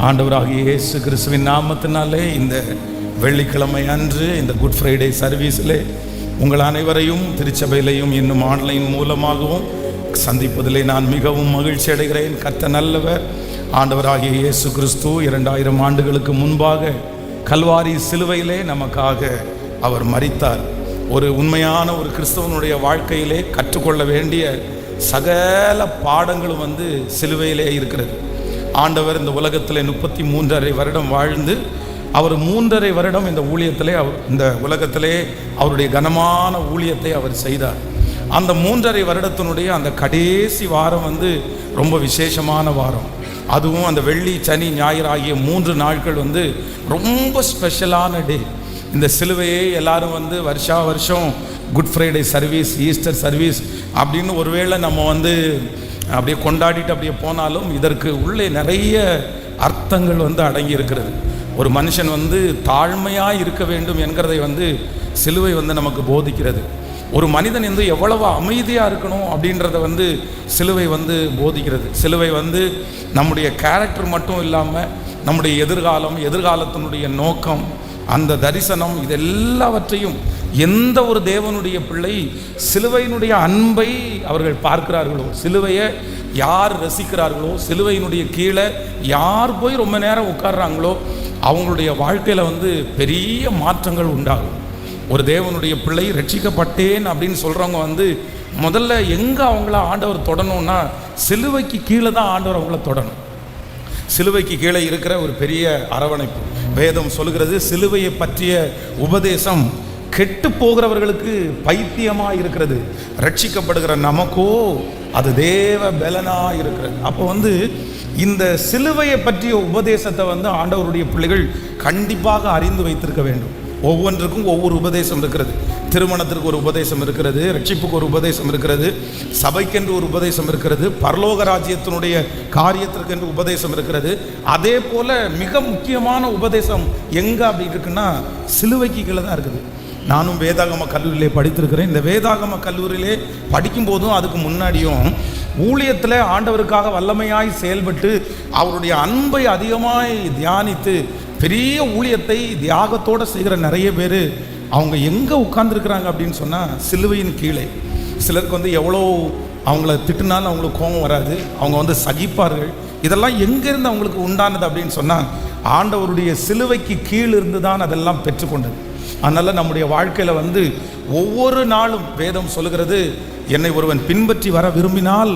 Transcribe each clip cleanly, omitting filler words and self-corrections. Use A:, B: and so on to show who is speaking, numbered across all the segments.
A: ஆண்டவராகிய இயேசு கிறிஸ்துவின் நாமத்தினாலே இந்த வெள்ளிக்கிழமை அன்று இந்த குட் ஃப்ரைடே சர்வீஸில் உங்கள் அனைவரையும் திருச்சபையிலையும் இன்னும் ஆன்லைன் மூலமாகவும் சந்திப்பதிலே நான் மிகவும் மகிழ்ச்சி அடைகிறேன். கர்த்தர் நல்லவர். ஆண்டவராகிய இயேசு கிறிஸ்து 2000 ஆண்டுகளுக்கு முன்பாக கல்வாரி சிலுவையிலே நமக்காக அவர் மரித்தார். ஒரு உண்மையான ஒரு கிறிஸ்தவனுடைய வாழ்க்கையிலே கற்றுக்கொள்ள வேண்டிய சகல பாடங்களும் சிலுவையிலே இருக்கிறது. ஆண்டவர் இந்த உலகத்தில் 33.5 வருடம் வாழ்ந்து அவர் 3.5 வருடம் இந்த ஊழியத்திலே இந்த உலகத்திலே அவருடைய கனமான ஊழியத்தை அவர் செய்தார். அந்த 3.5 வருடத்தினுடைய அந்த கடைசி வாரம் ரொம்ப விசேஷமான வாரம். அதுவும் அந்த வெள்ளி சனி ஞாயிறு ஆகிய 3 நாட்கள் ரொம்ப ஸ்பெஷலான டே. இந்த சிலுவையை எல்லாரும் வருஷா வருஷம் good Friday service, Easter service அப்படின்னு ஒருவேளை நம்ம அப்படியே கொண்டாடிட்டு அப்படியே போனாலும் இதற்கு உள்ளே நிறைய அர்த்தங்கள் அடங்கி இருக்கிறது. ஒரு மனுஷன் தாழ்மையாக இருக்க வேண்டும் என்கிறதை சிலுவை நமக்கு போதிக்கிறது. ஒரு மனிதன் எவ்வளவு அமைதியாக இருக்கணும் அப்படின்றத சிலுவை போதிக்கிறது. சிலுவை நம்முடைய கேரக்டர் மட்டும் இல்லாமல் நம்முடைய எதிர்காலத்தினுடைய நோக்கம், அந்த தரிசனம், இது எல்லாவற்றையும் எந்த ஒரு தேவனுடைய பிள்ளை சிலுவையினுடைய அன்பை அவர்கள் பார்க்கிறார்களோ, சிலுவையை யார் ரசிக்கிறார்களோ, சிலுவையினுடைய கீழே யார் போய் ரொம்ப நேரம் உட்கார்றாங்களோ அவங்களுடைய வாழ்க்கையில் பெரிய மாற்றங்கள் உண்டாகும். ஒரு தேவனுடைய பிள்ளை ரட்சிக்கப்பட்டேன் அப்படின்னு சொல்கிறவங்க முதல்ல எங்கே அவங்கள ஆண்டவர் தொடணும்னா சிலுவைக்கு கீழே தான் ஆண்டவர் அவங்கள தொடணும். சிலுவைக்கு கீழே இருக்கிற ஒரு பெரிய அரவணைப்பு. வேதம் சொல்கிறது, சிலுவையை பற்றிய உபதேசம் கெட்டு போகிறவர்களுக்கு பைத்தியமாக இருக்கிறது, ரட்சிக்கப்படுகிற நமக்கோ அது தேவ பலனா இருக்கிறது. அப்போ இந்த சிலுவையை பற்றிய உபதேசத்தை ஆண்டவருடைய பிள்ளைகள் கண்டிப்பாக அறிந்து வைத்திருக்க வேண்டும். ஒவ்வொன்றுக்கும் ஒவ்வொரு உபதேசம் இருக்கிறது. திருமணத்திற்கு ஒரு உபதேசம் இருக்கிறது, ரட்சிப்புக்கு ஒரு உபதேசம் இருக்கிறது, சபைக்கென்று ஒரு உபதேசம் இருக்கிறது, பரலோக ராஜ்யத்தினுடைய காரியத்திற்கென்று உபதேசம் இருக்கிறது. அதே போல மிக முக்கியமான உபதேசம் எங்கே அப்படி இருக்குன்னா சிலுவைக்கு கீழே தான் இருக்குது. நானும் வேதாகம கல்லூரியிலே படித்திருக்கிறேன். இந்த வேதாகம கல்லூரியிலே படிக்கும்போதும் அதுக்கு முன்னாடியும் ஊழியத்தில் ஆண்டவருக்காக வல்லமையாய் செயல்பட்டு அவருடைய அன்பை அதிகமாய் தியானித்து பெரிய ஊழியத்தை தியாகத்தோடு செய்கிற நிறைய பேர் அவங்க எங்கே உட்கார்ந்துருக்குறாங்க அப்படின்னு சொன்னால் சிலுவையின் கீழே. சிலருக்கு எவ்வளோ அவங்கள திட்டுனாலும் அவங்களுக்கு கோபம் வராது, அவங்க சகிப்பார்கள். இதெல்லாம் எங்கேருந்து அவங்களுக்கு உண்டானது அப்படின்னு சொன்னால் ஆண்டவருடைய சிலுவைக்கு கீழ் இருந்து தான் அதெல்லாம் பெற்றுக்கொண்டது. அதனால் நம்முடைய வாழ்க்கையில் ஒவ்வொரு நாளும் வேதம் சொல்லுகிறது, என்னை ஒருவன் பின்பற்றி வர விரும்பினால்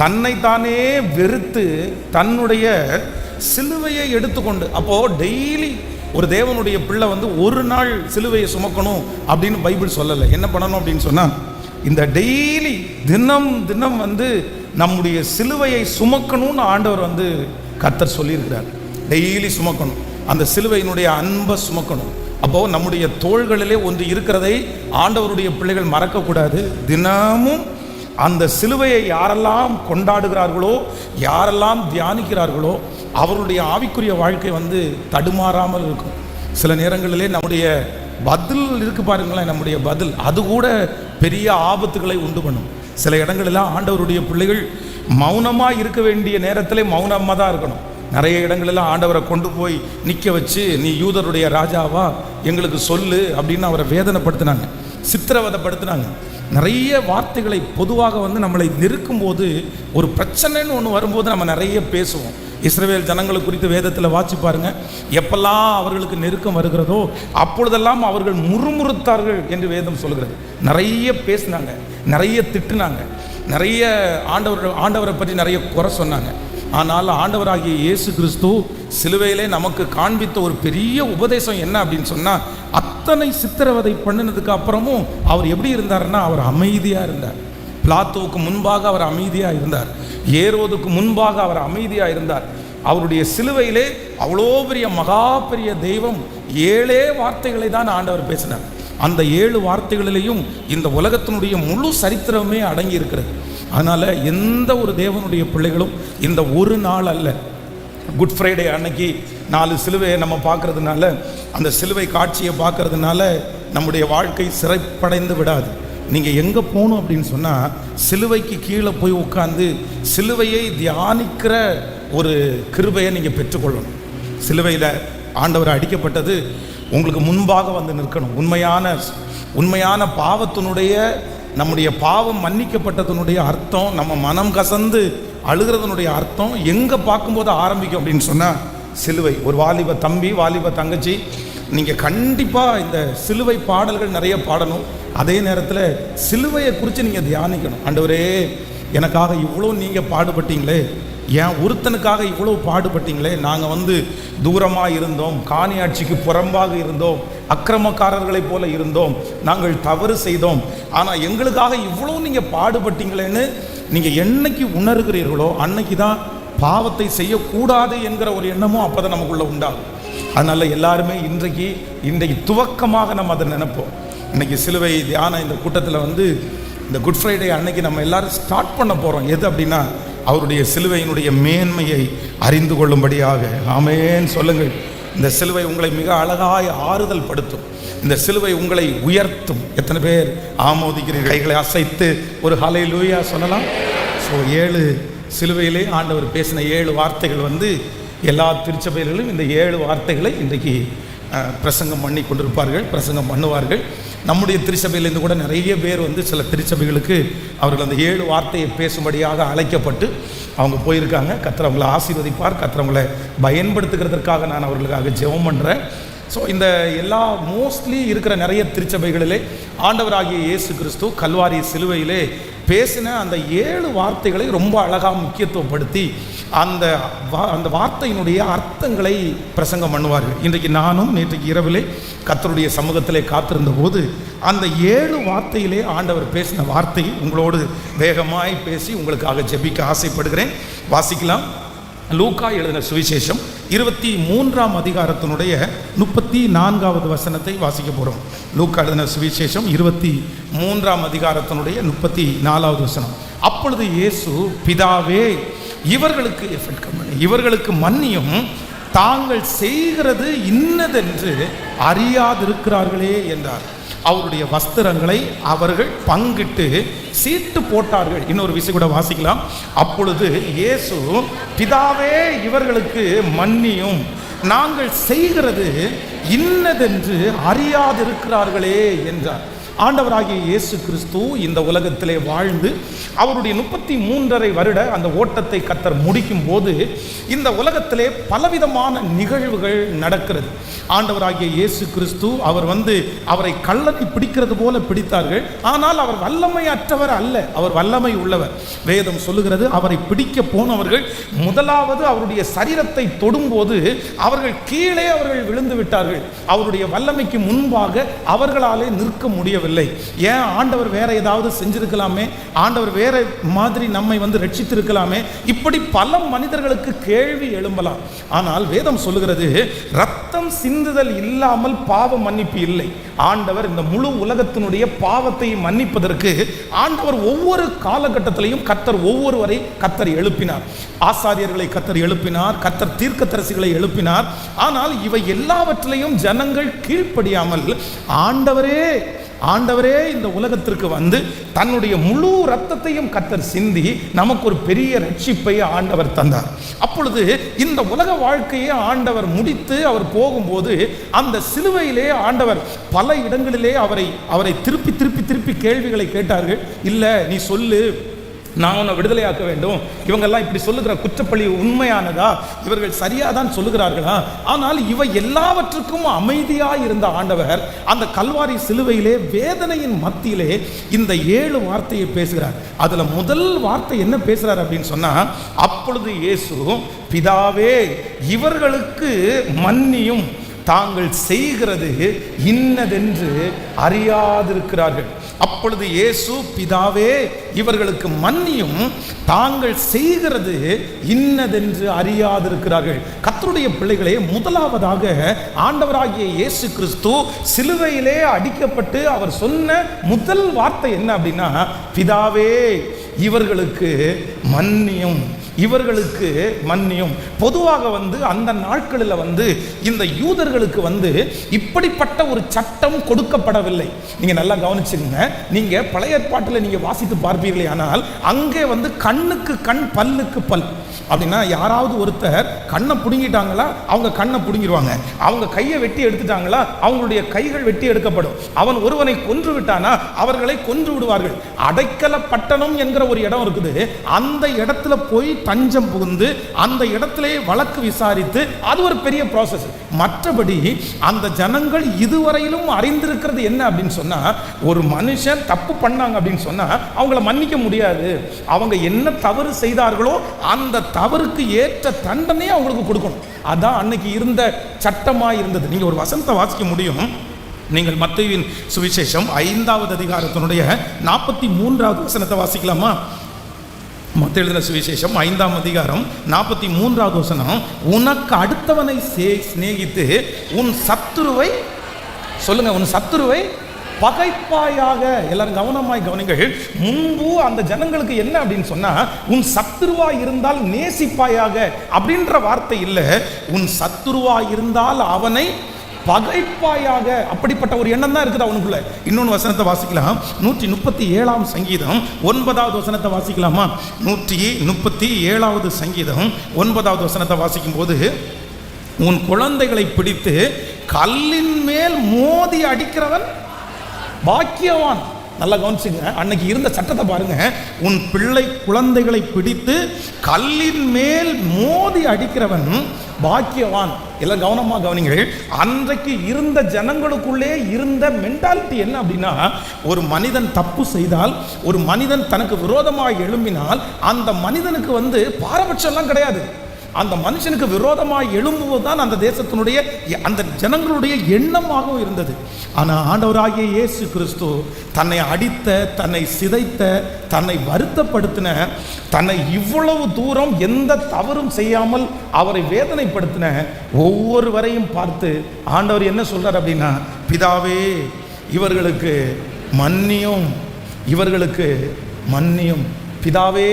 A: தன்னைத்தானே வெறுத்து தன்னுடைய சிலுவையை எடுத்துக்கொண்டு, அப்போது டெய்லி ஒரு தேவனுடைய பிள்ளை ஒரு நாள் சிலுவையை சுமக்கணும் அப்படின்னு பைபிள் சொல்லலை. என்ன பண்ணணும் அப்படின்னு சொன்னால் இந்த டெய்லி தினம் தினம் நம்முடைய சிலுவையை சுமக்கணும்னு ஆண்டவர் கர்த்தர் சொல்லியிருக்கிறார். டெய்லி சுமக்கணும், அந்த சிலுவையினுடைய அன்பை சுமக்கணும். அப்போது நம்முடைய தோள்களிலே ஒன்று இருக்கிறதை ஆண்டவருடைய பிள்ளைகள் மறக்கக்கூடாது. தினமும் அந்த சிலுவையை யாரெல்லாம் கொண்டாடுகிறார்களோ, யாரெல்லாம் தியானிக்கிறார்களோ அவருடைய ஆவிக்குரிய வாழ்க்கை தடுமாறாமல் இருக்கும். சில நேரங்களிலே நம்முடைய பதில் இருக்கு பாருங்களேன், நம்முடைய பதில் அது கூட பெரிய ஆபத்துகளை உண்டு பண்ணும். சில இடங்களெல்லாம் ஆண்டவருடைய பிள்ளைகள் மௌனமாக இருக்க வேண்டிய நேரத்திலே மௌனமாக தான் இருக்கணும். நிறைய இடங்களெல்லாம் ஆண்டவரை கொண்டு போய் நிற்க வச்சு, நீ யூதருடைய ராஜாவா எங்களுக்கு சொல்லு அப்படின்னு அவரை வேதனைப்படுத்தினாங்க, சித்திரவதைப்படுத்தினாங்க. நிறைய வார்த்தைகளை பொதுவாக நம்மளை நெருக்கும்போது, ஒரு பிரச்சனைன்னு ஒன்று வரும்போது நம்ம நிறைய பேசுவோம். இஸ்ரவேல் ஜனங்களை குறித்து வேதத்தில் வாசி பாருங்க, எப்பெல்லாம் அவர்களுக்கு நெருக்கம் வருகிறதோ அப்பொழுதெல்லாம் அவர்கள் முறுமுறுத்தார்கள் என்று வேதம் சொல்கிறது. நிறைய பேசினாங்க, நிறைய திட்டுனாங்க, நிறைய ஆண்டவரை பற்றி நிறைய குறை சொன்னாங்க. ஆனால் ஆண்டவராகிய இயேசு கிறிஸ்து சிலுவையிலே நமக்கு காண்பித்த ஒரு பெரிய உபதேசம் என்ன அப்படின்னு சொன்னால், அத்தனை சித்திரவதை பண்ணினதுக்கு அப்புறமும் அவர் எப்படி இருந்தார்னா அவர் அமைதியாக இருந்தார். பிலாத்துவுக்கு முன்பாக அவர் அமைதியாக இருந்தார், ஏரோதுக்கு முன்பாக அவர் அமைதியாக இருந்தார். அவருடைய சிலுவையிலே அவ்வளோ பெரிய மகா பெரிய தெய்வம் 7 வார்த்தைகளை தான் ஆண்டவர் பேசினார். அந்த 7 வார்த்தைகளிலேயும் இந்த உலகத்தினுடைய முழு சரித்திரமே அடங்கி இருக்கிறது. அதனால் எந்த ஒரு தேவனுடைய பிள்ளைகளும் இந்த ஒரு நாள் அல்ல, குட் ஃப்ரைடே அன்னைக்கு 4 சிலுவையை நம்ம பார்க்கறதுனால, அந்த சிலுவை காட்சியை பார்க்கறதுனால நம்முடைய வாழ்க்கை சிறைப்படைந்து விடாது. நீங்கள் எங்கே போகணும் அப்படின்னு சொன்னால் சிலுவைக்கு கீழே போய் உட்காந்து சிலுவையை தியானிக்கிற ஒரு கிருபையை நீங்கள் பெற்றுக்கொள்ளணும். சிலுவையில் ஆண்டவர் அடிக்கப்பட்டது உங்களுக்கு முன்பாக வந்து நிற்கணும். உண்மையான பாவத்தினுடைய, நம்முடைய பாவம் மன்னிக்கப்பட்டதனுடைய அர்த்தம், நம்ம மனம் கசந்து அழுகிறதனுடைய அர்த்தம் எங்கே பார்க்கும்போது ஆரம்பிக்கும் அப்படின்னு சொன்னால் சிலுவை. ஒரு வாலிப தம்பி, வாலிப தங்கச்சி, நீங்கள் கண்டிப்பாக இந்த சிலுவை பாடல்கள் நிறைய பாடணும். அதே நேரத்தில் சிலுவையை குறித்து நீங்கள் தியானிக்கணும். ஆண்டவரே, எனக்காக இவ்வளோ நீங்கள் பாடுபட்டீங்களே, ஏன் ஒருத்தனுக்காக இவ்வளோ பாடுபட்டீங்களே, நாங்கள் தூரமாக இருந்தோம், காணி ஆட்சிக்கு புறம்பாக இருந்தோம், அக்கிரமக்காரர்களைப் போல இருந்தோம், நாங்கள் தவறு செய்தோம், ஆனால் எங்களுக்காக இவ்வளோ நீங்கள் பாடுபட்டீங்களேன்னு நீங்கள் என்னைக்கு உணர்கிறீர்களோ அன்னைக்கு தான் பாவத்தை செய்யக்கூடாது என்கிற ஒரு எண்ணமும் அப்போ தான் நமக்குள்ளே உண்டாகும். அதனால் எல்லாருமே இன்றைக்கு துவக்கமாக நம்ம அதை நினைப்போம். இன்றைக்கி சிலுவை தியான இந்த கூட்டத்தில் இந்த குட் ஃப்ரைடே அன்னைக்கு நம்ம எல்லாரும் ஸ்டார்ட் பண்ண போகிறோம். எது அப்படின்னா, அவருடைய சிலுவையினுடைய மேன்மையை அறிந்து கொள்ளும்படியாக. ஆமென் சொல்லுங்கள். இந்த சிலுவை உங்களை மிக அழகாய் ஆறுதல் படுத்தும். இந்த சிலுவை உங்களை உயர்த்தும். எத்தனை பேர் ஆமோதிக்கிறீர்கள்? கைகளை அசைத்து ஒரு ஹல்லேலூயா சொல்லலாம். ஸோ 7 சிலுவையிலே ஆண்டவர் பேசின 7 வார்த்தைகள் எல்லா திருச்சபைகளிலும் இந்த 7 வார்த்தைகளை இன்றைக்கு பிரசங்கம் பண்ணி கொண்டிருப்பார்கள், பிரசங்கம் பண்ணுவார்கள். நம்முடைய திருச்சபையிலேருந்து கூட நிறைய பேர் சில திருச்சபைகளுக்கு அவர்கள் அந்த 7 வார்த்தையை பேசும்படியாக அழைக்கப்பட்டு அவங்க போயிருக்காங்க. கர்த்தர் அவங்களை ஆசீர்வதிப்பார். கர்த்தர் அவங்களை பயன்படுத்துகிறதற்காக நான் அவர்களுக்காக ஜெபம் பண்ணுறேன். ஸோ இந்த எல்லா மோஸ்ட்லி இருக்கிற நிறைய திருச்சபைகளிலே ஆண்டவராகிய இயேசு கிறிஸ்து கல்வாரி சிலுவையிலே பேசின அந்த 7 வார்த்தைகளை ரொம்ப அழகாக முக்கியத்துவப்படுத்தி அந்த வார்த்தையினுடைய அர்த்தங்களை பிரசங்கம் பண்ணுவார்கள். இன்றைக்கு நானும் நேற்றைக்கு இரவிலே கர்த்தருடைய சமூகத்திலே காத்திருந்த போது அந்த 7 வார்த்தையிலே ஆண்டவர் பேசின வார்த்தை உங்களோடு வேகமாய் பேசி உங்களுக்காக ஜெபிக்க ஆசைப்படுகிறேன். வாசிக்கலாம். லூக்கா எழுதின சுவிசேஷம் 23ஆம் அதிகாரத்தினுடைய 34வது வசனத்தை வாசிக்க போகிறோம். லூக்கா எழுதின சுவிசேஷம் 23ஆம் அதிகாரத்தினுடைய 34வது வசனம். அப்பொழுது இயேசு, பிதாவே, இவர்களுக்கு மன்னியும், தாங்கள் செய்கிறது இன்னதென்று அறியாதிருக்கிறார்களே என்றார். அவருடைய வஸ்திரங்களை அவர்கள் பங்கிட்டு சீட்டு போட்டார்கள். இன்னொரு விஷயம் கூட வாசிக்கலாம். அப்பொழுது இயேசு, பிதாவே, இவர்களுக்கு மன்னியும், நாங்கள் செய்கிறது இன்னதென்று அறியாதிருக்கிறார்களே என்றார். ஆண்டவராகிய இயேசு கிறிஸ்து இந்த உலகத்திலே வாழ்ந்து அவருடைய 33.5 வருட அந்த ஓட்டத்தை கர்த்தர் முடிக்கும் போது இந்த உலகத்திலே பலவிதமான நிகழ்வுகள் நடக்கிறது. ஆண்டவராகிய இயேசு கிறிஸ்து அவர் அவரை கள்ளனை பிடிக்கிறது போல பிடித்தார்கள். ஆனால் அவர் வல்லமை அற்றவர் அல்ல, அவர் வல்லமை உள்ளவர். வேதம் சொல்லுகிறது, அவரை பிடிக்க போனவர்கள் முதலாவது அவருடைய சரீரத்தை தொடும்போது அவர்கள் கீழே விழுந்து விட்டார்கள். அவருடைய வல்லமைக்கு முன்பாக அவர்களாலே நிற்க முடியவில்லை. ஏன்? ஆண்டவர் வேற ஏதாவது செஞ்சிருக்கலாமே, ஆண்டவர் வேற மாதிரி நம்மை ரட்சித்திருக்கலாமே, இப்படி பல மனிதர்களுக்கு கேள்வி எழும்பலாம். ஆனால் வேதம் சொல்லுகிறது, ரத்தம் சிந்துதல் இல்லாமல் பாவ மன்னிப்பு இல்லை. ஆண்டவர் இந்த முழு உலகத்தினுடைய பாவத்தை மன்னிப்பதற்கு ஆண்டவர் ஒவ்வொரு காலகட்டத்திலையும் ஒவ்வொருவரை கர்த்தர் எழுப்பினார். ஆசாரியர்களை கர்த்தர் எழுப்பினார், கர்த்தர் தீர்க்கதரிசிகளை எழுப்பினார். ஆனால் இவை எல்லாவற்றிலையும் ஜனங்கள் கீழ்ப்படியாமல் ஆண்டவரே இந்த உலகத்திற்கு தன்னுடைய முழு ரத்தத்தையும் கர்த்தர் சிந்தி நமக்கு ஒரு பெரிய ரட்சிப்பை ஆண்டவர் தந்தார். அப்பொழுது இந்த உலக வாழ்க்கையை ஆண்டவர் முடித்து அவர் போகும்போது அந்த சிலுவையிலே ஆண்டவர் பல இடங்களிலே அவரை திருப்பி கேள்விகளை கேட்டார்கள். இல்லை, நீ சொல்லு, நான் உன்னை விடுதலையாக்க வேண்டும். இவங்கெல்லாம் இப்படி சொல்லுகிற குற்றப்பழி உண்மையானதா? இவர்கள் சரியாதான் சொல்லுகிறார்களா? ஆனால் இவை எல்லாவற்றுக்கும் அமைதியாக இருந்த ஆண்டவர் அந்த கல்வாரி சிலுவையிலே வேதனையின் மத்தியிலே இந்த 7 வார்த்தையை பேசுகிறார். அதுல முதல் வார்த்தை என்ன பேசுறார் அப்படின்னு சொன்னா, அப்பொழுது இயேசு, பிதாவே, இவர்களுக்கு மன்னியும், தாங்கள் செய்கிறது இன்னதென்று அறியாதிருக்கிறார்கள். அப்பொழுது இயேசு, பிதாவே, இவர்களுக்கு மன்னியும், தாங்கள் செய்கிறது இன்னதென்று அறியாதிருக்கிறார்கள். கர்த்தருடைய பிள்ளைகளே, முதலாவதாக ஆண்டவராகிய இயேசு கிறிஸ்து சிலுவையிலே அடிக்கப்பட்டு அவர் சொன்ன முதல் வார்த்தை என்ன அப்படின்னா, பிதாவே, இவர்களுக்கு மன்னியும், இவர்களுக்கு மன்னியும். பொதுவாக அந்த நாட்களில் இந்த யூதர்களுக்கு இப்படிப்பட்ட ஒரு சட்டம் கொடுக்கப்படவில்லை. நீங்க நல்லா கவனிச்சுங்க. நீங்க பழைய ஏற்பாட்டில் நீங்க வாசித்து பார்ப்பீர்களே, ஆனால் அங்கே கண்ணுக்கு கண், பல்லுக்கு பல். அப்படின்னா யாராவது ஒருத்தர் கண்ணை பிடுங்கிட்டாங்களா அவங்க கண்ணை பிடுங்கிடுவாங்க, அவங்க கையை வெட்டி எடுத்துட்டாங்களா அவங்களுடைய கைகள் வெட்டி எடுக்கப்படும், அவன் ஒருவனை கொன்று விட்டானா அவர்களை கொன்று விடுவார்கள். அடைக்கல பட்டணம் என்கிற ஒரு இடம் இருக்குது, அந்த இடத்துல போய் தஞ்சம் புகுந்து அந்த இடத்திலே வழக்கு விசாரித்து அது ஒரு பெரிய ப்ராசஸ். மற்றபடி அந்த ஜனங்கள் இதுவரையிலும் அறிந்திருக்கிறது என்ன அப்படின்னு சொன்னா, ஒரு மனுஷன் தப்பு பண்ணாங்க அப்படின்னு சொன்னா அவங்கள மன்னிக்க முடியாது. அவங்க என்ன தவறு செய்தார்களோ அந்த தவறுக்கு ஏற்ற தண்டனையை அவங்களுக்கு கொடுக்கணும். அதான் அன்னைக்கு இருந்த சட்டமா இருந்தது. நீங்க ஒரு வசனத்தை வாசிக்க முடியும். நீங்கள் மத்தேயுவின் சுவிசேஷம் 5வது அதிகாரத்தினுடைய 43வது வசனத்தை வாசிக்கலாமா? மத்தேயு எழுதின சுவிசேஷம் 5ஆம் அதிகாரம் 43வது வசனம், உனக்கு அடுத்தவனை சிநேகித்து உன் சத்துருவை, சொல்லுங்க, உன் சத்துருவை பகைப்பாயாக. எல்லாரும் கவனமாய் கவனிங்கள். முன்பு அந்த ஜனங்களுக்கு என்ன அப்படின்னு சொன்னா, உன் சத்துருவா இருந்தால் நேசிப்பாயாக அப்படின்ற வார்த்தை இல்லை, உன் சத்துருவா இருந்தால் அவனை பகைப்பாயாக. அப்படிப்பட்ட ஒரு எண்ணம் தான் இருக்குது அவனுக்குள்ள. இன்னொன்று வசனத்தை வாசிக்கலாம். 137ஆம் சங்கீதம் 9வது வசனத்தை வாசிக்கலாமா? 137வது சங்கீதம் 9வது வசனத்தை வாசிக்கும் போது, உன் குழந்தைகளை பிடித்து கல்லின் மேல் மோதி அடிக்கிறவன் பாக்கியவான். நல்லா கவனிச்சுங்க, அன்னைக்கு இருந்த சட்டத்தை பாருங்க. உன் பிள்ளை குழந்தைகளை பிடித்து கல்லின் மேல் மோதி அடிக்கிறவன் பாக்கியவான். எல்லாம் கவனமாக கவனிங்கள். அன்றைக்கு இருந்த ஜனங்களுக்குள்ளே இருந்த மென்டாலிட்டி என்ன அப்படின்னா, ஒரு மனிதன் தப்பு செய்தால், ஒரு மனிதன் தனக்கு விரோதமாக எழும்பினால் அந்த மனிதனுக்கு பாரபட்சம்லாம் கிடையாது. அந்த மனுஷனுக்கு விரோதமாக எழும்புவதுதான் அந்த தேசத்தினுடைய அந்த ஜனங்களுடைய எண்ணமாகவும் இருந்தது. ஆனால் ஆண்டவராகிய இயேசு கிறிஸ்து தன்னை அடித்த, தன்னை சிதைத்த, தன்னை வருத்தப்படுத்தின, தன்னை இவ்வளவு தூரம் எந்த தவறும் செய்யாமல் அவரை வேதனைப்படுத்தின ஒவ்வொருவரையும் பார்த்து ஆண்டவர் என்ன சொல்றார் அப்படின்னா, பிதாவே இவர்களுக்கு மன்னியும், இவர்களுக்கு மன்னியும், பிதாவே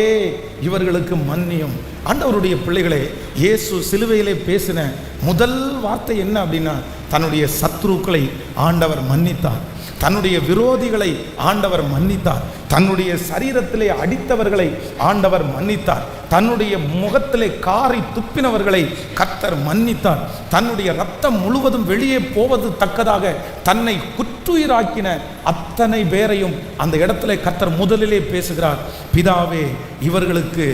A: இவர்களுக்கு மன்னியும். ஆண்டவருடைய பிள்ளைகளே, இயேசு சிலுவையிலே பேசின முதல் வார்த்தை என்ன அப்படின்னா, தன்னுடைய சத்ருக்களை ஆண்டவர் மன்னித்தார், தன்னுடைய விரோதிகளை ஆண்டவர் மன்னித்தார், தன்னுடைய சரீரத்திலே அடித்தவர்களை ஆண்டவர் மன்னித்தார், தன்னுடைய முகத்திலே காரி துப்பினவர்களை கர்த்தர் மன்னித்தார், தன்னுடைய ரத்தம் முழுவதும் வெளியே போவது தக்கதாக தன்னை குற்றுயிராக்கின அத்தனை பேரையும் அந்த இடத்துல கர்த்தர் முதலிலே பேசுகிறார், பிதாவே இவர்களுக்கு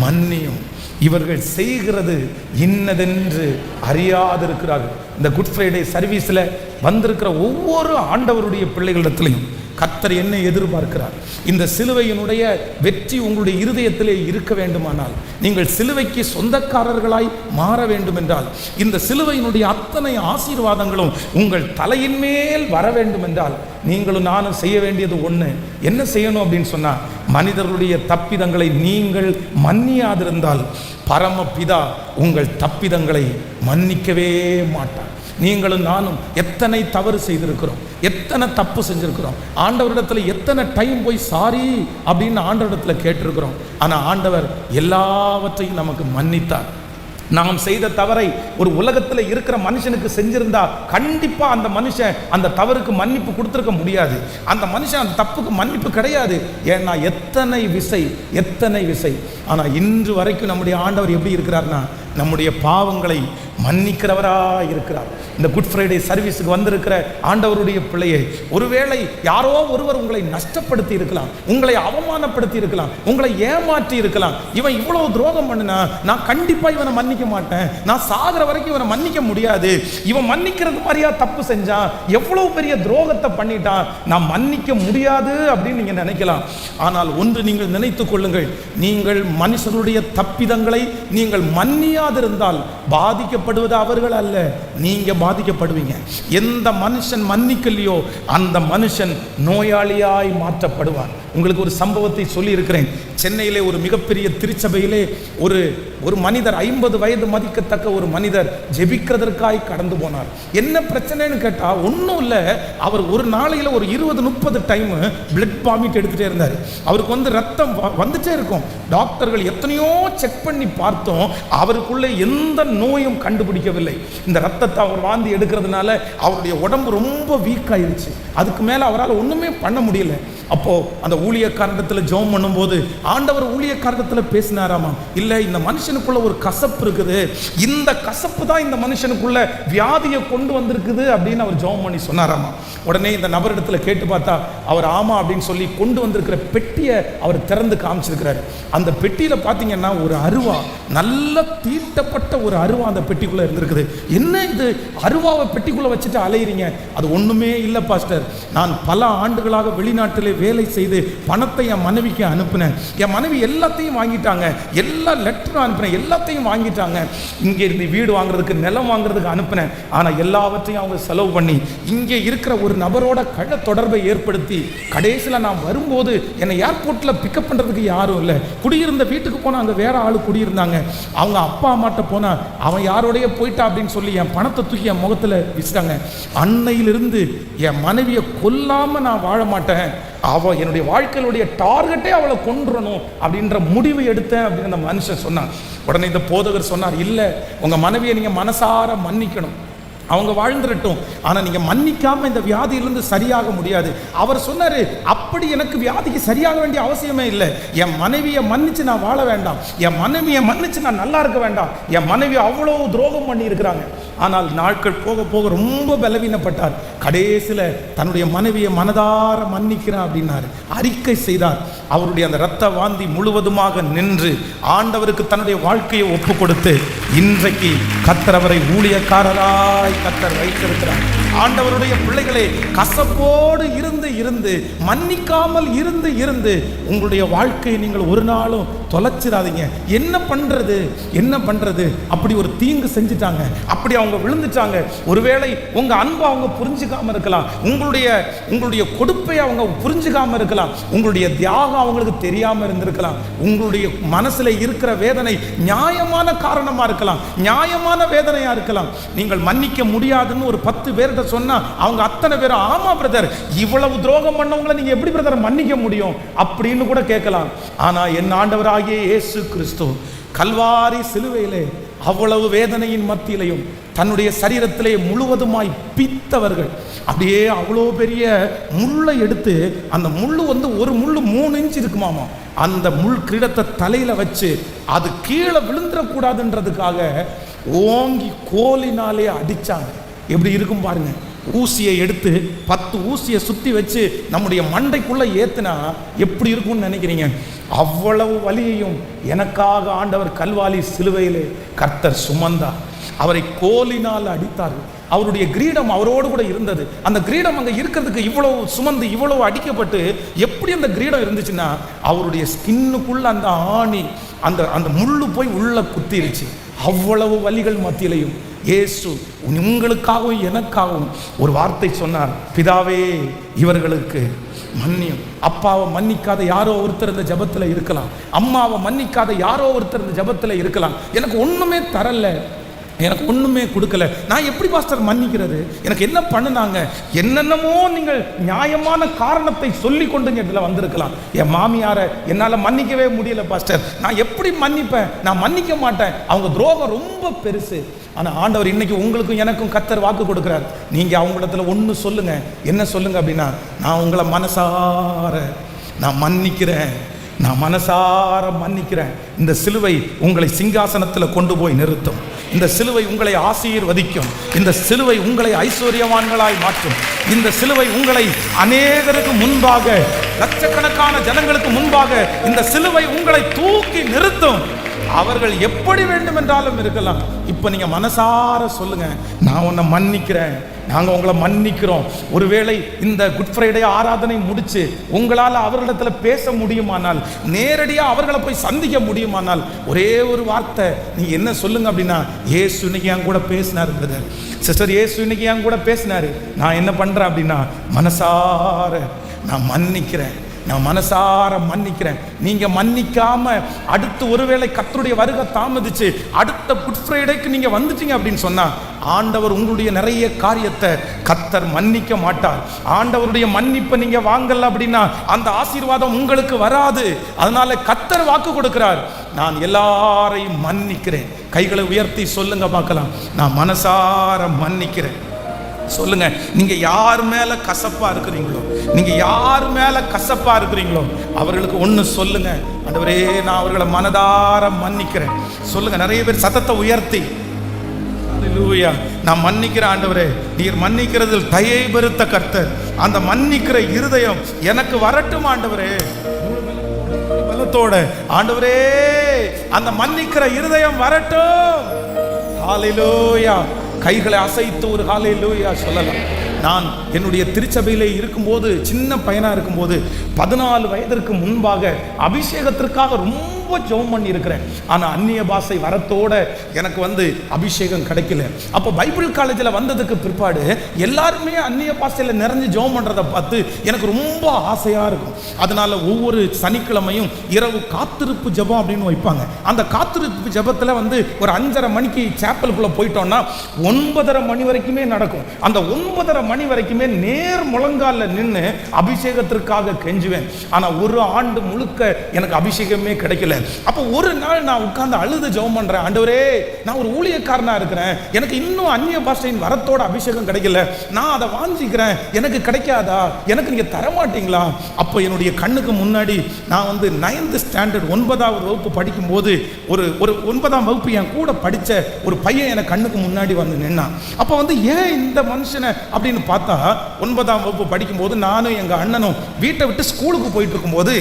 A: மன்னியும், இவர்கள் செய்கிறது இன்னதென்று அறியாதிருக்கிறார்கள். இந்த குட் ஃப்ரைடே சர்வீஸில் வந்திருக்கிற ஒவ்வொரு ஆண்டவருடைய பிள்ளைகளிடத்திலையும் கர்த்தர் என்ன எதிர்பார்க்கிறார்? இந்த சிலுவையினுடைய வெற்றி உங்களுடைய இருதயத்திலே இருக்க வேண்டுமானால், நீங்கள் சிலுவைக்கு சொந்தக்காரர்களாய் மாற வேண்டும் என்றால், இந்த சிலுவையினுடைய அத்தனை ஆசீர்வாதங்களும் உங்கள் தலையின் மேல் வர வேண்டும் என்றால், நீங்களும் நானும் செய்ய வேண்டியது ஒன்று. என்ன செய்யணும் அப்படின்னு சொன்னால், மனிதர்களுடைய தப்பிதங்களை நீங்கள் மன்னியாதிருந்தால் பரமபிதா உங்கள் தப்பிதங்களை மன்னிக்கவே மாட்டார். நீங்களும் நானும் எத்தனை தவறு செய்திருக்கிறோம், எத்தனை தப்பு செஞ்சிருக்கிறோம், ஆண்டவரிடத்தில் எத்தனை டைம் போய் சாரி அப்படின்னு ஆண்டவரிடத்தில் கேட்டிருக்கிறோம். ஆனால் ஆண்டவர் எல்லாவற்றையும் நமக்கு மன்னித்தார். நாம் செய்த தவறை ஒரு உலகத்தில் இருக்கிற மனுஷனுக்கு செஞ்சிருந்தா கண்டிப்பா அந்த மனுஷன் அந்த தவறுக்கு மன்னிப்பு கொடுத்துருக்க முடியாது. அந்த மனுஷன் அந்த தப்புக்கு மன்னிப்பு கிடையாது. ஏன்னா எத்தனை விசை. ஆனால் இன்று வரைக்கும் நம்முடைய ஆண்டவர் எப்படி இருக்கிறார்னா, நம்முடைய பாவங்களை மன்னிக்கிறவராக இருக்கிறார். இந்த குட் ஃப்ரைடே சர்வீஸுக்கு வந்திருக்கிற ஆண்டவருடைய பிள்ளையை, ஒருவேளை யாரோ ஒருவர் உங்களை நஷ்டப்படுத்தி இருக்கலாம், உங்களை அவமானப்படுத்தி இருக்கலாம், உங்களை ஏமாற்றி இருக்கலாம். இவன் இவ்வளவு துரோகம் பண்ணினா நான் கண்டிப்பாக இவனை மன்னிக்க மாட்டேன், நான் சாகிற வரைக்கும் இவனை மன்னிக்க முடியாது, இவன் மன்னிக்கிறது மாதிரியா தப்பு செஞ்சான், எவ்வளவு பெரிய துரோகத்தை பண்ணிட்டான், நான் மன்னிக்க முடியாது அப்படின்னு நீங்கள் நினைக்கலாம். ஆனால் ஒன்று நீங்கள் நினைத்துக் கொள்ளுங்கள், நீங்கள் மனுஷருடைய தப்பிதங்களை நீங்கள் மன்னியாதிருந்தால் பாதிக்கப்படுவது அவர்கள் அல்ல, நீங்க பாதிக்கப்படுவீங்க. எந்த மனுஷன் மன்னிக்கலையோ அந்த மனுஷன் நோயாளியாய் மாற்றப்படுவார். உங்களுக்கு ஒரு சம்பவத்தை சொல்லி இருக்கிறேன். சென்னையிலே ஒரு மிகப்பெரிய திருச்சபையிலே ஒரு மனிதர், 50 வயது மதிக்கத்தக்க ஒரு மனிதர் ஜெபிக்கிறதற்காய் கடந்து போனார். என்ன பிரச்சனைன்னு கேட்டா ஒன்றும் இல்லை, அவர் ஒரு நாளையில் ஒரு 20-30 டைம் பிளட் வாமிட் எடுத்துகிட்டே இருந்தார். அவருக்கு ரத்தம் வந்துட்டே இருக்கும். டாக்டர்கள் எத்தனையோ செக் பண்ணி பார்த்தோம், அவருக்குள்ளே எந்த நோயும் கண்டுபிடிக்கவில்லை. இந்த ரத்தத்தை அவர் வாந்தி எடுக்கிறதுனால அவருடைய உடம்பு ரொம்ப வீக் ஆயிடுச்சு. அதுக்கு மேலே அவரால் ஒன்றுமே பண்ண முடியல. அப்போ அந்த ஊழியக்காரத்தில் ஜெபம் பண்ணும்போது ஆண்டவர் ஊழியக்காரத்தில் பேசினாராமா, இல்லை இந்த மனுஷனுக்குள்ள ஒரு கசப்பு இருக்குது, இந்த கசப்பு தான் இந்த மனுஷனுக்குள்ள வியாதியை கொண்டு வந்திருக்குது அப்படின்னு அவர் ஜெபம் பண்ணி சொன்னாராமா. உடனே இந்த நபரிடத்தில் கேட்டு பார்த்தா அவர் ஆமா அப்படின்னு சொல்லி கொண்டு வந்திருக்கிற பெட்டியை அவர் திறந்து காமிச்சிருக்கிறாரு. அந்த பெட்டியில் பார்த்தீங்கன்னா ஒரு அருவா, நல்ல தீட்டப்பட்ட ஒரு அருவா அந்த பெட்டிக்குள்ளே இருந்திருக்குது. என்ன இது அருவாவை பெட்டிக்குள்ளே வச்சுட்டு அலையிறீங்க? அது ஒன்றுமே இல்லை பாஸ்டர், நான் பல ஆண்டுகளாக வெளிநாட்டிலே வேலை செய்து பணத்தை என் மனைவிக்கு அனுப்பினேன், என் மனைவி எல்லாத்தையும் வாங்கிட்டாங்க, எல்லா லெட்டரும் அனுப்பினேன், எல்லாத்தையும் வாங்கிட்டாங்க, இங்கே இருந்து வீடு வாங்குறதுக்கு நிலம் வாங்குறதுக்கு அனுப்பினேன், ஆனால் எல்லாவற்றையும் அவங்க செலவு பண்ணி இங்கே இருக்கிற ஒரு நபரோட கள்ள தொடர்பை ஏற்படுத்தி கடைசியில் நான் வரும்போது என்னை ஏர்போர்ட்டில் பிக்கப் பண்ணுறதுக்கு யாரும் இல்லை, குடியிருந்த வீட்டுக்கு போனால் அங்கே வேற ஆள் குடியிருந்தாங்க, அவங்க அப்பா அம்மாட்ட போனால் அவன் யாரோடைய போயிட்டா அப்படின்னு சொல்லி என் பணத்தை தூக்கி என் முகத்தில் வீசிட்டாங்க. அன்னையிலிருந்து என் மனைவியை கொல்லாமல் நான் வாழ மாட்டேன், அவள் என்னுடைய வாழ்க்கையினுடைய டார்கெட்டே அவளை கொன்றணும் அப்படின்ற முடிவு எடுத்தேன் அப்படின்னு அந்த மனுஷன் சொன்னான். உடனே இந்த போதகர் சொன்னார், இல்லை உங்கள் மனைவியை நீங்கள் மனசார மன்னிக்கணும், அவங்க வாழ்ந்துடட்டும், ஆனால் நீங்கள் மன்னிக்காமல் இந்த வியாதியிலிருந்து சரியாக முடியாது. அவர் சொன்னார், அப்படி எனக்கு வியாதிக்கு சரியாக வேண்டிய அவசியமே இல்லை, என் மனைவியை மன்னிச்சு நான் வாழ வேண்டாம், என் மனைவியை மன்னிச்சு நான் நல்லா இருக்க வேண்டாம், என் மனைவி அவ்வளோ துரோகம் பண்ணி இருக்கிறாங்க. ஆனால் நாட்கள் போக போக ரொம்ப பலவீனப்பட்டார். கடைசியில் தன்னுடைய மனைவியை மனதார மன்னிக்கிறான் அப்படின்னாரு, அறிக்கை செய்தார். அவருடைய அந்த இரத்த வாந்தி முழுவதுமாக நின்று ஆண்டவருக்கு தன்னுடைய வாழ்க்கையை ஒப்பு கொடுத்து இன்றைக்கு கர்த்தர் அவரை ஊழியக்காரராய் கர்த்தர் வைத்திருக்கிறார். ஆண்டவருடைய பிள்ளைகளே, கசப்போடு இருந்து இருந்து மன்னிக்காமல் இருந்து இருந்து உங்களுடைய வாழ்க்கையை நீங்கள் ஒரு நாளும் தொலைச்சிடாதீங்க. என்ன பண்றது என்ன பண்றது, அப்படி ஒரு தீங்கு செஞ்சுட்டாங்க, அப்படி அவங்க விழுந்துட்டாங்க, ஒருவேளை உங்க அன்பை அவங்க புரிஞ்சுக்காம இருக்கலாம், உங்களுடைய கொடுப்பை அவங்க புரிஞ்சுக்காம இருக்கலாம், உங்களுடைய தியாகம் அவங்களுக்கு தெரியாம இருந்திருக்கலாம், உங்களுடைய மனசுல இருக்கிற வேதனை நியாயமான காரணமா இருக்கலாம், நியாயமான வேதனையா இருக்கலாம். நீங்கள் மன்னிக்க முடியாதுன்னு ஒரு 10 பேர்கிட்ட சொன்னா அவங்க அத்தனை பேரும் ஆமா பிரதர், இவ்வளவு துரோகம் பண்ணவங்களை நீங்க எப்படி பிரதர் மன்னிக்க முடியும் அப்படின்னு கூட கேட்கலாம். ஆனா என் ஆண்டவராகிய இயேசு கிறிஸ்து கல்வாரி சிலுவையிலே அவ்வளவு வேதனையின் மத்தியிலையும் தன்னுடைய சரீரத்திலே முழுவதுமாய் பித்தவர்கள், அப்படியே அவ்வளோ பெரிய முள்ளை எடுத்து, அந்த முள்ளு ஒரு முள்ளு 3 இன்ச் இருக்குமாமா, அந்த முள் கிரீடத்தை தலையில வச்சு அது கீழே விழுந்துடக்கூடாதுன்றதுக்காக ஓங்கி கோலினாலே அடிச்சாங்க. எப்படி இருக்கும் பாருங்க, ஊசியை எடுத்து 10 ஊசியை சுற்றி வச்சு நம்முடைய மண்டைக்குள்ளே ஏற்றுனா எப்படி இருக்கும்னு நினைக்கிறீங்க? அவ்வளவு வலியையும் எனக்காக ஆண்டவர் கல்வாரி சிலுவையிலே கர்த்தர் சுமந்தார். அவரை கோலினால் அடித்தார்கள். அவருடைய கிரீடம் அவரோடு கூட இருந்தது. அந்த கிரீடம் அங்கே இருக்கிறதுக்கு இவ்வளவு சுமந்து இவ்வளவு அடிக்கப்பட்டு எப்படி அந்த கிரீடம் இருந்துச்சுன்னா, அவருடைய ஸ்கின்னுக்குள்ள அந்த ஆணி அந்த முள்ளு போய் உள்ள குத்திருச்சு. அவ்வளவு வலிகள் மத்தியிலையும் இயேசு உங்களுக்காகவும் எனக்காகவும் ஒரு வார்த்தை சொன்னார், பிதாவே இவர்களுக்கு மன்னியும். அப்பாவை மன்னிக்காத யாரோ ஒருத்தர் இந்த ஜபத்தில் இருக்கலாம், அம்மாவை மன்னிக்காத யாரோ ஒருத்தர் இந்த ஜபத்தில் இருக்கலாம். எனக்கு ஒன்றுமே தரல, எனக்கு ஒன்றுமே கொடுக்கல, நான் எப்படி பாஸ்டர் மன்னிக்கிறது, எனக்கு என்ன பண்ணினாங்க, என்னென்னமோ நீங்கள் நியாயமான காரணத்தை சொல்லி கொண்டு இதில் வந்திருக்கலாம். என் மாமியாரை என்னால் மன்னிக்கவே முடியல பாஸ்டர், நான் எப்படி மன்னிப்பேன், நான் மன்னிக்க மாட்டேன், அவங்க துரோகம் ரொம்ப பெருசு. ஆனால் ஆண்டவர் இன்னைக்கு உங்களுக்கும் எனக்கும் கர்த்தர் வாக்கு கொடுக்குறார். நீங்கள் அவங்களிடத்துல ஒன்று சொல்லுங்க. என்ன சொல்லுங்க அப்படின்னா, நான் உங்களை மனசார நான் மன்னிக்கிறேன், நான் மனசார மன்னிக்கிறேன். இந்த சிலுவை உங்களை சிங்காசனத்தில் கொண்டு போய் நிறுத்தும், இந்த சிலுவை உங்களை ஆசீர்வதிக்கும், இந்த சிலுவை உங்களை ஐஸ்வர்யவான்களாய் மாற்றும், இந்த சிலுவை உங்களை அநேகருக்கு முன்பாக, லட்சக்கணக்கான ஜனங்களுக்கு முன்பாக இந்த சிலுவை உங்களை தூக்கி நிறுத்தும். அவர்கள் எப்படி வேண்டும் என்றாலும் இருக்கலாம். இப்போ நீங்க மனசார சொல்லுங்க, நான் உன்னை மன்னிக்கிறேன், நாங்கள் உங்களை மன்னிக்கிறோம். ஒருவேளை இந்த குட் ஃப்ரைடே ஆராதனை முடிச்சு உங்களால் அவர்களிடத்தில் பேச முடியுமானால், நேரடியாக அவர்களை போய் சந்திக்க முடியுமானால், ஒரே ஒரு வார்த்தை நீங்க என்ன சொல்லுங்க அப்படின்னா, இயேசு இன்னைக்கு என் கூட பேசினார் பிரதர், சிஸ்டர், இயேசு இன்னைக்கு என் கூட பேசினாரு, நான் என்ன பண்றேன் அப்படின்னா மனசார நான் மன்னிக்கிறேன், நான் மனசார மன்னிக்கிறேன். நீங்க மன்னிக்காம அடுத்து ஒருவேளை கர்த்தருடைய வருகை தாமதிச்சு அடுத்த குட் ஃப்ரைடேக்கு நீங்க வந்துட்டீங்க அப்படின்னு சொன்னா, ஆண்டவர் உங்களுடைய நிறைய காரியத்தை கர்த்தர் மன்னிக்க மாட்டார். ஆண்டவருடைய மன்னிப்பை நீங்க வாங்கல அப்படின்னா அந்த ஆசீர்வாதம் உங்களுக்கு வராது. அதனால கர்த்தர் வாக்கு கொடுக்கிறார், நான் எல்லாரையும் மன்னிக்கிறேன். கைகளை உயர்த்தி சொல்லுங்க பார்க்கலாம், நான் மனசார மன்னிக்கிறேன். சொல்லுங்க, நீங்க யார் மேல கசப்பா இருக்கிறீங்களோ, நீங்க யார் மேல கசப்பா இருக்கிறீங்களோ அவர்களுக்கு ஒண்ணு சொல்லுங்க, ஆண்டவரே நான் அவர்களை மனதார மன்னிக்கிறேன். சொல்லுங்க, நிறைய பேர் சத்தத்தை உயர்த்தி அல்லேலூயா நான் மன்னிக்கிறேன் ஆண்டவரே, நீர் மன்னிக்கிறதில் தயை பெருத்த கர்த்தர், அந்த மன்னிக்கிற இருதயம் எனக்கு வரட்டும் ஆண்டவரே. பலத்தோட ஆண்டவரே அந்த மன்னிக்கிற இருதயம் வரட்டும். ஹல்லேலூயா. கைகளை அசைத்து ஒரு ஹல்லேலூயா சொல்லலாம். நான் என்னுடைய திருச்சபையிலே இருக்கும்போது, சின்ன பையனா இருக்கும்போது 14 வயதிற்கு முன்பாக அபிஷேகத்திற்காக ரொம்ப ஜெபம் பண்ணி இருக்கிறேன். ஆனால் அந்நிய பாஷை வரத்தோட எனக்கு அபிஷேகம் கிடைக்கல. அப்போ பைபிள் காலேஜில் வந்ததுக்கு பிற்பாடு எல்லாருமே அந்நிய பாஷையில் நிறைஞ்சு ஜெபம் பண்ணுறதை பார்த்து எனக்கு ரொம்ப ஆசையாக இருக்கும். அதனால ஒவ்வொரு சனிக்கிழமையும் இரவு காத்திருப்பு ஜெபம் அப்படின்னு வைப்பாங்க. அந்த காத்திருப்பு ஜெபத்தில் ஒரு 5:30 மணிக்கு சேப்பலுக்குள்ளே போயிட்டோம்னா 9:30 மணி வரைக்குமே நடக்கும். அந்த 9:30 மணி வரைக்குமே நேர் முழங்கால நின்று அபிஷேகத்திற்காக கெஞ்சுவேன். ஆனா ஒரு ஆண்டு முழுக்க எனக்கு அபிஷேகமே கிடைக்கல. அப்போ ஒரு நாள் நான் உட்கார்ந்து அழுது ஜெபம் பண்றேன், ஆண்டவரே நான் ஒரு ஊழியக்காரனா இருக்கிறேன், எனக்கு இன்னும் அந்நிய பாஷையின் வரத்தோட அபிஷேகம் கிடைக்கல, நான் அதை வாஞ்சிக்கிறேன், எனக்கு கிடைக்காதா, எனக்கு நீங்க தர மாட்டீங்களா? அப்போ என்னுடைய கண்ணுக்கு முன்னாடி நான் 9th ஸ்டாண்டர்ட் 9வது வகுப்பு படிக்கும் போது ஒரு 9ஆம் வகுப்பு என் கூட படிச்ச ஒரு பையன் எனக்கு கண்ணுக்கு முன்னாடி நின்னான். அப்போ ஏன் இந்த மனுஷனை அப்படின்னு பார்த்தா, 9ஆம் வகுப்பு படிக்கும் போது நானும் எங்க அண்ணனும் வீட்டை விட்டு ஸ்கூலுக்கு போயிட்டு இருக்கும்போது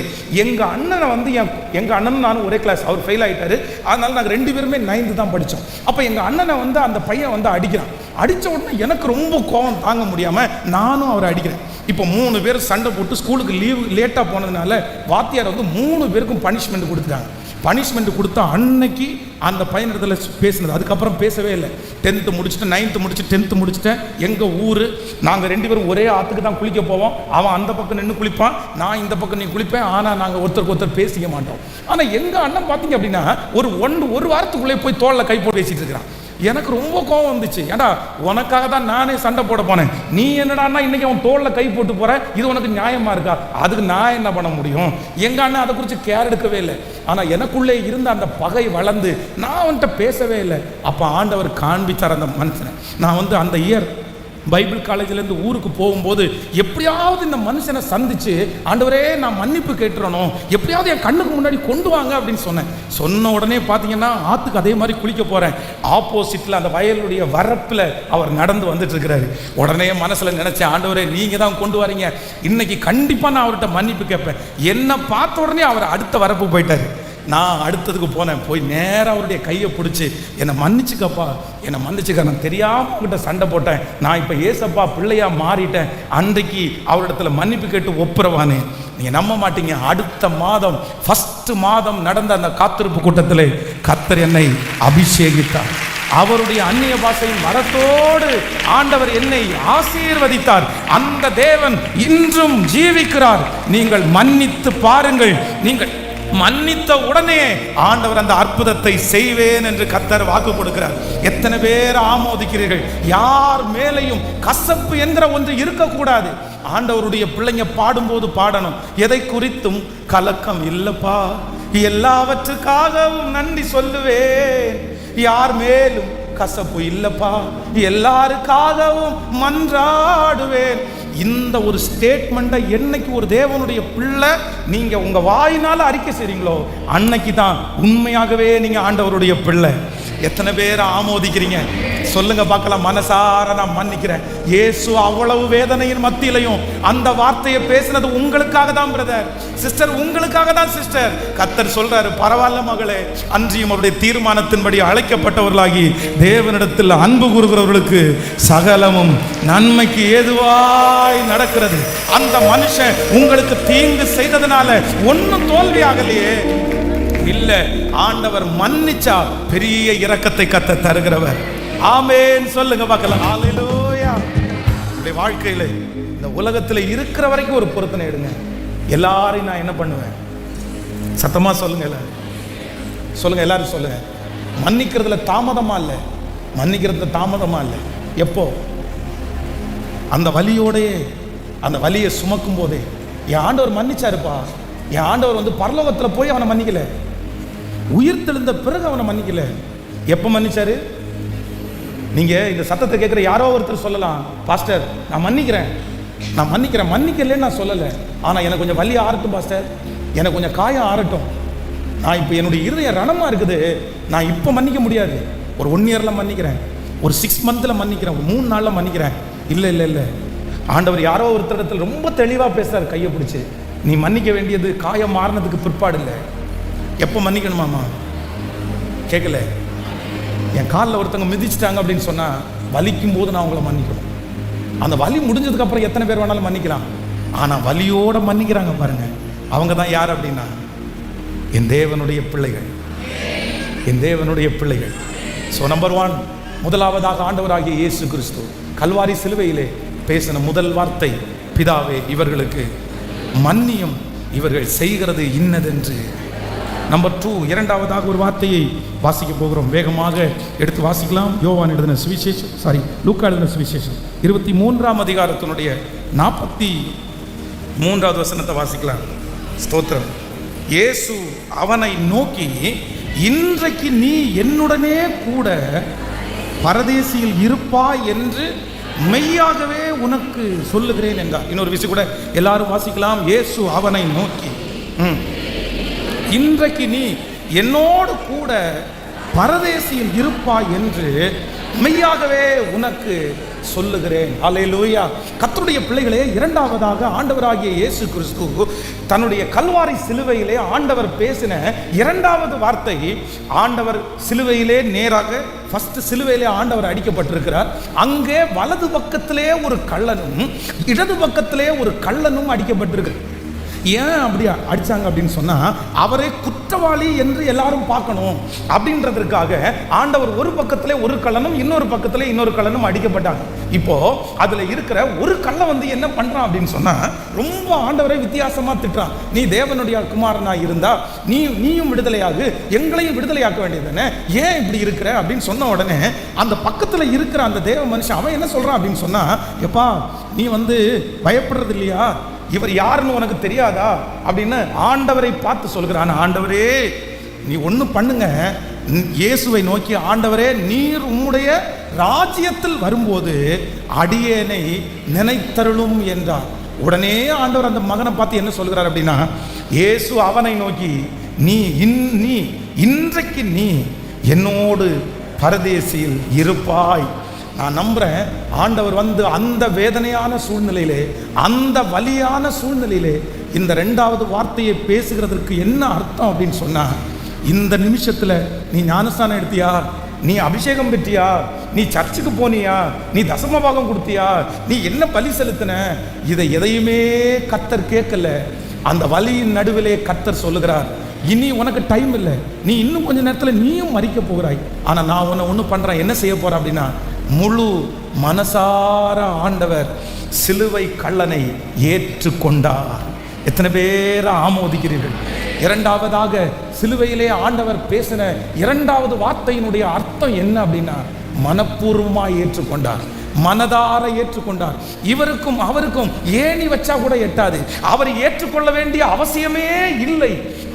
A: எங்க அண்ணனை எங்க அண்ணனும் நானும் ஒரே கிளாஸ், அவர் ஃபெயில் ஆயிட்டாரு. அதனால நாங்கள் 2 பேருமே 9th தான் படித்தோம். அப்போ எங்க அண்ணனை அந்த பையன் அடிக்கிறான். அடித்த உடனே எனக்கு ரொம்ப கோபம் தாங்க முடியாம நானும் அவரை அடிக்கிறேன். இப்போ 3 பேர் சண்டை போட்டு ஸ்கூலுக்கு லீவ் லேட்டாக போனதுனால வாத்தியார் 3 பேருக்கும் பனிஷ்மெண்ட் கொடுத்துட்டாங்க. பனிஷ்மெண்ட் கொடுத்தா அன்னைக்கு அந்த பையனிடத்துல பேசினது, அதுக்கப்புறம் பேசவே இல்லை. 10th முடிச்சுட்டு 9th முடிச்சு 10th முடிச்சுட்டேன். எங்கள் ஊர், நாங்கள் 2 பேரும் ஒரே ஆற்றுக்கு தான் குளிக்க போவோம். அவன் அந்த பக்கம் நின்று குளிப்பான், நான் இந்த பக்கம் நீ குளிப்பேன். ஆனால் நாங்கள் ஒருத்தருக்கு ஒருத்தர் பேசிக்க மாட்டோம். ஆனால் எங்கள் அண்ணன் பார்த்தீங்க அப்படின்னா ஒரு வாரத்துக்குள்ளே போய் தோளில் கை போட்டு பேசிட்டு இருக்கிறான். எனக்கு ரொம்ப கோபம் வந்துச்சு. ஏண்டா உனக்காக தான் நானே சண்டை போட போனேன், நீ என்னடான்னா இன்னைக்கு அவன் தோளில் கை போட்டு போற, இது உனக்கு நியாயமா இருக்கா? அதுக்கு நான் என்ன பண்ண முடியும்? எங்க அண்ணன் அதை குறித்து கேர் எடுக்கவே இல்லை. ஆனா எனக்குள்ளே இருந்த அந்த பகை வளர்ந்து நான் அவன்கிட்ட பேசவே இல்லை. அப்ப ஆண்டவர் காண்பிச்சார் அந்த மனுஷனை. நான் அந்த இயர் பைபிள் காலேஜிலேருந்து ஊருக்கு போகும்போது எப்படியாவது இந்த மனுஷனை சந்திச்சு, ஆண்டவரே நான் மன்னிப்பு கேட்டுறணும், எப்படியாவது என் கண்ணுக்கு முன்னாடி கொண்டு வாங்க அப்படின்னு சொன்ன உடனே பார்த்தீங்கன்னா ஆற்றுக்கு அதே மாதிரி குளிக்க போகிறேன். ஆப்போசிட்டில் அந்த வயலுடைய வரப்பில் அவர் நடந்து வந்துட்டு இருக்கிறாரு. உடனே மனசில் நினச்சேன், ஆண்டவரே நீங்கள் தான் கொண்டு வரீங்க, இன்னைக்கு கண்டிப்பாக நான் அவர்கிட்ட மன்னிப்பு கேட்பேன். என்னை பார்த்த உடனே அவர் அடுத்த வரப்பு போயிட்டார். நான் அடுத்ததுக்கு போனேன். போய் நேராக அவருடைய கையை பிடிச்சி, என்னை மன்னிச்சுக்கப்பா, என்னை மன்னிச்சுக்க, நான் தெரியாமல் அவங்ககிட்ட சண்டை போட்டேன், நான் இப்போ ஏசப்பா பிள்ளையா மாறிட்டேன், அன்றைக்கு அவரிடத்துல மன்னிப்பு கேட்டு ஒப்புரவானே. நீங்கள் நம்ப மாட்டீங்க, அடுத்த மாதம் 1st மாதம் நடந்த அந்த காத்திருப்பு கூட்டத்தில் கர்த்தர் என்னை அபிஷேகித்தார். அவருடைய அந்நிய பாஷையின் வரத்தோடு ஆண்டவர் என்னை ஆசீர்வதித்தார். அந்த தேவன் இன்றும் ஜீவிக்கிறார். நீங்கள் மன்னித்து பாருங்கள். நீங்கள் மன்னித்த உடனே ஆண்டவர் அந்த அற்புதத்தை செய்வேன் என்று கர்த்தர் வாக்கு கொடுக்கிறார். எத்தனை பேர் ஆமோதிக்கிறீர்கள்? யார் மேலையும் கசப்பு என்கிற ஒன்று இருக்கக்கூடாது. ஆண்டவருடைய பிள்ளைங்க பாடும்போது பாடணும், எதை குறித்தும் கலக்கம் இல்லப்பா, எல்லாவற்றுக்காகவும் நன்றி சொல்லுவேன், யார் மேலும் கசப்பு இல்லப்பா, எல்லாருக்காகவும் மன்றாடுவேன். இந்த ஒரு ஸ்டேட்மெண்ட்டை என்னைக்கு ஒரு தேவனுடைய பிள்ளை நீங்க உங்க வாயினால அறிக்கை செய்றீங்களோ, அன்னைக்கு தான் உண்மையாகவே நீங்க ஆண்டவருடைய பிள்ளை. எத்தனை பேர் ஆமோதிக்கிறீங்க சொல்லுங்க பார்க்கலாம். மனசார நான் மன்னிக்கிறேன். இயேசு அவ்வளவு வேதனையின் மத்தியிலையும் அந்த வார்த்தையை பேசினது உங்களுக்காக தான் பிரதர், சிஸ்டர், உங்களுக்காக தான் சிஸ்டர். கர்த்தர் சொல்றாரு, பரவாயில்ல மகளே, அன்றியும் அவருடைய தீர்மானத்தின்படி அழைக்கப்பட்டவர்களாகி தேவனிடத்தில் அன்பு கூறுகிறவர்களுக்கு சகலமும் நன்மைக்கு ஏதுவாய் நடக்கிறது. அந்த மனுஷன் உங்களுக்கு தீங்கு செய்ததுனால ஒன்னும் தோல்வி ஆகலையே, இல்ல, ஆண்டவர் மன்னிச்சா பெரிய இரக்கத்தை கர்த்தர் தருகிறவர். ஆமென் சொல்லுங்க பார்க்கலாம். ஹல்லேலூயா. உங்களுடைய வாழ்க்கையில இந்த உலகத்துல இருக்கிற வரைக்கும் ஒரு பொருத்தனை எடுங்க. எல்லாரையும் நான் என்ன பண்ணுவேன்? சத்தமா சொல்லுங்க, எல்லாரும் சொல்லுங்க, எல்லாரும் சொல்லுங்க. மன்னிக்கிறதுல தாமதமா இல்லை, மன்னிக்கிறதுல தாமதமா இல்லை. எப்போ? அந்த வலியோடையே, அந்த வலியை சுமக்கும் போதே. என் ஆண்டவர் மன்னிச்சாருப்பா. என் ஆண்டவர் பரலோகத்துல போய் அவனை மன்னிக்கல, உயிர் தெழுந்த பிறகு அவனை மன்னிக்கல. எப்ப மன்னிச்சாரு? நீங்கள் இந்த சத்தத்தை கேட்குற யாரோ ஒருத்தர் சொல்லலாம், பாஸ்டர் நான் மன்னிக்கிறேன், மன்னிக்கலன்னு நான் சொல்லலை, ஆனால் எனக்கு கொஞ்சம் வலி ஆறட்டும் பாஸ்டர், எனக்கு கொஞ்சம் காயம் ஆறட்டும், நான் இப்போ என்னுடைய இருதய ரணமாக இருக்குது, நான் இப்போ மன்னிக்க முடியாது, ஒரு 1 இயரில் மன்னிக்கிறேன், ஒரு 6 மந்தில் மன்னிக்கிறேன், ஒரு 3 நாளில் மன்னிக்கிறேன். இல்லை, ஆண்டவர் யாரோ ஒருத்தரிடத்தில் ரொம்ப தெளிவாக பேசுகிறார், கையை பிடிச்சி, நீ மன்னிக்க வேண்டியது காயம் மாறினதுக்கு பிற்பாடு இல்லை, எப்போ மன்னிக்கணுமாம்மா? கேட்கல, என் காலில் ஒருத்தவங்க மிதிச்சிட்டாங்க அப்படின்னு சொன்னால் வலிக்கும் போது நான் அவங்கள மன்னிக்கணும். அந்த வலி முடிஞ்சதுக்கப்புறம் எத்தனை பேர் வேணாலும் மன்னிக்கலாம், ஆனால் வலியோடு மன்னிக்கிறாங்க பாருங்க, அவங்க தான் யார் அப்படின்னா என் தேவனுடைய பிள்ளைகள், என் தேவனுடைய பிள்ளைகள். ஸோ நம்பர் 1, முதலாவதாக ஆண்டவராகிய இயேசு கிறிஸ்து கல்வாரி சிலுவையிலே பேசின முதல் வார்த்தை, பிதாவே இவர்களுக்கு மன்னியும், இவர்கள் செய்கிறது இன்னதென்று. நம்பர் 2, இரண்டாவதாக ஒரு வார்த்தையை வாசிக்க போகிறோம், வேகமாக எடுத்து வாசிக்கலாம். யோவான் எழுதின சுவிசேஷம், லூக்கா எழுதின சுவிசேஷம் 23ஆம் அதிகாரத்தினுடைய 43வது வசனத்தை வாசிக்கலாம். ஸ்தோத்திரம். இயேசு அவனை நோக்கி, இன்றைக்கு நீ என்னுடனே கூட பரதேசியில் இருப்பாய் என்று மெய்யாகவே உனக்கு சொல்லுகிறேன் என்றார். இன்னொரு விஷயம் கூட எல்லாரும் வாசிக்கலாம். இயேசு அவனை நோக்கி, இன்றைக்கு நீ என்னோடு கூட பரதேசியில் இருப்பாய் என்று மெய்யாகவே உனக்கு சொல்லுகிறேன். அல்லேலூயா. கர்த்தருடைய பிள்ளைகளே, இரண்டாவதாக ஆண்டவராகிய இயேசு கிறிஸ்து தன்னுடைய கல்வாரி சிலுவையிலே ஆண்டவர் பேசின இரண்டாவது வார்த்தை, ஆண்டவர் சிலுவையிலே நேராக ஃபர்ஸ்ட் சிலுவையிலே ஆண்டவர் அடிக்கப்பட்டிருக்கிறார். அங்கே வலது பக்கத்திலே ஒரு கள்ளனும் இடது பக்கத்திலே ஒரு கள்ளனும் அடிக்கப்பட்டிருக்கு. ஏன் அப்படி அடிச்சாங்க அப்படின்னு சொன்னா, அவரை குற்றவாளி என்று எல்லாரும் பார்க்கணும் அப்படின்றதற்காக ஆண்டவர் ஒரு பக்கத்திலே ஒரு கள்ளனும் இன்னொரு பக்கத்திலே இன்னொரு கள்ளனும் அடிக்கப்பட்டாங்க. இப்போ அதுல இருக்கிற ஒரு கள்ளன் வந்து என்ன பண்றான் அப்படின்னு சொன்னா, ரொம்ப ஆண்டவரை வித்தியாசமா திட்டுறான். நீ தேவனுடைய குமாரனா இருந்தா நீயும் விடுதலையாகு, எங்களையும் விடுதலையாக்க வேண்டியதுதானே, ஏன் இப்படி இருக்கிற அப்படின்னு சொன்ன உடனே அந்த பக்கத்துல இருக்கிற அந்த தேவ மனுஷன் அவன் என்ன சொல்றான் அப்படின்னு சொன்னா, எப்பா நீ வந்து பயப்படுறது இல்லையா, இவர் யாருன்னு உனக்கு தெரியாதா அப்படின்னு ஆண்டவரை பார்த்து சொல்கிறான். ஆண்டவரே நீ ஒன்று பண்ணுங்க, இயேசுவை நோக்கி, ஆண்டவரே நீர் உம்முடைய ராஜ்யத்தில் வரும்போது அடியேனை நினைத்தருளும் என்றார். உடனே ஆண்டவர் அந்த மகனை பார்த்து என்ன சொல்கிறார் அப்படின்னா, இயேசு அவனை நோக்கி, நீ இன்றைக்கு நீ என்னோடு பரதேசியில் இருப்பாய். நான் நம்புறேன், ஆண்டவர் வந்து அந்த வேதனையான சூழ்நிலையிலே, அந்த வலியான சூழ்நிலையிலே இந்த ரெண்டாவது வார்த்தையை பேசுகிறதுக்கு என்ன அர்த்தம் அப்படின்னு சொன்னா, இந்த நிமிஷத்துல நீ ஞானஸ்தானம் எடுத்தியா, நீ அபிஷேகம் பெற்றியா, நீ சர்ச்சுக்கு போனியா, நீ தசமபாகம் கொடுத்தியா, நீ என்ன பலி செலுத்தின, இதை எதையுமே கர்த்தர் கேட்கல. அந்த வலியின் நடுவிலே கர்த்தர் சொல்லுகிறார், இனி உனக்கு டைம் இல்லை, நீ இன்னும் கொஞ்ச நேரத்தில் நீயும் மறிக்க போகிறாய், ஆனால் நான் உன்னை ஒன்று பண்ணுறேன், என்ன செய்ய போகிறேன் அப்படின்னா, முழு மனசார ஆண்டவர் சிலுவை கள்ளனை ஏற்றுக்கொண்டார். எத்தனை பேரை ஆமோதிக்கிறீர்கள்? இரண்டாவதாக சிலுவையிலே ஆண்டவர் பேசின இரண்டாவது வார்த்தையினுடைய அர்த்தம் என்ன அப்படின்னா, மனப்பூர்வமாய் ஏற்றுக்கொண்டார், மனதார ஏற்றுக்கொண்டார். இவருக்கும் அவருக்கும் ஏணி வச்சா கூட எட்டாது, அவர் ஏற்றுக்கொள்ள வேண்டிய அவசியமே இல்லை.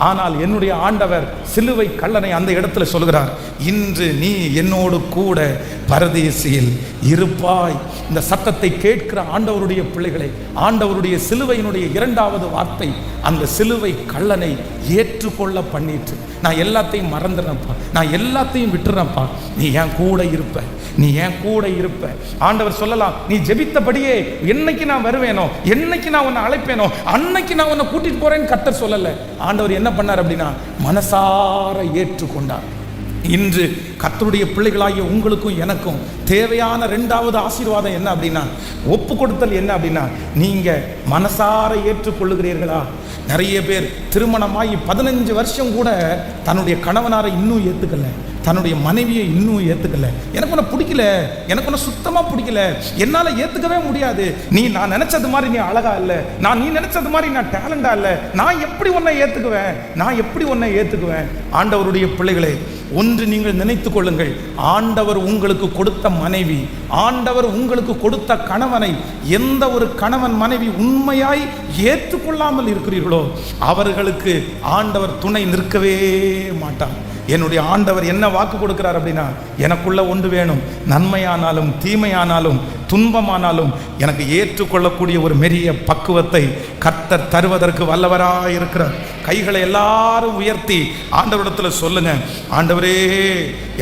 A: ஆனால் என்னுடைய ஆண்டவர் சிலுவை கள்ளனை அந்த இடத்துல சொல்கிறார், இன்று நீ என்னோடு கூட பரதேசியில் இருப்பாய். இந்த சத்தத்தை கேட்கிற ஆண்டவருடைய பிள்ளைகளை, ஆண்டவருடைய சிலுவையினுடைய இரண்டாவது வார்த்தை அந்த சிலுவை கள்ளனை ஏற்றுக்கொள்ள பண்ணிட்டு, நான் எல்லாத்தையும் மறந்துடுறேன்ப்பா, நான் எல்லாத்தையும் விட்டுறேன்ப்பா, நீ என் கூட இருப்ப, நீ என் கூட இருப்ப. ஆண்டவர் சொல்லலாம், நீ ஜெபித்தபடியே என்னைக்கு நான் வருவேனோ, என்னைக்கு நான் உன்னை அழைப்பேனோ அன்னைக்கு நான் உன்னை கூட்டிட்டு போறேன்னு கர்த்தர் சொல்லல. ஆண்டவர் என்ன பண்ணார் அப்படின்னா, மனசார ஏற்றுக்கொண்டார். இன்று கர்த்தருடைய பிள்ளைகளாகிய உங்களுக்கும் எனக்கும் தேவையான இரண்டாவது ஆசீர்வாதம் என்ன அப்படின்னா, ஒப்பு கொடுத்தல் என்ன அப்படின்னா, நீங்க மனசார ஏற்றுக்கொள்ளுகிறீர்களா? நிறைய பேர் திருமணமாகி 15 வருஷம் கூட தன்னுடைய கணவனாரை இன்னும் ஏற்றுக்கல, தன்னுடைய மனைவியை இன்னும் ஏற்றுக்கல. எனக்கு ஒன்று பிடிக்கல, எனக்கு ஒன்று சுத்தமாக பிடிக்கல, என்னால் ஏற்றுக்கவே முடியாது, நான் நினச்சது மாதிரி நீ அழகா இல்லை, நீ நினச்சது மாதிரி நான் டேலண்டா இல்லை, நான் எப்படி உன்னை ஏற்றுக்குவேன்? ஆண்டவருடைய பிள்ளைகளே, ஒன்று நீங்கள் நினைத்து கொள்ளுங்கள், ஆண்டவர் உங்களுக்கு கொடுத்த மனைவி, ஆண்டவர் உங்களுக்கு கொடுத்த கணவனை எந்த ஒரு கணவன் மனைவி உண்மையாய் ஏற்றுக்கொள்ளாமல் இருக்கிறீர்களோ அவர்களுக்கு ஆண்டவர் துணை நிற்கவே மாட்டார். என்னுடைய ஆண்டவர் என்ன வாக்கு கொடுக்கிறார் அப்படின்னா, எனக்குள்ள ஒன்று வேணும், நன்மையானாலும் தீமையானாலும் துன்பமானாலும் எனக்கு ஏற்றுக்கொள்ளக்கூடிய ஒரு மெரிய பக்குவத்தை கர்த்தர் தருவதற்கு வல்லவராக இருக்கிறார். கைகளை எல்லாரும் உயர்த்தி ஆண்டவரிடத்தில் சொல்லுங்க, ஆண்டவரே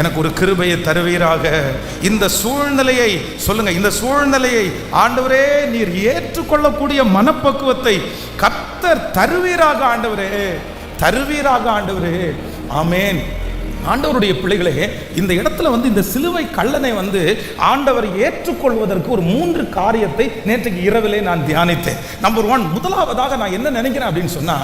A: எனக்கு ஒரு கிருபையை தருவீராக. இந்த சூழ்நிலையை சொல்லுங்க, இந்த சூழ்நிலையை ஆண்டவரே நீர் ஏற்றுக்கொள்ளக்கூடிய மனப்பக்குவத்தை கர்த்தர் தருவீராக ஆண்டவரே, தருவீராக ஆண்டவரே. ஆமேன். ஆண்டவருடைய பிள்ளைகளே, இந்த இடத்துல இந்த சிலுவை கள்ளனை ஆண்டவர் ஏற்றுக்கொள்வதற்கு ஒரு 3 காரியத்தை நேற்றைக்கு இரவிலே நான் தியானித்தேன். நம்பர் 1, முதலாவதாக நான் என்ன நினைக்கிறேன் அப்படின்னு சொன்னா,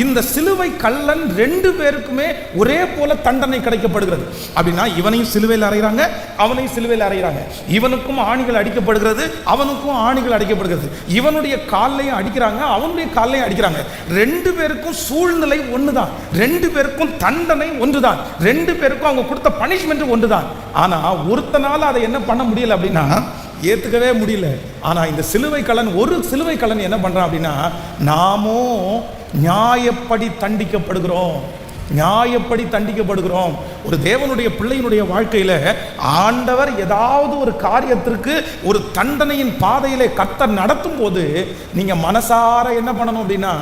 A: இந்த சிலுவை கள்ளன் 2 பேருக்குமே ஒரே போல தண்டனை கிடைக்கப்படுகிறது. அப்படின்னா இவனையும் சிலுவையில் அறைகிறாங்க, அவனையும் சிலுவையில் அறைகிறாங்க. இவனுக்கும் ஆணிகள் அடிக்கப்படுகிறது, அவனுக்கும் ஆணிகள் அடிக்கப்படுகிறது. இவனுடைய காலையும் அடிக்கிறாங்க, அவனுடைய காலையும் அடிக்கிறாங்க. 2 பேருக்கும் சூழ்நிலை ஒண்ணுதான், 2 பேருக்கும் தண்டனை ஒன்றுதான், 2 பேருக்கும் அவங்க கொடுத்த பனிஷ்மெண்ட் ஒன்றுதான். ஆனா ஒருத்தனால அதை என்ன பண்ண முடியல அப்படின்னா, ஏத்துக்கவே முடியல. ஆனா இந்த சிலுவை கள்ளன், ஒரு சிலுவை கள்ளன் என்ன பண்றான் அப்படின்னா, நாமோ நியாயப்படி தண்டிக்கப்படுகிறோம், நியாயப்படி தண்டிக்கப்படுகிறோம். ஒரு தேவனுடைய பிள்ளையினுடைய வாழ்க்கையில ஆண்டவர் ஏதாவது ஒரு காரியத்திற்கு ஒரு தண்டனையின் பாதையிலே கர்த்தர் நடத்தும் போது நீங்க மனசார என்ன பண்ணணும் அப்படின்னா,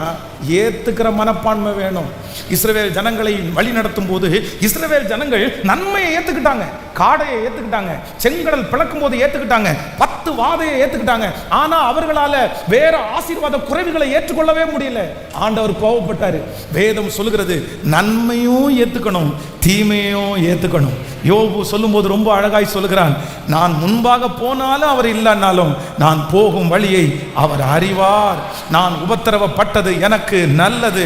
A: ஏத்துக்கிற மனப்பான்மை வேணும். இஸ்ரவேல் ஜனங்களை வழி நடத்தும் போது இஸ்ரவேல் ஜனங்கள் நன்மையை ஏத்துக்கிட்டாங்க, காடையை ஏத்துக்கிட்டாங்க, செங்கடல் பிளக்கும் போது ஏத்துக்கிட்டாங்க, 10 வாதையை ஏத்துக்கிட்டாங்க. ஆனா அவர்களால வேற ஆசீர்வாத குறைவுகளை ஏற்றுக்கொள்ளவே முடியல. ஆண்டவர் கோபப்பட்டாரு. வேதம் சொல்லுகிறது, நன்மையும் ஏத்துக்கணும், தீமையும் ஏத்துக்கணும். யோபு சொல்லும்போது ரொம்ப அழகாய் சொல்லுகிறான், நான் முன்பாக போனாலும் அவர் இல்லைன்னாலும் நான் போகும் வழியை அவர் அறிவார். நான் உபத்திரவப்பட்டது எனக்கு நல்லது,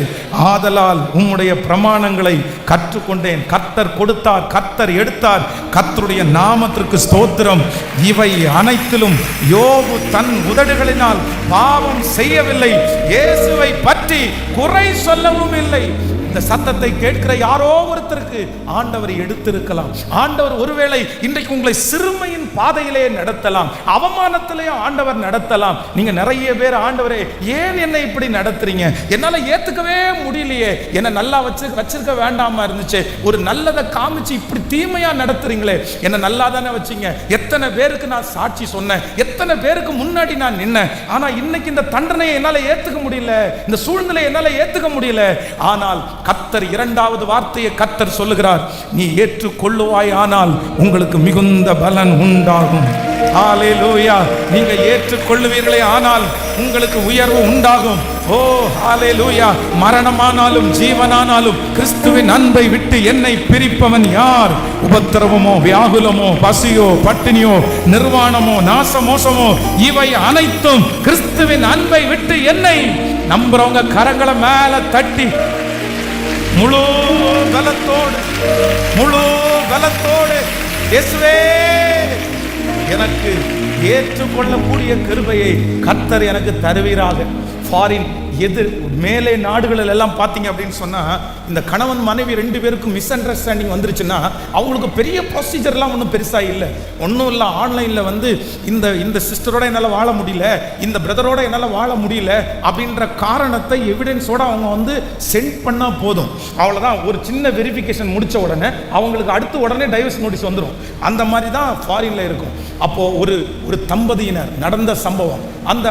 A: ஆதலால் உம்முடைய பிரமாணங்களை கற்றுக்கொண்டேன். கர்த்தர் கொடுத்தார், கர்த்தர் எடுத்தார், கர்த்தருடைய நாமத்திற்கு ஸ்தோத்திரம். இவை அனைத்திலும் யோபு தன் உதடுகளினால் பாவம் செய்யவில்லை, இயேசுவை பற்றி குறை சொல்லவும் இல்லை. இந்த சத்தத்தை கேட்கிற யாரோ ஒருத்தருக்கு ஆண்டவர் எடுத்திருக்கலாம். ஆண்டவர் ஒருவேளை இன்றைக்கு உங்களை சிறுமையின் பாதையிலே நடத்தலாம், அவமானத்திலே ஆண்டவர் நடத்தலாம். நீங்க நிறைய பேர், ஆண்டவரே ஏன் என்னை இப்படி நடத்துறீங்க, என்னால ஏத்துக்கவே முடியலையே, என்ன நல்லா வச்சிருக்க வேண்டாமா இருந்துச்சு, ஒரு நல்லதை காமிச்சு இப்படி தீமையா நடத்துறீங்களே, என்ன நல்லா தானே வச்சீங்க, எத்தனை பேருக்கு நான் சாட்சி சொன்னேன், எத்தனை பேருக்கு முன்னாடி நான் நின்னேன், ஆனா இன்னைக்கு இந்த தண்டனையை என்னால ஏத்துக்க முடியல, இந்த சூழ்நிலையை என்னால ஏத்துக்க முடியல. ஆனால் கர்த்தர் 2வது வார்த்தையை கர்த்தர் சொல்லுகிறார், நீ ஏற்றுக்கொள்ளுவாய், ஆனால் உங்களுக்கு மிகுந்த பலன் உண்டாகும். ஹல்லேலூயா. நீங்க ஏற்றுக்கொள்ளுவீர்களே ஆனால் உங்களுக்கு உயர்வு உண்டாகும். ஓ ஹல்லேலூயா. மரணமானாலும் ஜீவனானாலும் கிறிஸ்துவின் அன்பை விட்டு என்னை பிரிப்பவன் யார்? உபத்திரவமோ, வியாகுலமோ, பசியோ, பட்டினியோ, நிர்வாணமோ, நாசமோசமோ, இவை அனைத்தும் கிறிஸ்துவின் அன்பை விட்டு என்னை நம்புறவங்க கரங்களை மேல தட்டி முழு பலத்தோடு இயேசுவே எனக்கு ஏற்றுக்கொள்ளக்கூடிய கிருபையை கர்த்தர் எனக்கு தருவீராக. ஃபாரின் மேலே நாடுகளில் எல்லாம் பார்த்தீங்க அப்படின்னு சொன்னால், இந்த கணவன் மனைவி 2 பேருக்கும் மிஸ் அண்டர்ஸ்டாண்டிங் வந்துருச்சுன்னா அவங்களுக்கு பெரிய ப்ரொசீஜர்லாம் ஒன்றும் பெருசாக இல்லை, ஒன்றும் இல்லை. ஆன்லைனில் இந்த சிஸ்டரோட என்னால் வாழ முடியல, இந்த பிரதரோட என்னால் வாழ முடியல அப்படின்ற காரணத்தை எவிடன்ஸோடு அவங்க சென்ட் பண்ணால் போதும், அவ்வளோதான். ஒரு சின்ன வெரிஃபிகேஷன் முடித்த உடனே அவங்களுக்கு உடனே டைவர்ஸ் நோட்டீஸ் வந்துடும். அந்த மாதிரி தான் ஃபாரினில் இருக்கும். அப்போது ஒரு தம்பதியினர் நடந்த சம்பவம்,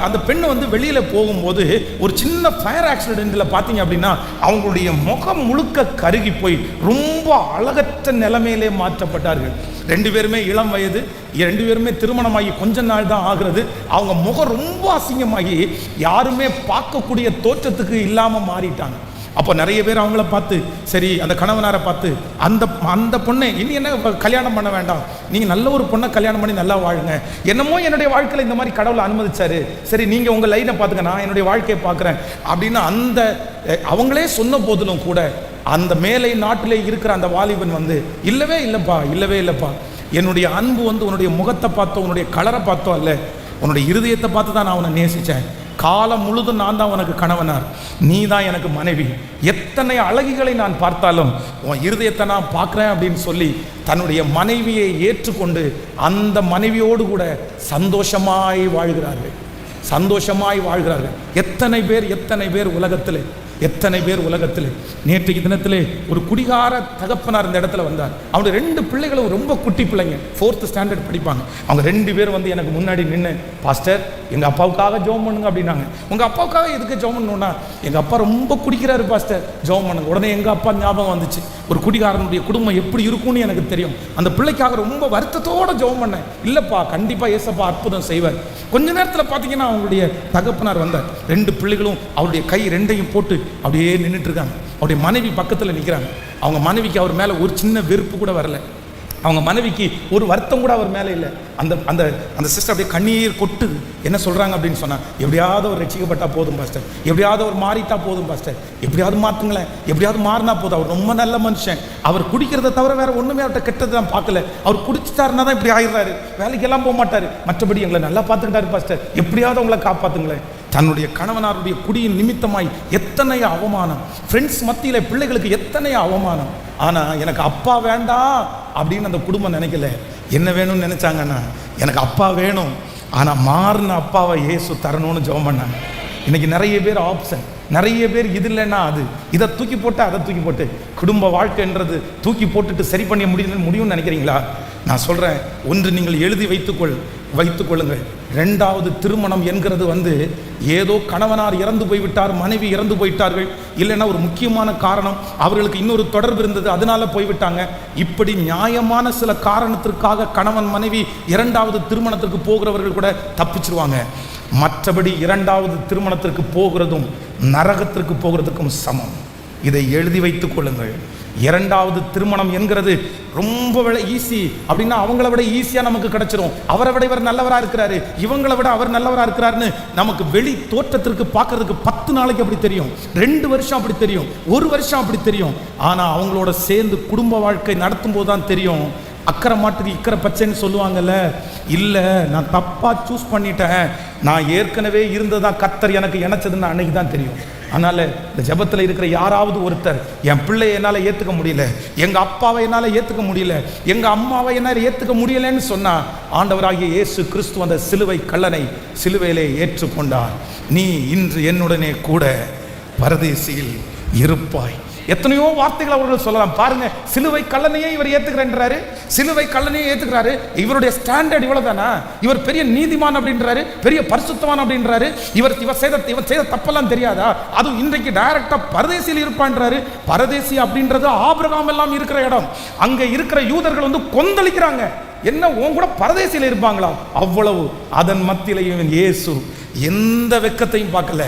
A: அந்த பெண்ணு வெளியில் போகும்போது ஒரு சின்ன ஃபயர் ஆக்சிடென்ட்டில் பார்த்தீங்க அப்படின்னா அவங்களுடைய முகம் முழுக்க கருகி போய் ரொம்ப அழகற்ற நிலைமையிலே மாற்றப்பட்டார்கள். 2 பேருமே இளம் வயது, 2 பேருமே திருமணமாகி கொஞ்ச நாள் தான் ஆகிறது. அவங்க முகம் ரொம்ப அசிங்கமாகி யாருமே பார்க்கக்கூடிய தோற்றத்துக்கு இல்லாமல் மாறிட்டாங்க. அப்போ நிறைய பேர் அவங்கள பார்த்து, சரி அந்த கணவனாரை பார்த்து, அந்த பொண்ணை இனி என்ன கல்யாணம் பண்ண வேண்டாம், நீங்கள் நல்ல ஒரு பொண்ணை கல்யாணம் பண்ணி நல்லா வாழுங்க, என்னமோ என்னுடைய வாழ்க்கையில் இந்த மாதிரி கடவுளை அனுமதிச்சாரு, சரி நீங்கள் உங்கள் லைனை பார்த்துக்க, நான் என்னுடைய வாழ்க்கையை பார்க்குறேன் அப்படின்னு அவங்களே சொன்ன போதிலும் கூட அந்த மேலை நாட்டிலே இருக்கிற அந்த வாலிபன் இல்லவே இல்லைப்பா, என்னுடைய அன்பு உன்னுடைய முகத்தை பார்த்தோ, உன்னுடைய கலரை பார்த்தோ அல்ல, உன்னுடைய இருதயத்தை பார்த்து தான் நான் அவனை நேசித்தேன். காலம் முழுதும் நான் தான் உனக்கு கணவனார், நீ தான் எனக்கு மனைவி, எத்தனை அழகிகளை நான் பார்த்தாலும் உன் இருதயத்தை நான் பார்க்குறேன் அப்படின்னு சொல்லி தன்னுடைய மனைவியை ஏற்றுக்கொண்டு அந்த மனைவியோடு கூட சந்தோஷமாய் வாழ்கிறார்கள். எத்தனை பேர் உலகத்தில் எத்தனை பேர் உலகத்தில் நேற்றைக்கு தினத்திலே ஒரு குடிகார தகப்பனார் இந்த இடத்துல வந்தார். அவங்க 2 பிள்ளைகளும் ரொம்ப குட்டி பிள்ளைங்க, 4th ஸ்டாண்டர்ட் படிப்பாங்க. அவங்க 2 பேர் வந்து எனக்கு முன்னாடி நின்று, பாஸ்டர் எங்கள் அப்பாவுக்காக ஜெபம் பண்ணுங்க அப்படின்னாங்க. உங்கள் அப்பாவுக்காக எதுக்கு ஜெபம் பண்ணணும்னா, எங்கள் அப்பா ரொம்ப குடிக்கிறாரு பாஸ்டர், ஜெபம் பண்ணுங்க. உடனே எங்கள் அப்பா ஞாபகம் வந்துச்சு, ஒரு குடிகாரனுடைய குடும்பம் எப்படி இருக்கும்னு எனக்கு தெரியும். அந்த பிள்ளைக்காக ரொம்ப வருத்தத்தோடு ஜெபம் பண்ணேன். இல்லைப்பா, கண்டிப்பாக ஏசப்பா அற்புதம் செய்வார். கொஞ்ச நேரத்தில் பார்த்தீங்கன்னா அவங்களுடைய தகப்பனார் வந்தார். 2 பிள்ளைகளும் அவருடைய கை 2ஐயும் போட்டு அப்படியே நின்றுட்டு இருக்காங்க. அவருடைய மனைவி பக்கத்தில் நிற்கிறாங்க. அவங்க மனைவிக்கு அவர் மேலே ஒரு சின்ன வெறுப்பு கூட வரல. அவங்க மனைவிக்கு ஒரு வருத்தம் கூட அவர் மேலே இல்லை. அந்த அந்த அந்த சிஸ்டர் அப்படியே கண்ணீர் கொட்டுது. என்ன சொல்கிறாங்க அப்படின்னு சொன்னால், எப்படியாவது அவர் ரட்சிக்கப்பட்டால் போதும் பாஸ்டர், எப்படியாவது அவர் மாறிட்டா போதும் பாஸ்டர், எப்படியாவது மாற்றுங்களேன், எப்படியாவது மாறினா போதும். அவர் ரொம்ப நல்ல மனுஷன், அவர் குடிக்கிறத தவிர வேற ஒன்றுமே அவர்கிட்ட கெட்டது தான் பார்க்கல. அவர் குடிச்சிட்டாருன்னா தான் இப்படி ஆயிடுறாரு, வேலைக்கெல்லாம் போக மாட்டார், மற்றபடி எங்களை நல்லா பார்த்துக்கிட்டாரு பாஸ்டர், எப்படியாவது அவங்களை காப்பாற்றுங்களேன். தன்னுடைய கணவனாருடைய குடியின் நிமித்தமாய் எத்தனை அவமானம், ஃப்ரெண்ட்ஸ் மத்தியில் பிள்ளைகளுக்கு எத்தனை அவமானம். ஆனால் எனக்கு அப்பா வேண்டாம் அப்படின்னு அந்த குடும்பம் நினைக்கல. என்ன வேணும்னு நினைச்சாங்கன்னா, எனக்கு அப்பா வேணும், ஆனால் மாறின அப்பாவை இயேசு தரணும்னு ஜெபம் பண்ணாங்க. இன்னைக்கு நிறைய பேர் ஆப்ஷன், நிறைய பேர் இது இல்லைன்னா அது, இதை தூக்கி போட்டு அதை தூக்கி போட்டு குடும்ப வாழ்க்கைன்றது தூக்கி போட்டுட்டு சரி பண்ண முடியும்னு நினைக்கிறீங்களா? நான் சொல்கிறேன், ஒன்று நீங்கள் எழுதி வைத்துக்கொள்ளுங்கள். 2வது திருமணம் என்கிறது வந்து ஏதோ கணவனார் இறந்து போய்விட்டார், மனைவி இறந்து போயிட்டார்கள், இல்லைன்னா ஒரு முக்கியமான காரணம், அவர்களுக்கு இன்னொரு தொடர்பு இருந்தது அதனால போய்விட்டாங்க. இப்படி நியாயமான சில காரணத்திற்காக கணவன் மனைவி 2வது திருமணத்திற்கு போகிறவர்கள் கூட தப்பிச்சிருவாங்க. மற்றபடி 2வது திருமணத்திற்கு போகிறதும் நரகத்திற்கு போகிறதுக்கும் சமம். இதை எழுதி வைத்துக் கொள்ளுங்கள். 2வது திருமணம் என்கிறது ரொம்ப ஈஸி அப்படின்னா, அவங்கள விட ஈஸியாக நமக்கு கிடைச்சிரும். அவரை விட இவர் நல்லவராக இருக்கிறாரு, இவங்களை விட அவர் நல்லவராக இருக்கிறாருன்னு நமக்கு வெளி தோற்றத்திற்கு பார்க்கறதுக்கு 10 நாளைக்கு அப்படி தெரியும், 2 வருஷம் அப்படி தெரியும், 1 வருஷம் அப்படி தெரியும். ஆனால் அவங்களோட சேர்ந்து குடும்ப வாழ்க்கை நடத்தும் போது தான் தெரியும். அக்கறை மாட்டுக்கு இக்கரை பச்சைன்னு சொல்லுவாங்கல்ல, இல்லை நான் தப்பாக சூஸ் பண்ணிட்டேன், நான் ஏற்கனவே இருந்ததான் கர்த்தர் எனக்கு இணைச்சதுன்னு அன்னைக்கு தான் தெரியும். அதனால் இந்த ஜெபத்தில் இருக்கிற யாராவது ஒருத்தர், என் பிள்ளையை என்னால் ஏற்றுக்க முடியல, எங்கள் அப்பாவை என்னால் ஏற்றுக்க முடியல, எங்கள் அம்மாவை என்னால் ஏற்றுக்க முடியலைன்னு சொன்னால், ஆண்டவராகிய இயேசு கிறிஸ்து அந்த சிலுவை கல்லனை சிலுவையிலே ஏற்றுக்கொண்டார். நீ இன்று என்னுடனே கூட பரதேசியில் இருப்பாய். எத்தனையோ வார்த்தைகள் அவர்கள் சொல்லலாம். பாருங்க, சிலுவை கல்லனையே இவர் ஏத்துக்கிறேன்றாரு, சிலுவை கல்லனையே ஏத்துக்கிறாரு. இவருடைய ஸ்டாண்டர்ட் இவ்வளவுதானா? இவர் பெரிய நீதிமான் அப்படின்றாரு, பெரிய பரிசுத்தவான் அப்படின்றாரு. இவர் செய்த தப்பெல்லாம் தெரியாதா? அதுவும் இன்றைக்கு டைரக்டா பரதேசியில் இருப்பான்றாரு. பரதேசி அப்படின்றது ஆபிரகாம் எல்லாம் இருக்கிற இடம். அங்க இருக்கிற யூதர்கள் வந்து கொந்தளிக்கிறாங்க. என்ன உன் கூட பரதேசியில் இருப்பாங்களா? அவ்வளவு. அதன் மத்தியிலையும் இயேசு எந்த வெக்கத்தையும் பார்க்கல.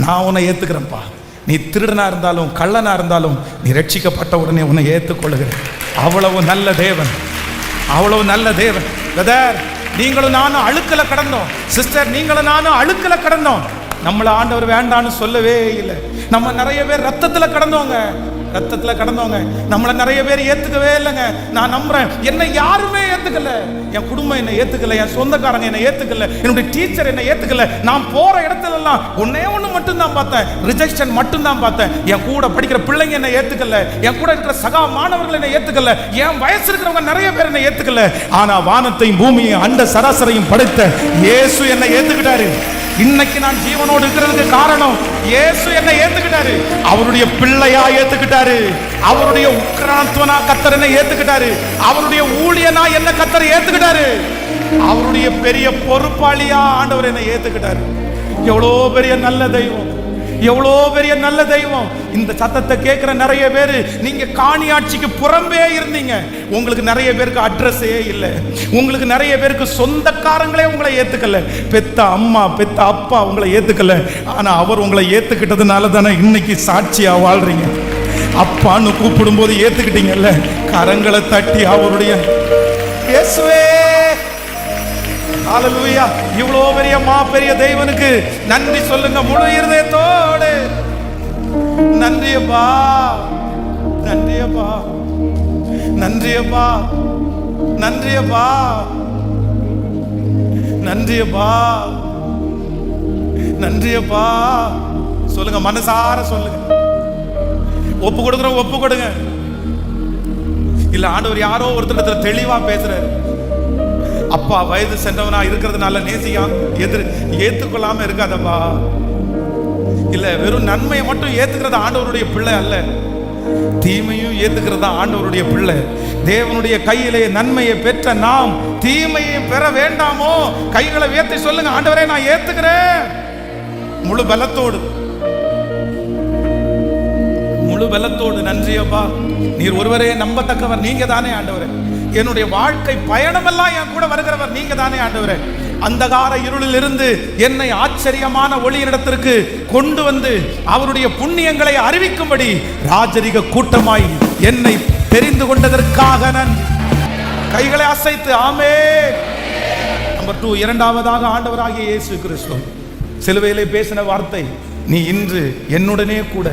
A: நான் உன்னை ஏத்துக்கிறேன்ப்பா, நீ திருடனா இருந்தாலும் கள்ளனா இருந்தாலும் நீ ரட்சிக்கப்பட்ட உடனே உன்னை ஏற்றுக்கொள்ளுகிறேன். அவ்வளவு நல்ல தேவன், அவ்வளவு நல்ல தேவன். பிரதர், நீங்களும் நானும் அழுக்கல கடந்தோம், சிஸ்டர் நீங்களும் நானும் அழுக்கல கடந்தோம். நம்மளை ஆண்டவர் வேண்டான்னு சொல்லவே இல்லை. நம்ம நிறைய பேர் ரத்தத்தில் கடந்தவங்க, நம்மளை நிறைய பேர் ஏத்துக்கவே இல்லைங்க. நான் நம்புறேன், என்னை யாருமே ஏத்துக்கல, என் குடும்பம் என்னை ஏத்துக்கல, என் சொந்தக்காரங்க என்னை ஏத்துக்கல, என்னுடைய டீச்சர் என்னை ஏத்துக்கல. நான் போற இடத்துல எல்லாம் ஒன்னே ஒண்ணு மட்டும் தான் பார்த்தேன், ரிஜெக்ஷன் மட்டும் தான் பார்த்தேன். என் கூட படிக்கிற பிள்ளைங்க என்னை ஏத்துக்கல, என் கூட இருக்கிற சகா மாணவர்கள் என்னை ஏத்துக்கல, என் வயசு இருக்கிறவங்க நிறைய பேர் என்னை ஏத்துக்கல. ஆனா வானத்தையும் பூமியையும் அண்ட சராசரையும் படைத்த இயேசு என்னை ஏத்துக்கிட்டாரு. இன்னைக்கு நான் ஜீவனோடு இருக்கிறதுக்கு காரணம் இயேசு என்னை ஏத்துக்கிட்டாரு. அவருடைய பிள்ளையா ஏத்துக்கிட்டாரு, அவருடைய உக்கிரானத்துவனா கர்த்தர் என்னை ஏத்துக்கிட்டாரு, அவருடைய ஊழியனா என்ன கர்த்தர் ஏத்துக்கிட்டாரு, அவருடைய பெரிய பொறுப்பாளியா ஆண்டவர் என்னை ஏத்துக்கிட்டாரு. எவ்வளோ பெரிய நல்ல தெய்வம், எவ்வளோ பெரிய நல்ல தெய்வம். இந்த சத்தத்தை கேட்கிற நிறைய பேர் நீங்க காணி ஆட்சிக்கு புறம்பே இருந்தீங்க. உங்களுக்கு நிறைய பேருக்கு அட்ரஸே இல்லை, உங்களுக்கு நிறைய பேருக்கு சொந்தக்காரங்களே உங்களை ஏத்துக்கல, பெத்த அம்மா பெத்த அப்பா உங்களை ஏத்துக்கல. ஆனா அவர் உங்களை ஏத்துக்கிட்டதுனால தானே இன்னைக்கு சாட்சியா வாழ்றீங்க. அப்பான்னு கூப்பிடும் போது ஏத்துக்கிட்டீங்கல்ல, கரங்களை தட்டி அவருடைய இயேசுவே ஹல்லேலூயா, இவ்வளோ பெரிய பெரிய தெய்வனுக்கு நன்றி சொல்லுங்க முழு இருதயத்தோடு. நன்றியப்பா, நன்றியப்பா, நன்றியப்பா, நன்றியப்பா, நன்றியப்பா, நன்றியப்பா சொல்லுங்க, மனசார சொல்லுங்க. ஒப்பு கொடுக்குறோம், ஒப்பு கொடுங்க. இல்ல ஆண்டவர் யாரோ ஒருத்தர் தெளிவா பேசுறாரு. அப்பா வயது சென்றவனா இருக்கிறதுனால நேசியா ஏத்துக்கொள்ளாம இருக்காதப்பா. இல்ல வெறும் நன்மையை மட்டும் ஏத்துக்கிறது ஆண்டவருடைய பிள்ளை அல்ல, தீமையும் ஏத்துக்கிறதா ஆண்டவருடைய பிள்ளை. தேவனுடைய கையிலே நன்மையை பெற்ற நாம் தீமையை பெற வேண்டாமோ? கைகளை உயர்த்தி சொல்லுங்க, ஆண்டவரே நான் ஏத்துக்கிறேன். முழு பலத்தோடு, முழு பலத்தோடு. நன்றி அப்பா, நீர் ஒருவரே நம்பத்தக்கவர், நீங்க தானே ஆண்டவரே. என்னுடைய வாழ்க்கை பயணமெல்லாம் என் கூட வருகிறவர் நீங்க தானே ஆண்டவரே. அந்தகார இருளில் இருந்து என்னை ஆச்சரியமான ஒளியிடத்திற்கு கொண்டு வந்து அவருடைய புண்ணியங்களை அறிவிக்கும்படி ராஜரிக கூட்டமாய் என்னை தெரிந்து கொண்டதற்காக நான் கைகளை அசைத்து ஆமென். நம்பர் 2, இரண்டாவதாக ஆண்டவராகிய இயேசு கிறிஸ்து சிலுவையிலே பேசின வார்த்தை, நீ இன்று என்னுடனே கூட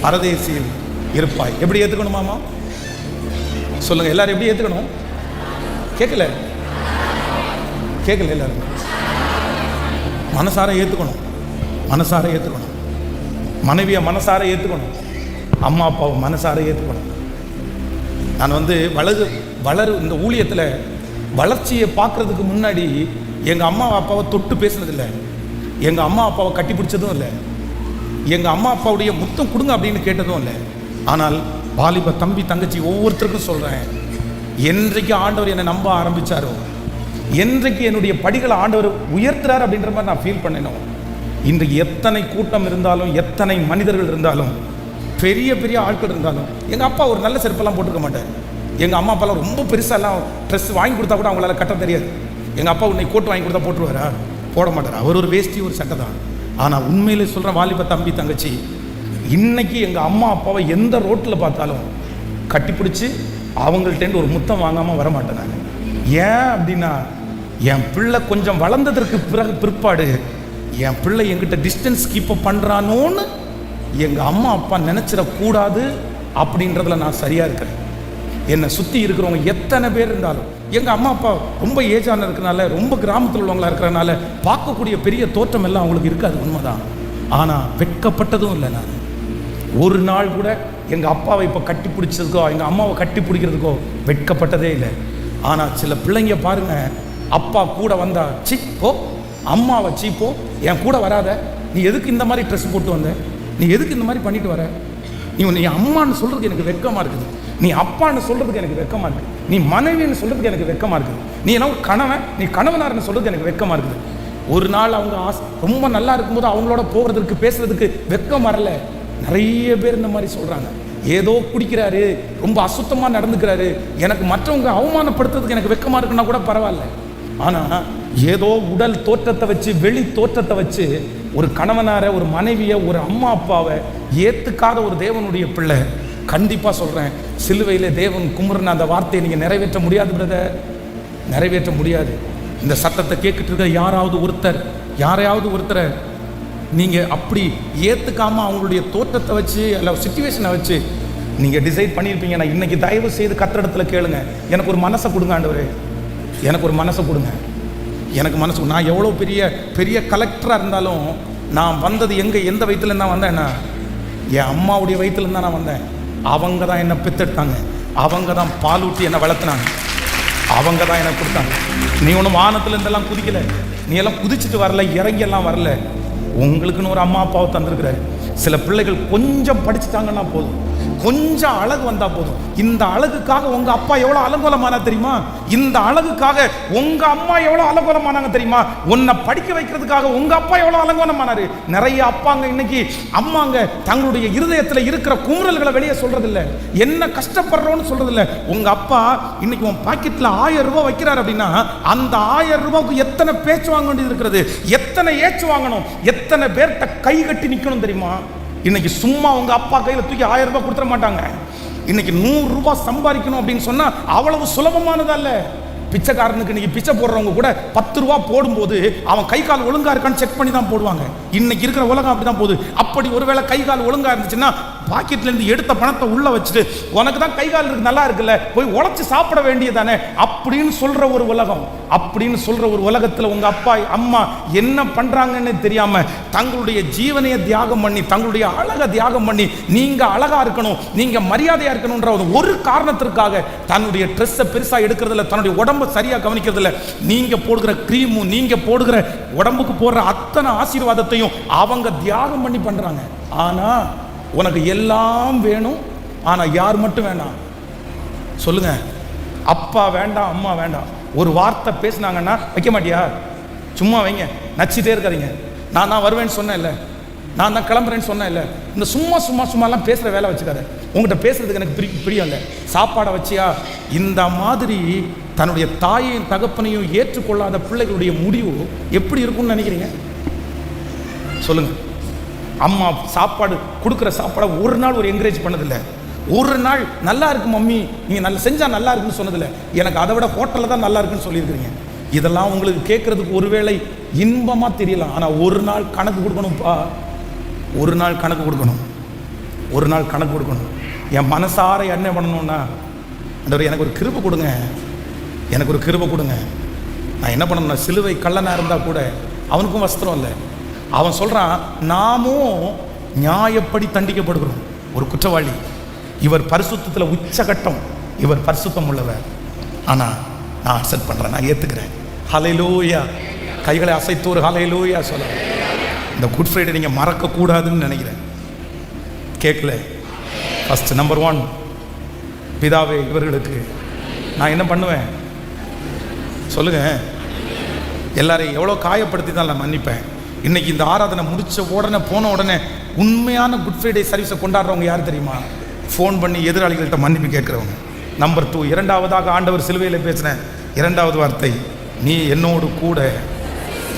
A: பரதேசியில் இருப்பாய். எப்படி ஏத்துக்கணுமாமா சொல்லுங்க எல்லாரும், எப்படி ஏத்துக்கணும்? கேட்கல எல்லாரும் மனசார ஏத்துக்கணும், மனசார ஏத்துக்கணும். மனைவியை மனசார ஏத்துக்கணும், அம்மா அப்பாவை மனசார ஏத்துக்கணும். நான் வளரு இந்த ஊழியத்தில் வளர்ச்சியை பார்க்கறதுக்கு முன்னாடி எங்கள் அம்மா அப்பாவை தொட்டு பேசுனதில்லை, எங்கள் அம்மா அப்பாவை கட்டி பிடிச்சதும் இல்லை, எங்கள் அம்மா அப்பாவுடைய முத்தம் கொடுங்க அப்படின்னு கேட்டதும் இல்லை. ஆனால் வாலிப தம்பி தங்கச்சி ஒவ்வொருத்தருக்கும் சொல்கிறேன், என்றைக்கு ஆண்டவர் என்னை நம்ப ஆரம்பித்தாரோ, என்றைக்கு என்னுடைய படிகளை ஆண்டவர் உயர்த்துறார் அப்படின்ற மாதிரி நான் ஃபீல் பண்ணினோம். இன்றைக்கு எத்தனை கூட்டம் இருந்தாலும், எத்தனை மனிதர்கள் இருந்தாலும், பெரிய பெரிய ஆட்கள் இருந்தாலும், எங்கள் அப்பா ஒரு நல்ல செருப்பெல்லாம் போட்டுக்க மாட்டார். எங்கள் அம்மா அப்பாலாம் ரொம்ப பெருசாலாம் ட்ரெஸ் வாங்கி கொடுத்தா கூட அவங்களால கட்ட தெரியாது. எங்கள் அப்பா உன்னை கோட்டு வாங்கி கொடுத்தா போட்டுருவாரா? போட மாட்டார். அவர் ஒரு வேஷ்டி ஒரு சட்டை தான். ஆனால் உண்மையிலே சொல்கிற வாலிப தம்பி தங்கச்சி, இன்னைக்கு எங்கள் அம்மா அப்பாவை எந்த ரோட்டில் பார்த்தாலும் கட்டிப்பிடிச்சி அவங்கள்ட்டேருந்து ஒரு முத்தம் வாங்காமல் வரமாட்டேன் நான். ஏன் அப்படின்னா, என் பிள்ளை கொஞ்சம் வளர்ந்ததற்கு பிற்பாடு என் பிள்ளை என்கிட்ட டிஸ்டன்ஸ் கீப்பப் பண்ணுறானோன்னு எங்கள் அம்மா அப்பா நினச்சிடக்கூடாது அப்படின்றதுல நான் சரியாக இருக்கிறேன். என்னை சுற்றி இருக்கிறவங்க எத்தனை பேர் இருந்தாலும், எங்கள் அம்மா அப்பா ரொம்ப ஏஜான இருக்கிறனால, ரொம்ப கிராமத்தில் உள்ளவங்களா இருக்கிறனால பார்க்கக்கூடிய பெரிய தோற்றம் எல்லாம் அவங்களுக்கு இருக்காது, உண்மைதான். ஆனால் வெட்கப்பட்டதும் இல்லை. நான் ஒரு நாள் கூட எங்கள் அப்பாவை இப்போ கட்டி பிடிச்சதுக்கோ எங்கள் அம்மாவை கட்டி பிடிக்கிறதுக்கோ வெட்கப்பட்டதே இல்லை. ஆனால் சில பிள்ளைங்க பாருங்க, அப்பா கூட வந்தா போ, அம்மாவை போ, என் கூட வராத, நீ எதுக்கு இந்த மாதிரி ட்ரெஸ் போட்டு வந்த, நீ எதுக்கு இந்த மாதிரி பண்ணிட்டு வர, நீ அம்மான்னு சொல்றதுக்கு எனக்கு வெட்கமா இருக்குது, நீ அப்பான்னு சொல்றதுக்கு எனக்கு வெட்கமா இருக்குது, நீ மனைவின்னு சொல்றதுக்கு எனக்கு வெட்கமா இருக்குது, நீ என்ன கணவன், நீ கணவனார்னு சொல்றதுக்கு எனக்கு வெட்கமா இருக்குது. ஒரு நாள் அவங்க ரொம்ப நல்லா இருக்கும்போது அவங்களோட போகிறதுக்கு பேசுறதுக்கு வெட்கம் வரல. நிறைய பேர் இந்த மாதிரி சொல்றாங்க, ஏதோ குடிக்கிறாரு, ரொம்ப அசுத்தமாக நடந்துக்கிறாரு, எனக்கு மற்றவங்க அவமானப்படுத்துறதுக்கு எனக்கு வெட்கமா இருக்குன்னா கூட பரவாயில்ல. ஆனால் ஏதோ உடல் தோற்றத்தை வச்சு, வெளி தோற்றத்தை வச்சு ஒரு கணவனாரை, ஒரு மனைவியை, ஒரு அம்மா அப்பாவை ஏற்றுக்காத ஒரு தேவனுடைய பிள்ளை, கண்டிப்பாக சொல்கிறேன், சிலுவையில் தேவன் குமுறன அந்த வார்த்தையை நீங்கள் நிறைவேற்ற முடியாது பிரதர், நிறைவேற்ற முடியாது. இந்த சத்தத்தை கேட்கிட்டு இருக்க யாரையாவது ஒருத்தரை நீங்கள் அப்படி ஏற்றுக்காமல் அவங்களுடைய தோற்றத்தை வச்சு அல்ல சிச்சுவேஷனை வச்சு நீங்கள் டிசைட் பண்ணியிருப்பீங்க. நான் இன்றைக்கி தயவு செய்து கத்திரத்துல கேளுங்க, எனக்கு ஒரு மனசை கொடுங்க ஆண்டவரே, எனக்கு ஒரு மனசை கொடுங்க, எனக்கு மனசு. நான் எவ்வளோ பெரிய கலெக்டராக இருந்தாலும் நான் வந்தது எந்த வயிற்றுலேருந்து தான் வந்தேன்னா, என் அம்மாவுடைய வயிற்றுலேருந்து தான் நான் வந்தேன். அவங்க தான் என்னை பெற்றெடுத்தாங்க, அவங்க தான் பால் ஊட்டி என்னை வளர்த்துனாங்க, அவங்க தான் எனக்கு கொடுத்தாங்க. நீ ஒன்றும் வானத்துலேருந்தெல்லாம் குதிக்கலை, நீ எல்லாம் குதிச்சுட்டு வரல, இறங்கி எல்லாம் வரல. உங்களுக்குன்னு ஒரு அம்மா அப்பாவை தந்திருக்கிறாரு. சில பிள்ளைகள் கொஞ்சம் படிச்சுட்டாங்கன்னா போதும், கொஞ்சம் அழகு வந்தா போதும். இந்த அழகுக்காக உங்க அப்பா எவ்வளவு அலங்கோலமானா தெரியுமா? இந்த அழகுக்காக உங்க அம்மா எவ்வளவு அலங்கோலமானாங்க தெரியுமா? உன்னை படிக்க வைக்கிறதுக்காக உங்க அப்பா எவ்வளவு அலங்கோலமானாரு. நிறைய அப்பாங்க இன்னைக்கு அம்மாங்க தங்களுடைய இருதயத்துல இருக்கிற குமுறல்களை வெளியே சொல்றது இல்ல, என்ன கஷ்டப்படுறோம்னு சொல்றது இல்ல. உங்க அப்பா இன்னைக்கு உன் பாக்கெட்ல 1000 ரூபாய் வைக்கிறார் அப்படின்னா அந்த 1000 ரூபாய்க்கு எத்தனை பேச்சு வாங்க வேண்டியது இருக்கிறது, எத்தனை ஏச்சு வாங்கணும், எத்தனை பேர்கிட்ட கை கட்டி நிக்கணும் தெரியுமா? இன்னைக்கு சும்மா உங்க அப்பா கையில தூக்கி 1000 ரூபாய் கொடுத்துட மாட்டாங்க. இன்னைக்கு 100 ரூபாய் சம்பாதிக்கணும் அப்படின்னு சொன்னா அவ்வளவு சுலபமானதல்ல. பிச்சைக்காரனுக்கு இன்னைக்கு பிச்சை போடுறவங்க கூட 10 ரூபா போடும்போது அவன் கை கால் ஒழுங்கா இருக்கான்னு செக் பண்ணி தான் போடுவாங்க. இன்னைக்கு இருக்கிற உலகம் அப்படிதான் போகுது. அப்படி ஒருவேளை கை கால் ஒழுங்கா இருந்துச்சுன்னா பாக்கெட்ல இருந்து எடுத்த பணத்தை உள்ள வச்சுட்டு உனக்கு தான் கை கால் இருக்கு நல்லா இருக்குல்ல போய் உழைச்சு சாப்பிட வேண்டியதானே அப்படின்னு சொல்ற ஒரு உலகம். அப்படின்னு சொல்ற ஒரு உலகத்துல உங்க அப்பா அம்மா என்ன பண்றாங்கன்னு தெரியாம தங்களுடைய ஜீவனையை தியாகம் பண்ணி, தங்களுடைய அழகை தியாகம் பண்ணி, நீங்க அழகா இருக்கணும், நீங்க மரியாதையா இருக்கணும்ன்ற ஒரு காரணத்திற்காக தன்னுடைய ட்ரெஸ்ஸை பெருசா எடுக்கிறதுல, தன்னுடைய உடம்பு உடம்பை சரியாக கவனிக்கிறது இல்லை. நீங்கள் போடுகிற க்ரீமும் நீங்கள் போடுகிற உடம்புக்கு போடுற அத்தனை ஆசீர்வாதத்தையும் அவங்க தியாகம் பண்ணி பண்ணுறாங்க. ஆனால் உனக்கு எல்லாம் வேணும், ஆனால் யார் மட்டும் வேண்டாம் சொல்லுங்க? அப்பா வேண்டாம், அம்மா வேண்டாம். ஒரு வார்த்தை பேசினாங்கன்னா வைக்க மாட்டியா? சும்மா வைங்க, நச்சிட்டே இருக்காதீங்க. நான் தான் வருவேன்னு சொன்னேன் இல்லை, நான் தான் கிளம்புறேன்னு சொன்னேன் இல்லை. இந்த சும்மாலாம் பேசுகிற வேலை வச்சுக்காத. உங்கள்கிட்ட பேசுறதுக்கு எனக்கு பிரியம் இல்லை. சாப்பாடை வச்சியா? இந்த மாதிரி தன்னுடைய தாயையும் தகப்பனையும் ஏற்றுக்கொள்ளாத பிள்ளைகளுடைய முடிவு எப்படி இருக்கும்னு நினைக்கிறீங்க? சொல்லுங்க. அம்மா சாப்பாடு கொடுக்குற சாப்பாடை ஒரு நாள் ஒரு என்கரேஜ் பண்ணதில்லை. ஒரு நாள் நல்லா இருக்கு மம்மி, நீங்கள் நல்லா செஞ்சால் நல்லா இருக்குன்னு சொன்னதில்லை. எனக்கு அதை விட ஹோட்டலில் தான் நல்லா இருக்குன்னு சொல்லியிருக்கிறீங்க. இதெல்லாம் உங்களுக்கு கேட்குறதுக்கு ஒருவேளை இன்பமாக தெரியலாம். ஆனால் ஒரு நாள் கணக்கு கொடுக்கணும்ப்பா. ஒரு நாள் கணக்கு கொடுக்கணும். ஒரு நாள் கணக்கு கொடுக்கணும். என் மனசார என்ன பண்ணணும்னா, எனக்கு ஒரு கிருபை கொடுங்க, எனக்கு ஒரு கிருபை கொடுங்க. நான் என்ன பண்ணணும்னா, சிலுவை கள்ளனாக இருந்தால் கூட அவனுக்கும் வஸ்திரம் இல்லை. அவன் சொல்கிறான், நாமும் நியாயப்படி தண்டிக்கப்படுகிறோம். ஒரு குற்றவாளி, இவர் பரிசுத்தத்தில் உச்சகட்டம், இவர் பரிசுத்தம் உள்ளவர். ஆனால் நான் அக்செப்ட் பண்ணுறேன், நான் ஏற்றுக்கிறேன். ஹல்லேலூயா. கைகளை அசைத்தோர் ஹல்லேலூயா சொல்ல. இந்த குட் ஃப்ரைடே நீங்கள் மறக்கக்கூடாதுன்னு நினைக்கிறேன். கேட்கல? ஃபஸ்ட்டு நம்பர் 1, பிதாவே இவர்களுக்கு நான் என்ன பண்ணுவேன் சொல்லுங்க? எல்லாரையும் எவ்வளோ காயப்படுத்தி தான் நான் மன்னிப்பேன். இன்னைக்கு இந்த ஆராதனை முடிச்ச உடனே போன உடனே உண்மையான குட் ஃப்ரைடே சர்வீஸை கொண்டாடுறவங்க யார் தெரியுமா? ஃபோன் பண்ணி எதிராளிகள்கிட்ட மன்னிப்பு கேட்குறவங்க. நம்பர் 2, இரண்டாவதாக ஆண்டவர் சிலுவையில் பேசின 2வது வார்த்தை, நீ என்னோடு கூட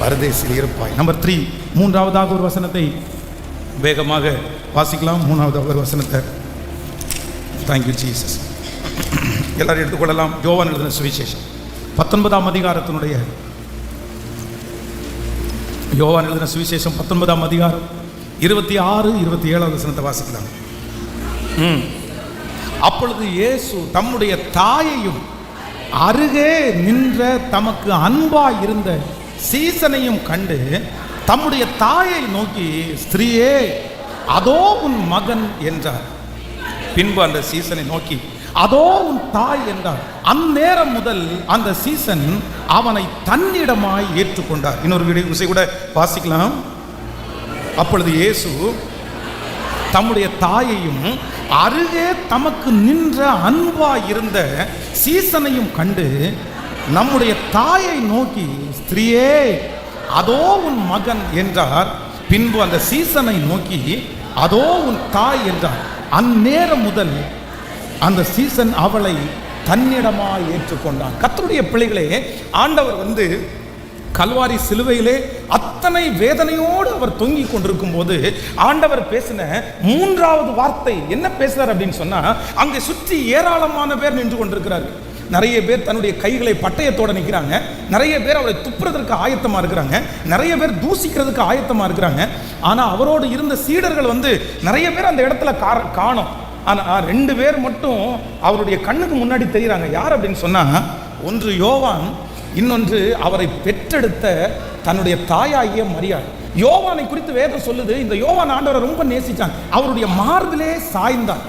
A: பரதேசில் இருப்பாய். நம்பர் 3, மூன்றாவதாக ஒரு வசனத்தை வேகமாக வாசிக்கலாம். 3வது ஒரு வசனத்தை. Thank you Jesus. எல்லாரும் எடுத்துக்கொள்ளலாம். யோவான் எழுதின சுவிசேஷம் 19ஆம் அதிகாரத்தினுடைய, யோவான் எழுதின சுவிசேஷம் 19ஆம் அதிகாரம் 26, 27வது வசனத்தை வாசிக்கலாம். அப்பொழுது இயேசு தம்முடைய தாயையும் அருகே நின்ற தமக்கு அன்பாய் இருந்த சீசனையும் கண்டு தம்முடைய தாயை நோக்கி, ஸ்திரீயே அதோ உன் மகன் என்றார். பின்பு அந்த சீசனை நோக்கி, அதோ உன் தாய் என்றார். அந்நேரம் முதல் அந்த சீசன் அவனை தன்னிடமாய் ஏற்றுக்கொண்டார். இன்னொரு விஷயம் கூட வாசிக்கலாம். அப்பொழுது இயேசு தம்முடைய தாயையும் அருகே தமக்கு நின்ற அன்பாய் இருந்த சீசனையும் கண்டு நம்முடைய தாயை நோக்கி, ஸ்திரீயே அதோ உன் மகன் என்றார். பின்பு அந்த சீசனை நோக்கி, அதோ உன் தாய் என்றார். அந்நேரம் முதல் அந்த சீசன் அவளை தன்னிடமாய் ஏற்றுக்கொண்டான். கர்த்தருடைய பிள்ளைகளே, ஆண்டவர் கல்வாரி சிலுவையிலே அத்தனை வேதனையோடு அவர் தொங்கிக் கொண்டிருக்கும் போது ஆண்டவர் பேசின 3வது வார்த்தை என்ன பேசுறார் அப்படின்னு சொன்னா, அங்கே சுற்றி ஏராளமான பேர் நின்று கொண்டிருக்கிறார்கள். நிறைய பேர் தன்னுடைய கைகளை பட்டயத்தோடு நிற்கிறாங்க. நிறைய பேர் அவரை துப்புறதற்கு ஆயத்தமாக இருக்கிறாங்க. நிறைய பேர் தூசிக்கிறதுக்கு ஆயத்தமாக இருக்கிறாங்க. ஆனால் அவரோடு இருந்த சீடர்கள் நிறைய பேர் அந்த இடத்துல காணோம். ஆனால் 2 பேர் மட்டும் அவருடைய கண்ணுக்கு முன்னாடி தெரிகிறாங்க. யார் அப்படின்னு சொன்னால், ஒன்று யோவான், இன்னொன்று அவரை பெற்றெடுத்த தன்னுடைய தாயாகிய மரியாள். யோவானை குறித்து வேதம் சொல்லுது, இந்த யோவான் ஆண்டவரை ரொம்ப நேசிச்சான், அவருடைய மார்பிலே சாய்ந்தான்.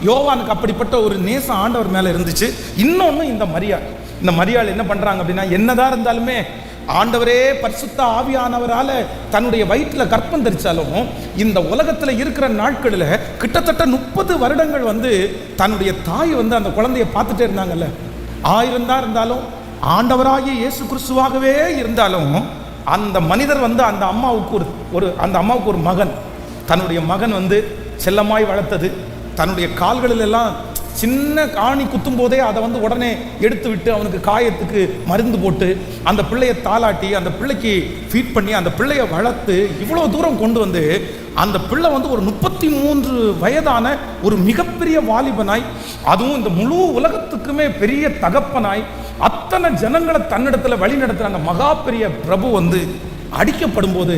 A: யோவானுக்கு அப்படிப்பட்ட ஒரு நேசம் ஆண்டவர் மேலே இருந்துச்சு. இன்னொன்று இந்த மரியாள் என்ன பண்ணுறாங்க அப்படின்னா, என்னதான் இருந்தாலுமே ஆண்டவரே பரிசுத்த ஆவியானவரால் தன்னுடைய வயிற்றில் கர்ப்பம் தரிச்சாலும் இந்த உலகத்தில் இருக்கிற நாட்களில் கிட்டத்தட்ட 30 வருடங்கள் தன்னுடைய தாய் அந்த குழந்தைய பார்த்துட்டே இருந்தாங்கல்ல. 1000 தான் இருந்தாலும், ஆண்டவராகிய இயேசு கிறிஸ்துவாகவே இருந்தாலும், அந்த மனிதர் அந்த அம்மாவுக்கு ஒரு மகன், தன்னுடைய மகன் செல்லமாய் வளர்த்தது. தன்னுடைய கால்களில் எல்லாம் சின்ன காணி குத்தும் போதே அதை உடனே எடுத்து விட்டு அவனுக்கு காயத்துக்கு மருந்து போட்டு அந்த பிள்ளையை தாளாட்டி அந்த பிள்ளைக்கு ஃபீட் பண்ணி அந்த பிள்ளையை வளர்த்து இவ்வளோ தூரம் கொண்டு அந்த பிள்ளை ஒரு 33 வயதான ஒரு மிகப்பெரிய வாலிபனாய், அதுவும் இந்த முழு உலகத்துக்குமே பெரிய தகப்பனாய், அத்தனை ஜனங்களை தன்னிடத்தில் வழி நடத்துகிற அந்த மகா பெரிய பிரபு அடிக்கப்படும் போது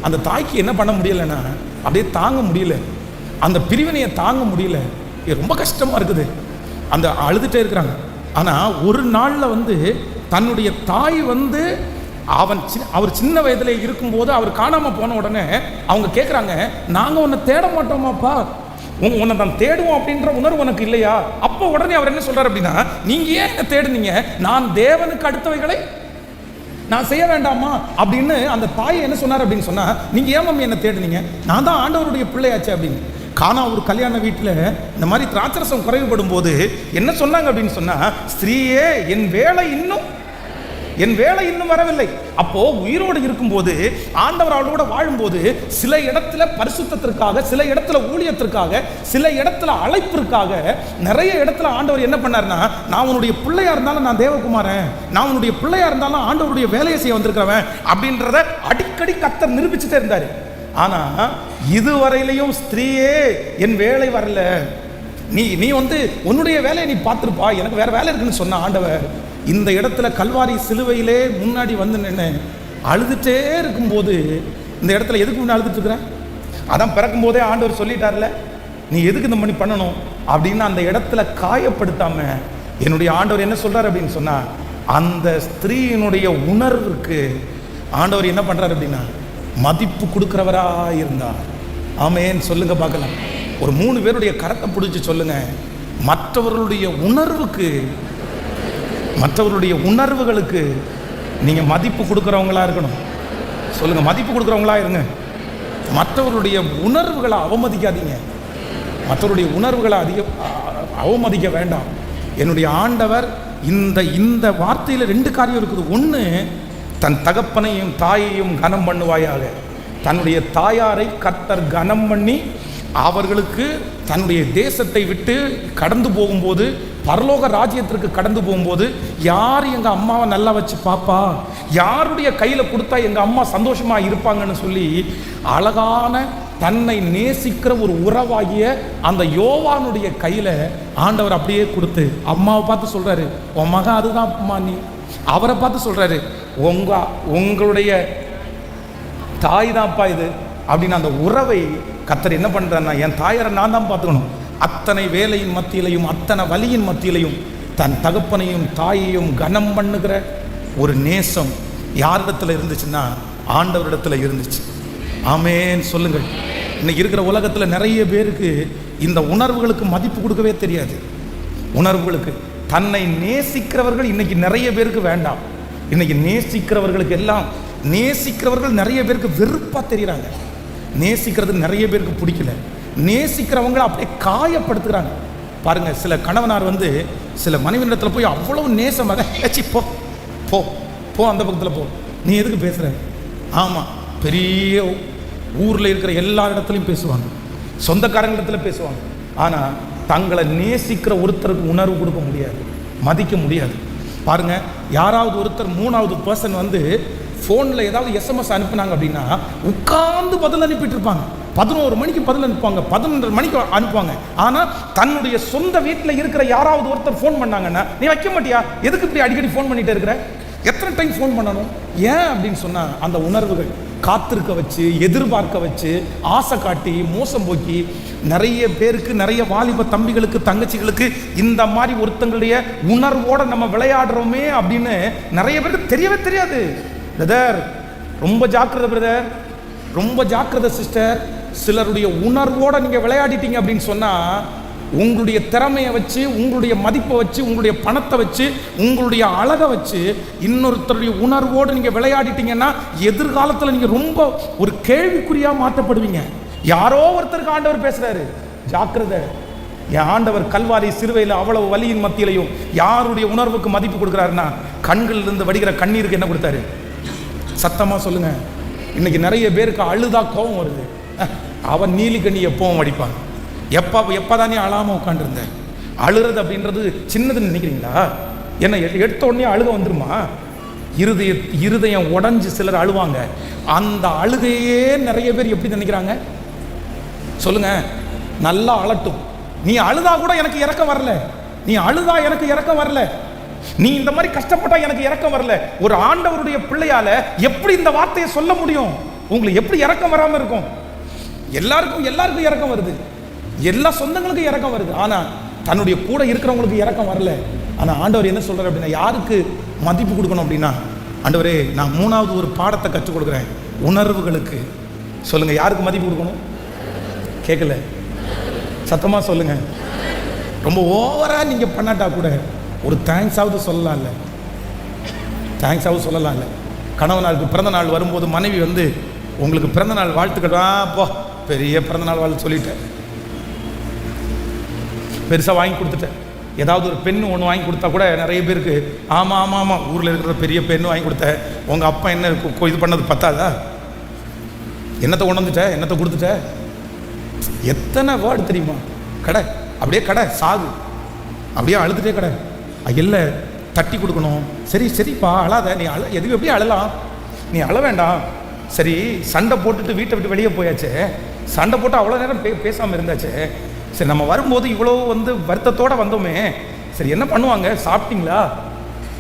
A: அந்த தாய்க்கு என்ன பண்ண முடியலைன்னா, அப்படியே தாங்க முடியல. அந்த பிரிவினையை தாங்க முடியல. ரொம்ப கஷ்டமாக இருக்குது. அந்த அழுதுகிட்டே இருக்கிறாங்க. ஆனால் ஒரு நாளில் தன்னுடைய தாய் அவர் சின்ன வயதில் இருக்கும்போது அவர் காணாமல் போன உடனே அவங்க கேட்குறாங்க, நாங்கள் உன்னை தேட மாட்டோமாப்பா, உன்னை தான் தேடுவோம் அப்படின்ற உணர்வு உனக்கு இல்லையா? அப்போ உடனே அவர் என்ன சொல்றாரு அப்படின்னா, நீங்க ஏன் என்ன தேடுனீங்க? நான் தேவனுக்கு அடுத்தவைகளை நான் செய்ய வேண்டாமா அப்படின்னு அந்த தாயை என்ன சொன்னார் அப்படின்னு சொன்னா, நீங்க ஏன் மம்மி என்ன தேடுனீங்க? நான் தான் ஆண்டவருடைய பிள்ளையாச்சு அப்படின்னு. கானா ஒரு கல்யாண வீட்டில் இந்த மாதிரி திராட்சரசம் குறைவுபடும் போது என்ன சொன்னாங்க அப்படின்னு சொன்னா, ஸ்திரீயே என் வேலை இன்னும் வரவில்லை. அப்போ உயிரோடு இருக்கும்போது ஆண்டவர் அவளோட வாழும்போது சில இடத்துல பரிசுத்தத்திற்காக, சில இடத்துல ஊழியத்திற்காக, சில இடத்துல அழைப்பிற்காக, நிறைய இடத்துல ஆண்டவர் என்ன பண்ணாருன்னா, நான் உன்னுடைய பிள்ளையா இருந்தாலும் நான் தேவகுமாரன், நான் உன்னுடைய பிள்ளையா இருந்தாலும் ஆண்டவருடைய வேலையை செய்ய வந்திருக்கிறவன் அப்படின்றத அடிக்கடி கர்த்தர் நிரூபிச்சுட்டே இருந்தாரு. ஆனா இதுவரையிலையும் ஸ்திரீயே என் வேலை வரல, நீ உன்னுடைய வேலையை நீ பார்த்துருப்பா, எனக்கு வேற வேலை இருக்குன்னு சொன்ன ஆண்டவர் இந்த இடத்துல கல்வாரி சிலுவையிலே முன்னாடி வந்து நின்று அழுதுட்டே இருக்கும்போது, இந்த இடத்துல எதுக்கு முன்னாடி அழுதுட்டு இருக்கிற? அதான் பிறக்கும் போதே ஆண்டவர் சொல்லிட்டார்ல, நீ எதுக்கு இந்த மாதிரி பண்ணணும் அப்படின்னு அந்த இடத்துல காயப்படுத்தாம என்னுடைய ஆண்டவர் என்ன சொல்றாரு அப்படின்னு சொன்னா, அந்த ஸ்திரீயினுடைய உணர்வுக்கு ஆண்டவர் என்ன பண்றாரு அப்படின்னா மதிப்பு கொடுக்கிறவரா இருந்தார். ஆமேன் சொல்லுங்க பார்க்கலாம். ஒரு 3 பேருடைய கரத்தை பிடிச்சி சொல்லுங்க, மற்றவர்களுடைய உணர்வுகளுக்கு நீங்க மதிப்பு கொடுக்கிறவங்களா இருக்கணும். சொல்லுங்க, மதிப்பு கொடுக்கிறவங்களா இருங்க. மற்றவர்களுடைய உணர்வுகளை அவமதிக்காதீங்க, மற்றவருடைய உணர்வுகளை அவமதிக்க வேண்டாம். என்னுடைய ஆண்டவர் இந்த வார்த்தையில் 2 காரியம் இருக்குது. ஒன்று, தன் தகப்பனையும் தாயையும் கனம் பண்ணுவாயாக. தன்னுடைய தாயாரை கர்த்தர் கனம் பண்ணி அவர்களுக்கு தன்னுடைய தேசத்தை விட்டு கடந்து போகும்போது, பரலோக ராஜ்யத்திற்கு கடந்து போகும்போது, யார் எங்கள் அம்மாவை நல்லா வச்சு பாப்பா, யாருடைய கையில் கொடுத்தா எங்கள் அம்மா சந்தோஷமாக இருப்பாங்கன்னு சொல்லி அழகான தன்னை நேசிக்கிற ஒரு உறவாகிய அந்த யோவானுடைய கையில் ஆண்டவர் அப்படியே கொடுத்து அம்மாவை பார்த்து சொல்கிறாரு, உன் மகன் அதுதான் அம்மா. நீ அவரை பார்த்து சொல்கிறாரு, உங்களுடைய தாய் தான்ப்பா இது அப்படின்னு அந்த உறவை கர்த்தர் என்ன பண்ணுறாருன்னா, என் தாயாரை நான் தான் பார்த்துக்கணும். அத்தனை வேலையின் மத்தியிலையும், அத்தனை வலியின் மத்தியிலையும் தன் தகப்பனையும் தாயையும் கனம் பண்ணுகிற ஒரு நேசம் யாரிடத்துல இருந்துச்சுன்னா ஆண்டவரிடத்துல இருந்துச்சு. ஆமேன் சொல்லுங்கள். இன்னைக்கு இருக்கிற உலகத்தில் நிறைய பேருக்கு இந்த உணர்வுகளுக்கு மதிப்பு கொடுக்கவே தெரியாது. உணர்வுகளுக்கு தன்னை நேசிக்கிறவர்கள் இன்னைக்கு நிறைய பேருக்கு வேண்டாம். இன்னைக்கு நேசிக்கிறவர்கள் நிறைய பேருக்கு வெறுப்பாக தெரிகிறாங்க. நேசிக்கிறது நிறைய பேருக்கு பிடிக்கல. நேசிக்கிறவங்களை அப்படியே காயப்படுத்துகிறாங்க. பாருங்க, சில கணவனார் சில மனைவியிடத்தில் போய் அவ்வளவு நேசமாக, ஏச்சி போ போ போ அந்த பக்கத்தில் போ, நீ எதுக்கு பேசுகிற? ஆமாம், பெரிய ஊரில் இருக்கிற எல்லா இடத்துலையும் பேசுவாங்க, சொந்தக்காரங்களிடத்துல பேசுவாங்க. ஆனால் தங்களை நேசிக்கிற ஒருத்தருக்கு உணர்வு கொடுக்க முடியாது, மதிக்க முடியாது. பாருங்க, யாராவது ஒருத்தர் 3வது பர்சன் ஃபோனில் ஏதாவது SMS அனுப்புனாங்க அப்படின்னா உட்கார்ந்து பதில் அனுப்பிட்டு இருப்பாங்க. 11 மணிக்கு பதில் அனுப்புவாங்க, 11:30 மணிக்கு அனுப்புவாங்க. ஆனால் தன்னுடைய சொந்த வீட்டில் இருக்கிற யாராவது ஒருத்தர் ஃபோன் பண்ணாங்கன்னா, நீ வைக்க மாட்டியா, எதுக்கு இப்படி அடிக்கடி ஃபோன் பண்ணிட்டு இருக்கிற, எத்தனை டைம் ஃபோன் பண்ணணும், ஏன் அப்படின்னு சொன்னால் அந்த உணர்வுகள் காத்திருக்க வச்சு, எதிர்பார்க்க வச்சு, ஆசை காட்டி, மோசம் போக்கி நிறைய பேருக்கு, நிறைய வாலிப தம்பிகளுக்கு, தங்கச்சிகளுக்கு இந்த மாதிரி ஒருத்தங்களுடைய உணர்வோடு நம்ம விளையாடுறோமே அப்படின்னு நிறைய பேருக்கு தெரியவே தெரியாது. பிரதர், ரொம்ப ஜாக்கிரதை பிரதர், ரொம்ப ஜாக்கிரதை சிஸ்டர். சிலருடைய உணர்வோடு நீங்கள் விளையாடிட்டீங்க அப்படின்னு சொன்னால், உங்களுடைய திறமையை வச்சு, உங்களுடைய மதிப்பை வச்சு, உங்களுடைய பணத்தை வச்சு, உங்களுடைய அழகை வச்சு இன்னொருத்தருடைய உணர்வோடு நீங்கள் விளையாடிட்டீங்கன்னா எதிர்காலத்தில் நீங்கள் ரொம்ப ஒரு கேள்விக்குறியாக மாற்றப்படுவீங்க. யாரோ ஒருத்தருக்கு ஆண்டவர் பேசுகிறாரு, ஜாக்கிரதை. என் ஆண்டவர் கல்வாரி சிலுவையில் அவ்வளவு வலியின் மத்தியிலையும் யாருடைய உணர்வுக்கு மதிப்பு கொடுக்குறாருன்னா, கண்களிலிருந்து வடிகிற கண்ணீருக்கு என்ன கொடுத்தாரு? சத்தமாக சொல்லுங்க. இன்னைக்கு நிறைய பேருக்கு அழுதா கோபம் வருது. அவன் நீலி கண்ணி எப்பவும் வடிப்பான். எப்போதானே அழாமல் உட்காந்துருந்த? அழுறது அப்படின்றது சின்னதுன்னு நினைக்கிறீங்களா? என்ன எடுத்த உடனே அழுக வந்துருமா? இருதயம் உடஞ்சி சிலர் அழுவாங்க. அந்த அழுகையே நிறைய பேர் எப்படி நினைக்கிறாங்க சொல்லுங்க? நல்லா அழட்டும். நீ அழுதா கூட எனக்கு இறக்கம் வரல, நீ அழுதா எனக்கு இறக்கம் வரல, நீ இந்த மாதிரி கஷ்டப்பட்டா எனக்கு இறக்கம் வரல. ஒரு ஆண்டவருடைய பிள்ளையால எப்படி இந்த வார்த்தையை சொல்ல முடியும்? உங்களுக்கு எப்படி இறக்கம் வராம இருக்கும்? எல்லாருக்கும் இறக்கம் வருது, எல்லா சொந்தங்களுக்கும் இறக்கம் வருது. ஆனா தன்னுடைய கூட இருக்கிறவங்களுக்கு இறக்கம் வரல. ஆனா ஆண்டவர் என்ன சொல்றாரு அப்படின்னா, யாருக்கு மதிப்பு கொடுக்கணும் அப்படின்னா, ஆண்டவரே நான் 3வது ஒரு பாடத்தை கற்றுக் கொடுக்குறேன், உணர்வுகளுக்கு. சொல்லுங்க, யாருக்கு மதிப்பு கொடுக்கணும்? கேட்கல. சத்தமாக சொல்லுங்க. ரொம்ப ஓவரா நீங்க பண்ணாட்டா கூட ஒரு தேங்க்ஸாவது சொல்லலாம்ல, தேங்க்ஸாவது சொல்லலாம்ல. கணவனாருக்கு பிறந்த நாள் வரும்போது மனைவி வந்து உங்களுக்கு பிறந்த நாள் வாழ்த்துக்கள், போ பெரிய பிறந்த நாள் வாழ்த்து சொல்லிட்டேன், பெருசாக வாங்கி கொடுத்துட்டேன். ஏதாவது ஒரு பெண்ணு ஒன்று வாங்கி கொடுத்தா கூட நிறைய பேருக்கு ஆமாம் ஆமாம் ஆமாம் ஊரில் இருக்கிற பெரிய பெண்ணு வாங்கி கொடுத்த, உங்கள் அப்பா என்ன இது பண்ணது பத்தாதா, என்னத்தை கொண்டு வந்துட்ட, என்னத்தை கொடுத்துட்ட, எத்தனை வேர்டு தெரியுமா? கடை அப்படியே கடை சாகு, அப்படியே அழுதுட்டே கடை. இல்லை தட்டி கொடுக்கணும். சரி சரிப்பா அழாத, நீ எதுவும் எப்படி அழலாம், நீ அழ வேண்டாம். சரி சண்டை போட்டுட்டு வீட்டை விட்டு வெளியே போயாச்சே, சண்டை போட்டு அவ்வளோ நேரம் பேசாமல் இருந்தாச்சே, சரி நம்ம வரும்போது இவ்வளோ வந்து வருத்தத்தோடு வந்தோமே, சரி என்ன பண்ணுவாங்க, சாப்பிட்டீங்களா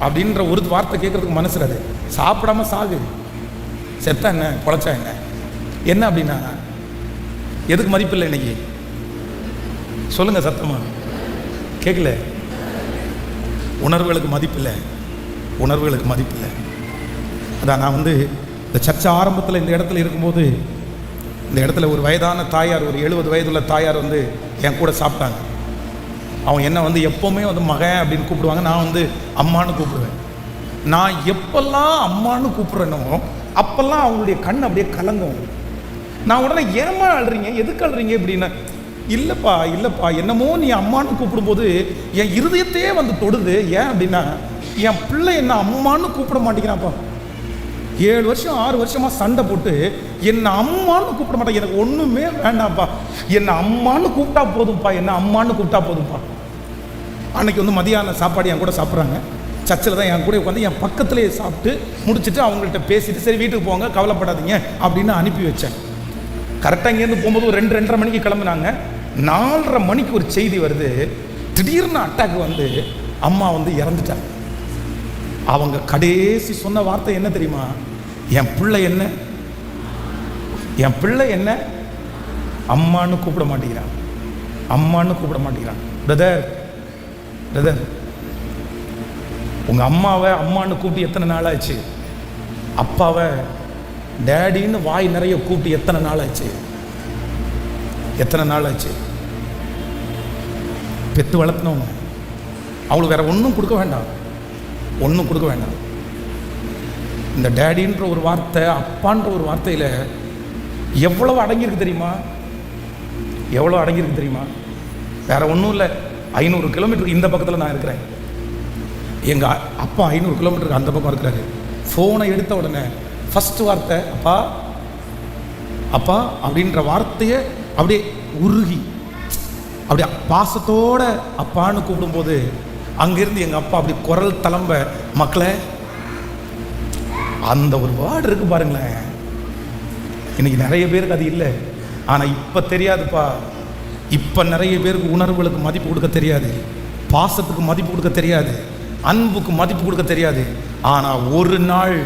A: அப்படின்ற ஒரு வார்த்தை கேட்குறதுக்கு மனசு அது. சாப்பிடாம சாகு, செத்தா என்ன பொழைச்சா என்ன, என்ன அப்படின்னா எதுக்கு மதிப்பில்லை இன்னைக்கு சொல்லுங்க சத்தமா, கேட்கல? உணர்வுகளுக்கு மதிப்பில்லை, உணர்வுகளுக்கு மதிப்பில்லை. அதான் நான் வந்து இந்த சர்ச்சை ஆரம்பத்தில் இந்த இடத்துல இருக்கும்போது, இந்த இடத்துல ஒரு வயதான தாயார், ஒரு 70 வயதுள்ள தாயார் வந்து என் கூட சாப்பிட்டாங்க. அவன் என்ன வந்து எப்போவுமே வந்து மகன் அப்படின்னு கூப்பிடுவாங்க, நான் வந்து அம்மானு கூப்பிடுவேன். நான் எப்பெல்லாம் அம்மானு கூப்பிட்றேனோ அப்பெல்லாம் அவங்களுடைய கண் அப்படியே கலங்கும். நான் உடனே ஏமா அழுறீங்க, எதுக்கு அழுறீங்க அப்படின்னா, இல்லைப்பா இல்லைப்பா என்னமோ நீ அம்மானு கூப்பிடும்போது என் இருதயத்தையே வந்து தொடுது. ஏன் அப்படின்னா என் பிள்ளை என்ன அம்மானு கூப்பிட மாட்டேங்கிறான்ப்பா. 7 வருஷம் 6 வருஷமாக சண்டை போட்டு என்னை அம்மானு கூப்பிட மாட்டேன், எனக்கு ஒன்றுமே வேண்டாம்ப்பா, என்னை அம்மானு கூப்பிட்டா போதும்ப்பா, என்னை அம்மானு கூப்பிட்டா போதும்ப்பா. அன்னைக்கு வந்து மதியான சாப்பாடு என் கூட சாப்பிட்றாங்க, சர்ச்சில் தான் என் கூட உட்காந்து என் பக்கத்துலேயே சாப்பிட்டு முடிச்சுட்டு அவங்கள்ட்ட பேசிட்டு சரி வீட்டுக்கு போங்க கவலைப்படாதீங்க அப்படின்னு அனுப்பி வச்சேன். கரெக்டாக இங்கேருந்து போகும்போது ஒரு 2-2:30 மணிக்கு கிளம்புனாங்க. 4:30 மணிக்கு ஒரு செய்தி வருது, திடீர்னு அட்டாக் வந்து அம்மா வந்து இறந்துட்டாங்க. அவங்க கடைசி சொன்ன வார்த்தை என்ன தெரியுமா, என் பிள்ளை என்ன, என் பிள்ளை என்ன அம்மானு கூப்பிட மாட்டேங்கிறான், அம்மானு கூப்பிட மாட்டேங்கிறான். பிரதர் பிரதர் உங்க அம்மாவை அம்மானு கூப்பிட்டு எத்தனை நாள் ஆச்சு, அப்பாவை டேடின்னு வாய் நிறைய கூப்பிட்டு எத்தனை நாள் ஆச்சு, எத்தனை நாள் ஆச்சு. பெத்து வளர்த்தனவங்க அவங்களுக்கு வேற ஒன்றும் கொடுக்க வேண்டாம், ஒன்றும் கொடுக்க வேண்டாம். இந்த டேடின்ற ஒரு வார்த்தை, அப்பான்ற ஒரு வார்த்தையில் எவ்வளவு அடங்கியிருக்கு தெரியுமா, எவ்வளோ அடங்கியிருக்கு தெரியுமா. வேற ஒன்றும் இல்லை, 500 கிலோமீட்டருக்கு இந்த பக்கத்தில் நான் இருக்கிறேன், எங்கள் அப்பா 500 கிலோமீட்டருக்கு அந்த பக்கம் இருக்கிறாரு. ஃபோனை எடுத்த உடனே ஃபஸ்ட்டு வார்த்தை அப்பா அப்பா அப்படின்ற வார்த்தையை அப்படியே உருகி அப்படியே பாசத்தோட அப்பான்னு கூப்பிடும்போது அங்கிருந்து எங்கள் அப்பா அப்படி குரல் தளம்ப, மக்களை அந்த ஒரு வேர்டு இருக்கு பாருங்களேன். இன்னைக்கு நிறைய பேருக்கு அது இல்லை, ஆனால் இப்போ தெரியாதுப்பா. இப்போ நிறைய பேருக்கு உணர்வுகளுக்கு மதிப்பு கொடுக்க தெரியாது, பாசத்துக்கு மதிப்பு கொடுக்க தெரியாது, அன்புக்கு மதிப்பு கொடுக்க தெரியாது. ஆனால் ஒரு நாள்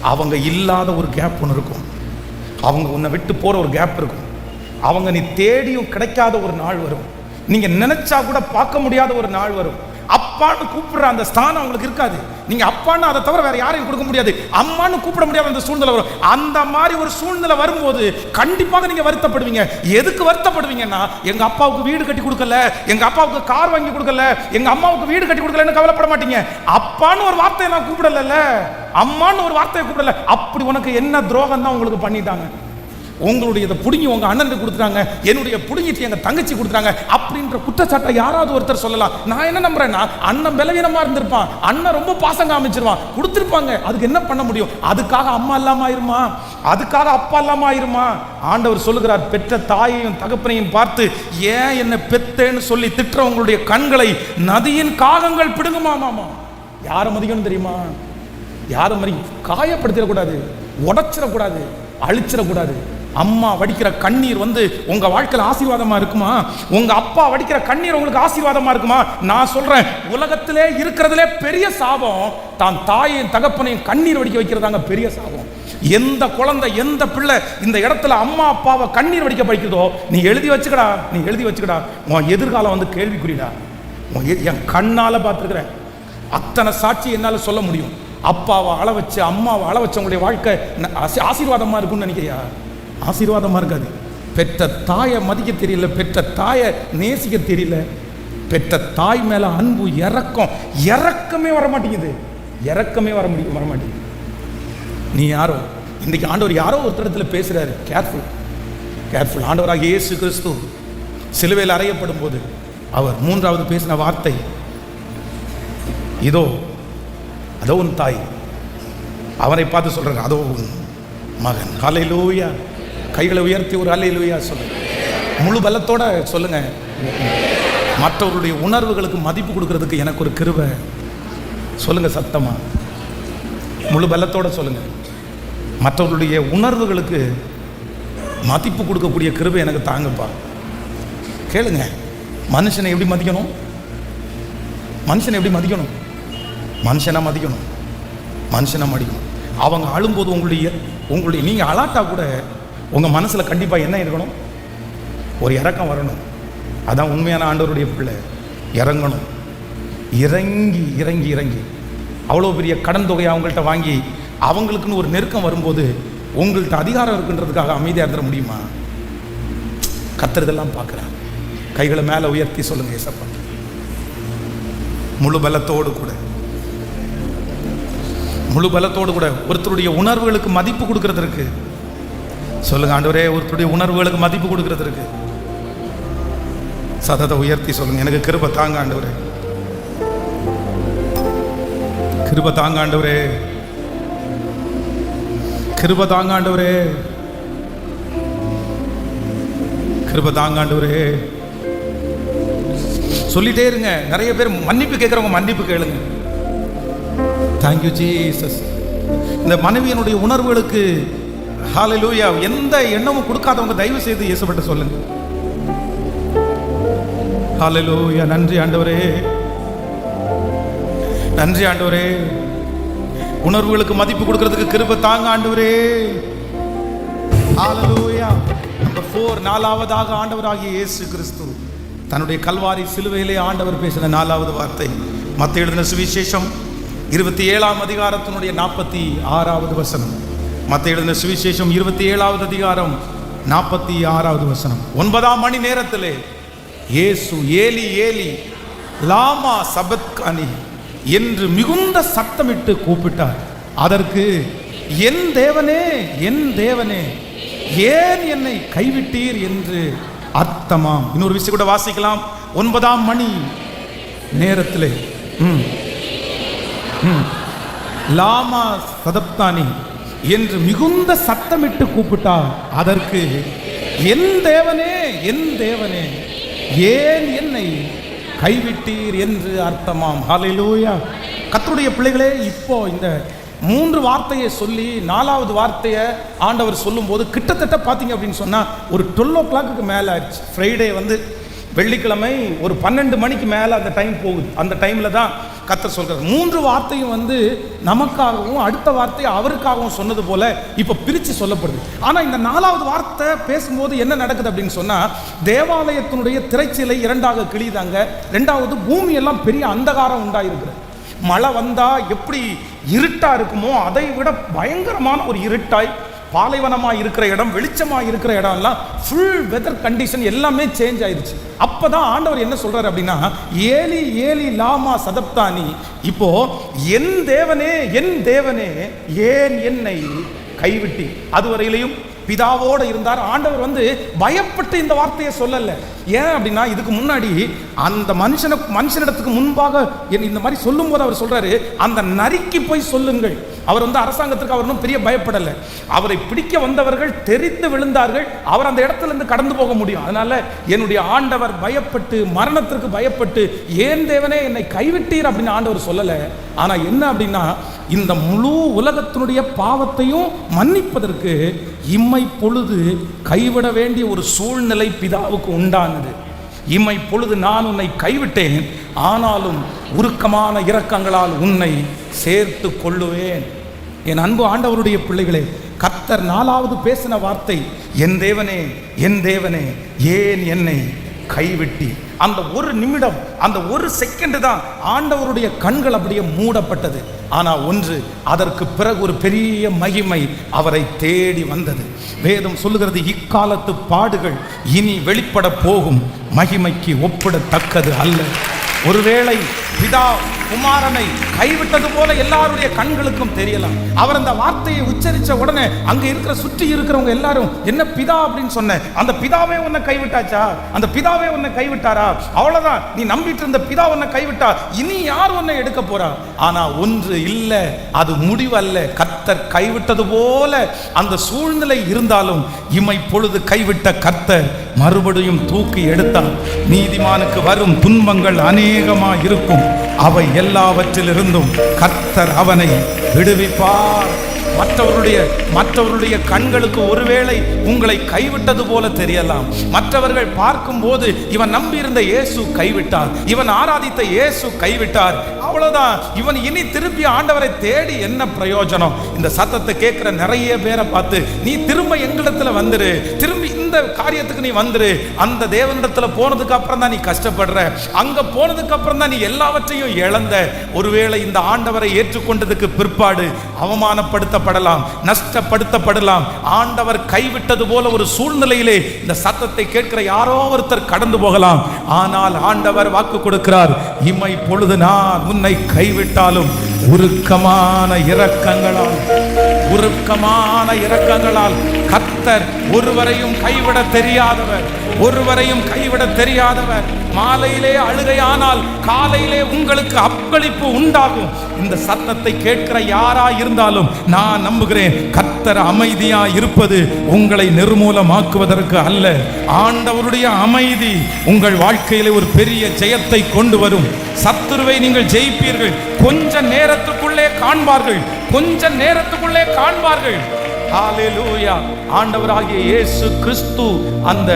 A: அவங்க இல்லாத ஒரு கேப் ஒன்று இருக்கும், அவங்க உன்னை விட்டு போகிற ஒரு கேப் இருக்கும், அவங்க நீ தேடியும் கிடைக்காத ஒரு நாள் வரும், நீங்கள் நினைச்சா கூட பார்க்க முடியாத ஒரு நாள் வரும். அப்பான்னு கூப்பிடுற அந்த ஸ்தானம் அவங்களுக்கு இருக்காது. நீங்க அப்பான்னு அதை தவிர வேற யாரையும் கொடுக்க முடியாது, அம்மான்னு கூப்பிட முடியாத அந்த சூழ்நிலை வரும். அந்த மாதிரி ஒரு சூழ்நிலை வரும்போது கண்டிப்பாக நீங்க வருத்தப்படுவீங்க. எதுக்கு வருத்தப்படுவீங்கன்னா, எங்க அப்பாவுக்கு வீடு கட்டி கொடுக்கல, எங்க அப்பாவுக்கு கார் வாங்கி கொடுக்கல, எங்க அம்மாவுக்கு வீடு கட்டி கொடுக்கலன்னு கவலைப்பட மாட்டீங்க. அப்பான்னு ஒரு வார்த்தையை நான் கூப்பிடல, அம்மான்னு ஒரு வார்த்தையை கூப்பிடல. அப்படி உனக்கு என்ன துரோகம் தான் உங்களுக்கு பண்ணிட்டாங்க. உங்களுடைய இதை பிடுங்கி உங்க அண்ணனுக்கு கொடுத்துட்டாங்க, என்னுடைய பிடுங்கிட்டு எங்க தங்கச்சி கொடுத்துட்டாங்க அப்படின்ற குற்றச்சாட்டை யாராவது ஒருத்தர் சொல்லலாம். நான் என்ன நம்புறேன்னா, அண்ணன் பலவீனமா இருந்திருப்பான், அண்ணன் ரொம்ப பாசம் காமிச்சிருவான், கொடுத்துருப்பாங்க. அதுக்கு என்ன பண்ண முடியும்? அதுக்காக அம்மா இல்லாம ஆயிருமா? அதுக்காக அப்பா இல்லாம ஆயிருமா? ஆண்டவர் சொல்லுகிறார், பெற்ற தாயையும் தகப்பனையும் பார்த்து ஏன் என்ன பெத்தேன்னு சொல்லி திட்டுறவங்களுடைய கண்களை நதியின் காகங்கள் பிடுங்குமாமாமா. யாரை மதிக்கணும் தெரியுமா? யாரை மதி காயப்படுத்திடக்கூடாது, உடைச்சிடக்கூடாது, அழிச்சிடக்கூடாது. அம்மா வடிக்கிற கண்ணீர் வந்து உங்க வாழ்க்கையில் ஆசீர்வாதமா இருக்குமா? உங்க அப்பா வடிக்கிற கண்ணீர் உங்களுக்கு ஆசீர்வாதமா இருக்குமா? நான் சொல்றேன், உலகத்திலே இருக்கிறதுலே பெரிய சாபம் தான் தாயையும் தகப்பனையும் கண்ணீர் வடிக்க வைக்கிறதாங்க பெரிய சாபம். எந்த குழந்தை, எந்த பிள்ளை இந்த இடத்துல அம்மா அப்பாவை கண்ணீர் வடிக்க வைக்கிறதோ, நீ எழுதி வச்சுக்கடா, நீ எழுதி வச்சுக்கடா, உன் எதிர்காலம் வந்து கேள்விக்குறிடா. என் கண்ணால பார்த்துருக்கிறேன், அத்தனை சாட்சி என்னால் சொல்ல முடியும். அப்பாவை அழ வச்சு அம்மாவை அழ வச்சவங்களுடைய வாழ்க்கை ஆசீர்வாதமா இருக்கும்னு நினைக்கிறியா? ஆசீர்வாதமா இருக்காது. பெற்ற தாயை மதிக்க தெரியல, பெற்ற தாயை நேசிக்க தெரியல, பெற்ற தாய் மேலே அன்பு இறக்கமே வர மாட்டேங்குது, இறக்கமே வர மாட்டேங்குது. நீ யாரோ, இன்றைக்கி ஆண்டவர் யாரோ ஒரு இடத்துல பேசுகிறாரு, கேர்ஃபுல். ஆண்டவராக இயேசு கிறிஸ்து சிலுவையில் அறையப்படும் போது அவர் மூன்றாவது பேசின வார்த்தை, இதோ அதோ உன் தாய். அவரை பார்த்து சொல்கிறார், அதோ உன் மகன். ஹல்லேலூயா. கைகளை உயர்த்தி ஒரு ஹல்லேலூயா சொல்லுங்க. முழு பலத்தோட சொல்லுங்க. மற்றவர்களுடைய உணர்வுகளுக்கு மதிப்பு கொடுக்கறதுக்கு எனக்கு ஒரு கிருபை. சொல்லுங்க சத்தமா, முழு பலத்தோட சொல்லுங்க. மற்றவர்களுடைய உணர்வுகளுக்கு மதிப்பு கொடுக்கக்கூடிய கிருபை எனக்கு தாங்கப்பா. கேளுங்க, மனுஷனை எப்படி மதிக்கணும்? மனுஷனை மதிக்கணும். அவங்க அழும்போது உங்களுடைய நீங்கள் அலாட்டா கூட உங்கள் மனசில் கண்டிப்பாக என்ன இருக்கணும்? ஒரு இறக்கம் வரணும். அதான் உண்மையான ஆண்டவருடைய பிள்ளை. இறங்கணும். இறங்கி அவ்வளோ பெரிய கடன் தொகையை அவங்கள்ட்ட வாங்கி அவங்களுக்குன்னு ஒரு நெருக்கம் வரும்போது உங்கள்கிட்ட அதிகாரம் இருக்குன்றதுக்காக அமைதியாக இருந்துட முடியுமா? கத்துறதெல்லாம் பார்க்குறாங்க. கைகளை மேலே உயர்த்தி சொல்லுங்க, ஏசப்பா. முழு பலத்தோடு கூட ஒருத்தருடைய உணர்வுகளுக்கு மதிப்பு கொடுக்கறதுக்கு சொல்லுங்க. ஆண்டவரே, ஒருத்தருடைய உணர்வுகளுக்கு மதிப்பு கொடுக்கறதுக்கு சதத்தை உயர்த்தி சொல்லுங்க. எனக்கு கிருபை தாங்க ஆண்டவரே, கிருபை தாங்க ஆண்டவரே, கிருபை தாங்க ஆண்டவரே, கிருபை தாங்க ஆண்டவரே. சொல்லிட்டே இருங்க. நிறைய பேர் மன்னிப்பு கேட்குறவங்க மன்னிப்பு கேளுங்க. Thank you Jesus. இந்த மனைவியினுடைய உணர்வுகளுக்கு ஹல்லேலூயா எந்த எண்ணமும் கொடுக்காதவங்க தயவு செய்து இயேசுவிட்ட சொல்லுங்க. ஹல்லேலூயா. நன்றி ஆண்டவரே, நன்றி ஆண்டவரே. உணர்வுகளுக்கு மதிப்பு கொடுக்கிறதுக்கு கிருபை தாங்க ஆண்டவரே. ஹல்லேலூயா. நம்பர் 4, நாலாவதாக ஆண்டவராகிய இயேசு கிறிஸ்து தன்னுடைய கல்வாரி சிலுவையிலே ஆண்டவர் பேசின 4வது வார்த்தை மத்தேயு எழுதின சுவிசேஷம் 27ஆம் அதிகாரத்தினுடைய 46வது வசனம். மத்தேயு எழுதின சுவிசேஷம் 27வது அதிகாரம் 46வது வசனம். 9ஆம் மணி நேரத்திலே இயேசு ஏலி ஏலி லாமா சபத்கானி என்று மிகுந்த சத்தமிட்டு கூப்பிட்டார். அதற்கு என் தேவனே, என் தேவனே, ஏன் என்னை கைவிட்டீர் என்று அர்த்தமாம். இன்னொரு விஷயம் கூட வாசிக்கலாம். 9ஆம் மணி நேரத்திலே லாமா சதப்தானி என்று மிகுந்த சத்தமிட்டு கூப்பிட்டார். அதற்கு என் தேவனே, என் தேவனே, ஏன் என்னை கைவிட்டீர் என்று அர்த்தமாம். ஹல்லேலூயா. கர்த்தருடைய பிள்ளைகளே, இப்போ இந்த 3 வார்த்தையை சொல்லி 4வது வார்த்தையை ஆண்டவர் சொல்லும்போது கிட்டத்தட்ட பார்த்தீங்க அப்படின்னு சொன்னால் ஒரு 12 o'clock மேலே ஆயிடுச்சு. ஃப்ரைடே வெள்ளிக்கிழமை ஒரு 12 மணிக்கு மேலே அந்த டைம் போகுது. அந்த டைமில் தான் கர்த்தர் சொல்கிறார். 3 வார்த்தையும் நமக்காகவும் அடுத்த வார்த்தையை அவருக்காகவும் சொன்னது போல இப்போ பிரித்து சொல்லப்படுது. ஆனால் இந்த 4வது வார்த்தை பேசும்போது என்ன நடக்குது அப்படின்னு சொன்னால், தேவாலயத்தினுடைய திரைச்சிலை 2ஆக கிழிதாங்க. 2வது பூமியெல்லாம் பெரிய அந்தகாரம் உண்டாயிருக்குது. மழை வந்தால் எப்படி இருட்டாக இருக்குமோ அதை விட பயங்கரமான ஒரு இருட்டாய், பாலைவனமாக இருக்கிற இடம், வெளிச்சமாக இருக்கிற இடம்லாம் ஃபுல் வெதர் கண்டிஷன் எல்லாமே சேஞ்ச் ஆயிடுச்சு. அப்போ தான் ஆண்டவர் என்ன சொல்கிறார் அப்படின்னா, ஏலி ஏலி லாமா சதப்தானி, இப்போ என் தேவனே, என் தேவனே, ஏன் என்னை கைவிட்டி. அதுவரையிலையும் பிதாவோடு இருந்தார். ஆண்டவர் பயப்பட்டு இந்த வார்த்தையை சொல்லலை. ஏன் அப்படின்னா, இதுக்கு முன்னாடி அந்த மனுஷனிடத்துக்கு முன்பாக இந்த மாதிரி சொல்லும் போது அவர் சொல்றாரு, அந்த நரிக்கு போய் சொல்லுங்கள். அவர் அரசாங்கத்திற்கு அவர் பெரிய பயப்படலை. அவரை பிடிக்க வந்தவர்கள் தெரிந்து விழுந்தார்கள். அவர் அந்த இடத்துல இருந்து கடந்து போக முடியும். அதனால என்னுடைய ஆண்டவர் பயப்பட்டு, மரணத்திற்கு பயப்பட்டு, ஏன் தேவனே என்னை கைவிட்டீர் அப்படின்னு ஆண்டவர் சொல்லலை. ஆனா என்ன அப்படின்னா, இந்த முழு உலகத்தினுடைய பாவத்தையும் மன்னிப்பதற்கு இம்மை பொழுது கைவிட வேண்டிய ஒரு சூழ்நிலை பிதாவுக்கு உண்டானது. இம்மை பொழுது நான் உன்னை கைவிட்டேன், ஆனாலும் உருக்கமான இரக்கங்களால் உன்னை சேர்த்து கொள்ளுவேன். என் அன்பு ஆண்டவருடைய பிள்ளைகளே, கர்த்தர் 4வது பேசின வார்த்தை, என் தேவனே, என் தேவனே, ஏன் என்னை கைவிட்டி. அந்த ஒரு நிமிடம், அந்த ஒரு செகண்ட் தான் ஆண்டவருடைய கண்கள் அப்படியே மூடப்பட்டது. ஆனால் ஒன்று, அதற்கு பிறகு ஒரு பெரிய மகிமை அவரை தேடி வந்தது. வேதம் சொல்லுகிறது, இக்காலத்து பாடுகள் இனி வெளிப்பட போகும் மகிமைக்கு ஒப்பிடத்தக்கது அல்ல. ஒருவேளை பிதா குமாரனை கைவிட்டது போல எல்லாருடைய கண்களுக்கும் தெரியலாம். அவர் அந்த வார்த்தையை உச்சரித்த உடனே அங்க இருக்கிற சுற்றி இருக்கிறவங்க எல்லாரும், என்ன பிதா அப்படின்னு சொன்ன, அந்த பிதாவே உன்னை கைவிட்டாச்சா, அந்த பிதாவே உன்னை கைவிட்டாரா, அவ்வளவுதான், நீ நம்பிட்டு இருந்த பிதா உன்னை கைவிட்டா, இனி யார் உன்னை எடுக்க போறா? ஆனா ஒன்று இல்ல, அது முடிவல்ல. கர்த்தர் கைவிட்டது போல அந்த சூழ்நிலை இருந்தாலும் இமை பொழுது கைவிட்ட கர்த்தர் மறுபடியும் தூக்கி எடுத்தார். நீதிமானுக்கு வரும் துன்பங்கள் அநேகமா இருக்கும், அவை எல்லாவற்றிலிருந்தும் கர்த்தர் அவனை விடுவிப்பார். மற்றவருடைய கண்களுக்கு ஒருவேளை உங்களை கைவிட்டது போல தெரியலாம். மற்றவர்கள் பார்க்கும் போது இவன் நம்பியிருந்த இயேசு கைவிட்டார், இவன் ஆராதித்த இயேசு கைவிட்டார், அவ்வளவுதான், இவன் இனி திருப்பி ஆண்டவரை தேடி என்ன பிரயோஜனம்? இந்த சத்தத்தை கேட்கிற நிறைய பேரை பார்த்து, நீ திரும்ப எங்களிடத்துல வந்துரு, திரும்பி இந்த காரியத்துக்கு நீ வந்துரு. அந்த தேவனிடத்துல போனதுக்கு அப்புறம் தான் நீ கஷ்டப்படுற, அங்க போனதுக்கு அப்புறம் தான் நீ எல்லாவற்றையும் இழந்த. ஒருவேளை இந்த ஆண்டவரை ஏற்றுக்கொண்டதுக்கு பிற்பாடு அவமானப்படுத்தப்படலாம், நஷ்டப்படுத்தப்படலாம். ஆண்டவர் கைவிட்டது போல ஒரு சூழ்நிலையிலே இந்த சத்தத்தை கேட்கிற யாரோ ஒருத்தர் கடந்து போகலாம். ஆனால் ஆண்டவர் வாக்கு கொடுக்கிறார், இமை பொழுது நான் உன்னை கைவிட்டாலும் உருக்கமான இரக்கங்களால் கர்த்தர் ஒருவரையும் கைவிட தெரியாதவர். மாலையிலே அழுகையானால் காலையிலே உங்களுக்கு அப்பளிப்பு உண்டாகும். இந்த சத்தத்தை கேட்கிற யாரா இருந்தாலும் நான் நம்புகிறேன், கர்த்தர் அமைதியா இருப்பது உங்களை நிர்மூலமாக்குவதற்கு அல்ல. ஆண்டவருடைய அமைதி உங்கள் வாழ்க்கையிலே ஒரு பெரிய ஜெயத்தை கொண்டு வரும். சத்துருவை நீங்கள் ஜெயிப்பீர்கள். கொஞ்ச நேரத்துக்குள்ளே காண்பார்கள். ஹல்லேலூயா. ஆண்டவராகிய இயேசு கிறிஸ்து அந்த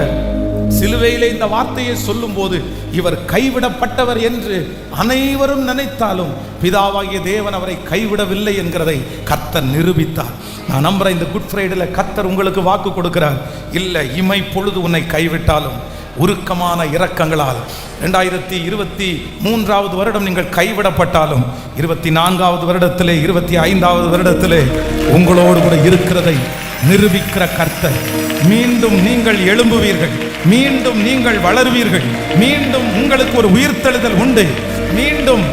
A: சிலுவையிலே இந்த வார்த்தையை சொல்லும் போது, இவர் கைவிடப்பட்டவர் என்று அனைவரும் நினைத்தாலும் பிதாவாகிய தேவன் அவரை கைவிடவில்லை என்கிறதை கர்த்தர் நிரூபித்தார். நான் நம்புறேன், இந்த குட் ஃப்ரைடேல கர்த்தர் உங்களுக்கு வாக்கு கொடுக்கிறார், இல்லை, இமை பொழுது உன்னை கைவிட்டாலும் உருக்கமான இரக்கங்களால் 2023 வருடம் நீங்கள் கைவிடப்பட்டாலும் 24வது வருடத்திலே 25வது வருடத்திலே உங்களோடு கூட இருக்கிறதை நிரூபிக்கிற கர்த்தர். மீண்டும் நீங்கள் எழும்புவீர்கள், மீண்டும் நீங்கள் வளருவீர்கள், மீண்டும் உங்களுக்கு ஒரு உயிர்த்தெழுதல் உண்டு. மீண்டும்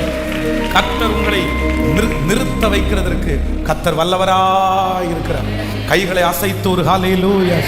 A: கர்த்தர் உங்களை நிறுத்த வைக்கிறதற்கு கர்த்தர் வல்லவராயிருக்கிறார். கைகளை அசைத்து ஒரு ஹல்லேலூயா.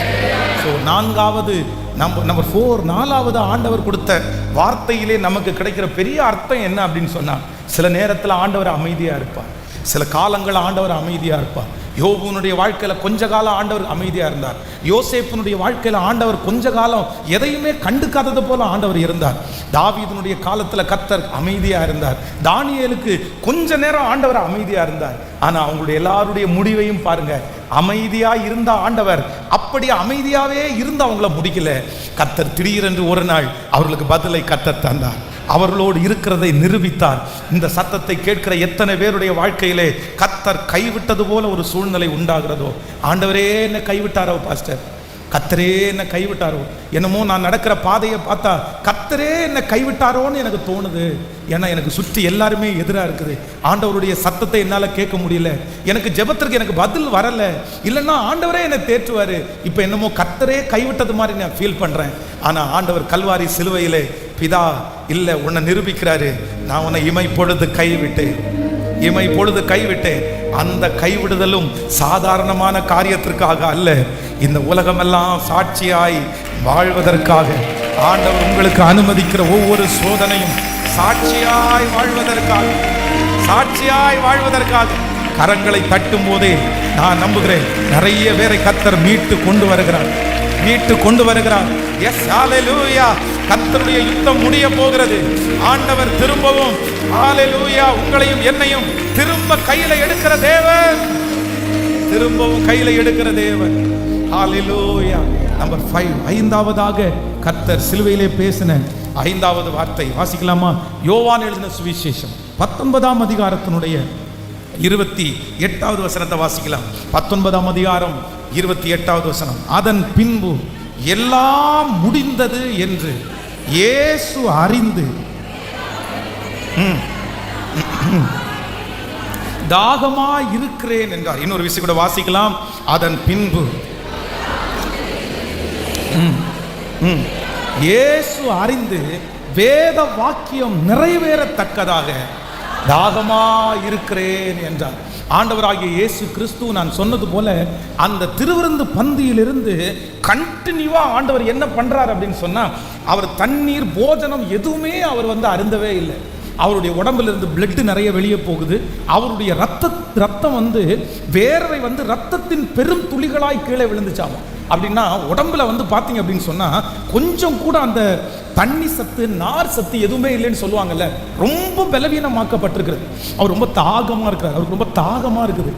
A: நான்காவது நம்பர் 4, 4வது ஆண்டவர் கொடுத்த வார்த்தையிலே நமக்கு கிடைக்கிற பெரிய அர்த்தம் என்ன அப்படின்னு சொன்னா, சில நேரத்தில் ஆண்டவர் அமைதியா இருப்பார், சில காலங்கள் ஆண்டவர் அமைதியா இருப்பார். யோபுனுடைய வாழ்க்கையில கொஞ்ச காலம் ஆண்டவர் அமைதியா இருந்தார். யோசேப்பினுடைய வாழ்க்கையில ஆண்டவர் கொஞ்ச காலம் எதையுமே கண்டுக்காதது போல ஆண்டவர் இருந்தார். தாவீதுனுடைய காலத்துல கர்த்தர் அமைதியா இருந்தார். தானியேலுக்கு கொஞ்ச நேரம் ஆண்டவர் அமைதியா இருந்தார். ஆனா அவங்களுடைய எல்லாருடைய முடிவையும் பாருங்க, அமைதியா இருந்த ஆண்டவர் அப்படி அமைதியாவே இருந்து அவங்கள முடிக்கல. கர்த்தர் திடீரென்று ஒரு நாள் அவர்களுக்கு பதிலை கர்த்தர் தந்தார், அவர்களோடு இருக்கிறதை நிரூபித்தார். இந்த சத்தத்தை கேட்கிற எத்தனை பேருடைய வாழ்க்கையிலே கர்த்தர் கைவிட்டது போல ஒரு சூழ்நிலை உண்டாகிறதோ, ஆண்டவரே என்ன கைவிட்டாரோ பாஸ்டர், கர்த்தரே என்ன கைவிட்டாரோ, என்னமோ நான் நடக்கிற பாதையை பார்த்தா கர்த்தரே என்ன கைவிட்டாரோன்னு எனக்கு தோணுது. ஏன்னா எனக்கு சுற்றி எல்லாருமே எதிராக இருக்குது, ஆண்டவருடைய சத்தத்தை என்னால் கேட்க முடியல, எனக்கு ஜெபத்திற்கு எனக்கு பதில் வரலை, இல்லைன்னா ஆண்டவரே என்னை தேற்றுவார், இப்போ என்னமோ கர்த்தரே கைவிட்டது மாதிரி நான் ஃபீல் பண்ணுறேன். ஆனால் ஆண்டவர் கல்வாரி சிலுவையிலே பிதா இல்லை, உன்னை நிரூபிக்கிறாரு, நான் உன்னை இமை பொழுது கைவிட்டேன். அந்த கைவிடுதலும் சாதாரணமான காரியத்திற்காக அல்ல, இந்த உலகமெல்லாம் சாட்சியாய் வாழ்வதற்காக. ஆண்டவர் உங்களுக்கு அனுமதிக்கிற ஒவ்வொரு சோதனையும் சாட்சியாய் வாழ்வதற்காக. கரங்களை தட்டும் போதே நான் நம்புகிறேன், நிறைய பேரை கர்த்தர் மீட்டு கொண்டு வருகிறார். எஸ், ஹல்லேலூயா. கர்த்தருடைய யுத்தம் முடிய போகிறது. ஆண்டவர் திரும்பவும் ஹல்லேலூயா உங்களையும் என்னையும் திரும்ப கையில எடுக்கிற தேவன். ஹல்லேலூயா. நம்பர் 5, 5வதாக கர்த்தர் சிலுவையிலே பேசின 5வது வார்த்தை வாசிக்கலாமா? யோவான் எழுதின சுவிசேஷம் 19ஆம் அதிகாரத்தினுடைய 28வது வசனத்தை வாசிக்கலாம். 19ஆம் அதிகாரம் 28வது வசனம். அதன் பின்பு எல்லாம் முடிந்தது என்று இயேசு அறிந்து தாகமா இருக்கிறேன் என்றார். இன்னொரு விஷயம் கூட வாசிக்கலாம். அதன் பின்பு இயேசு அறிந்து வேத வாக்கியம் நிறைவேறத்தக்கதாக தாகமா இருக்கிறேன் என்றார். ஆண்டவராகிய இயேசு கிறிஸ்து, நான் சொன்னது போல அந்த திருவிருந்து பந்தியிலிருந்து கண்டினியூவா ஆண்டவர் என்ன பண்றார் அப்படின்னு சொன்னா, அவர் தண்ணீர் போஜனம் எதுவுமே அவர் அருந்தவே இல்லை. அவருடைய உடம்புல இருந்து பிளட் நிறைய வெளியே போகுது. அவருடைய ரத்தம் வேர்வை ரத்தத்தின் பெரும் துளிகளாய் கீழே விழுந்துச்சாமா. அப்படின்னா உடம்புல பார்த்தீங்க அப்படின்னு சொன்னா கொஞ்சம் கூட அந்த தண்ணி சத்து நார் சத்து எதுவுமே இல்லைன்னு சொல்லுவாங்கல்ல, ரொம்ப பலவீனமாக்கப்பட்டிருக்கிறது. அவர் ரொம்ப தாகமா இருக்கிறார். அவருக்கு ரொம்ப தாகமா இருக்குது.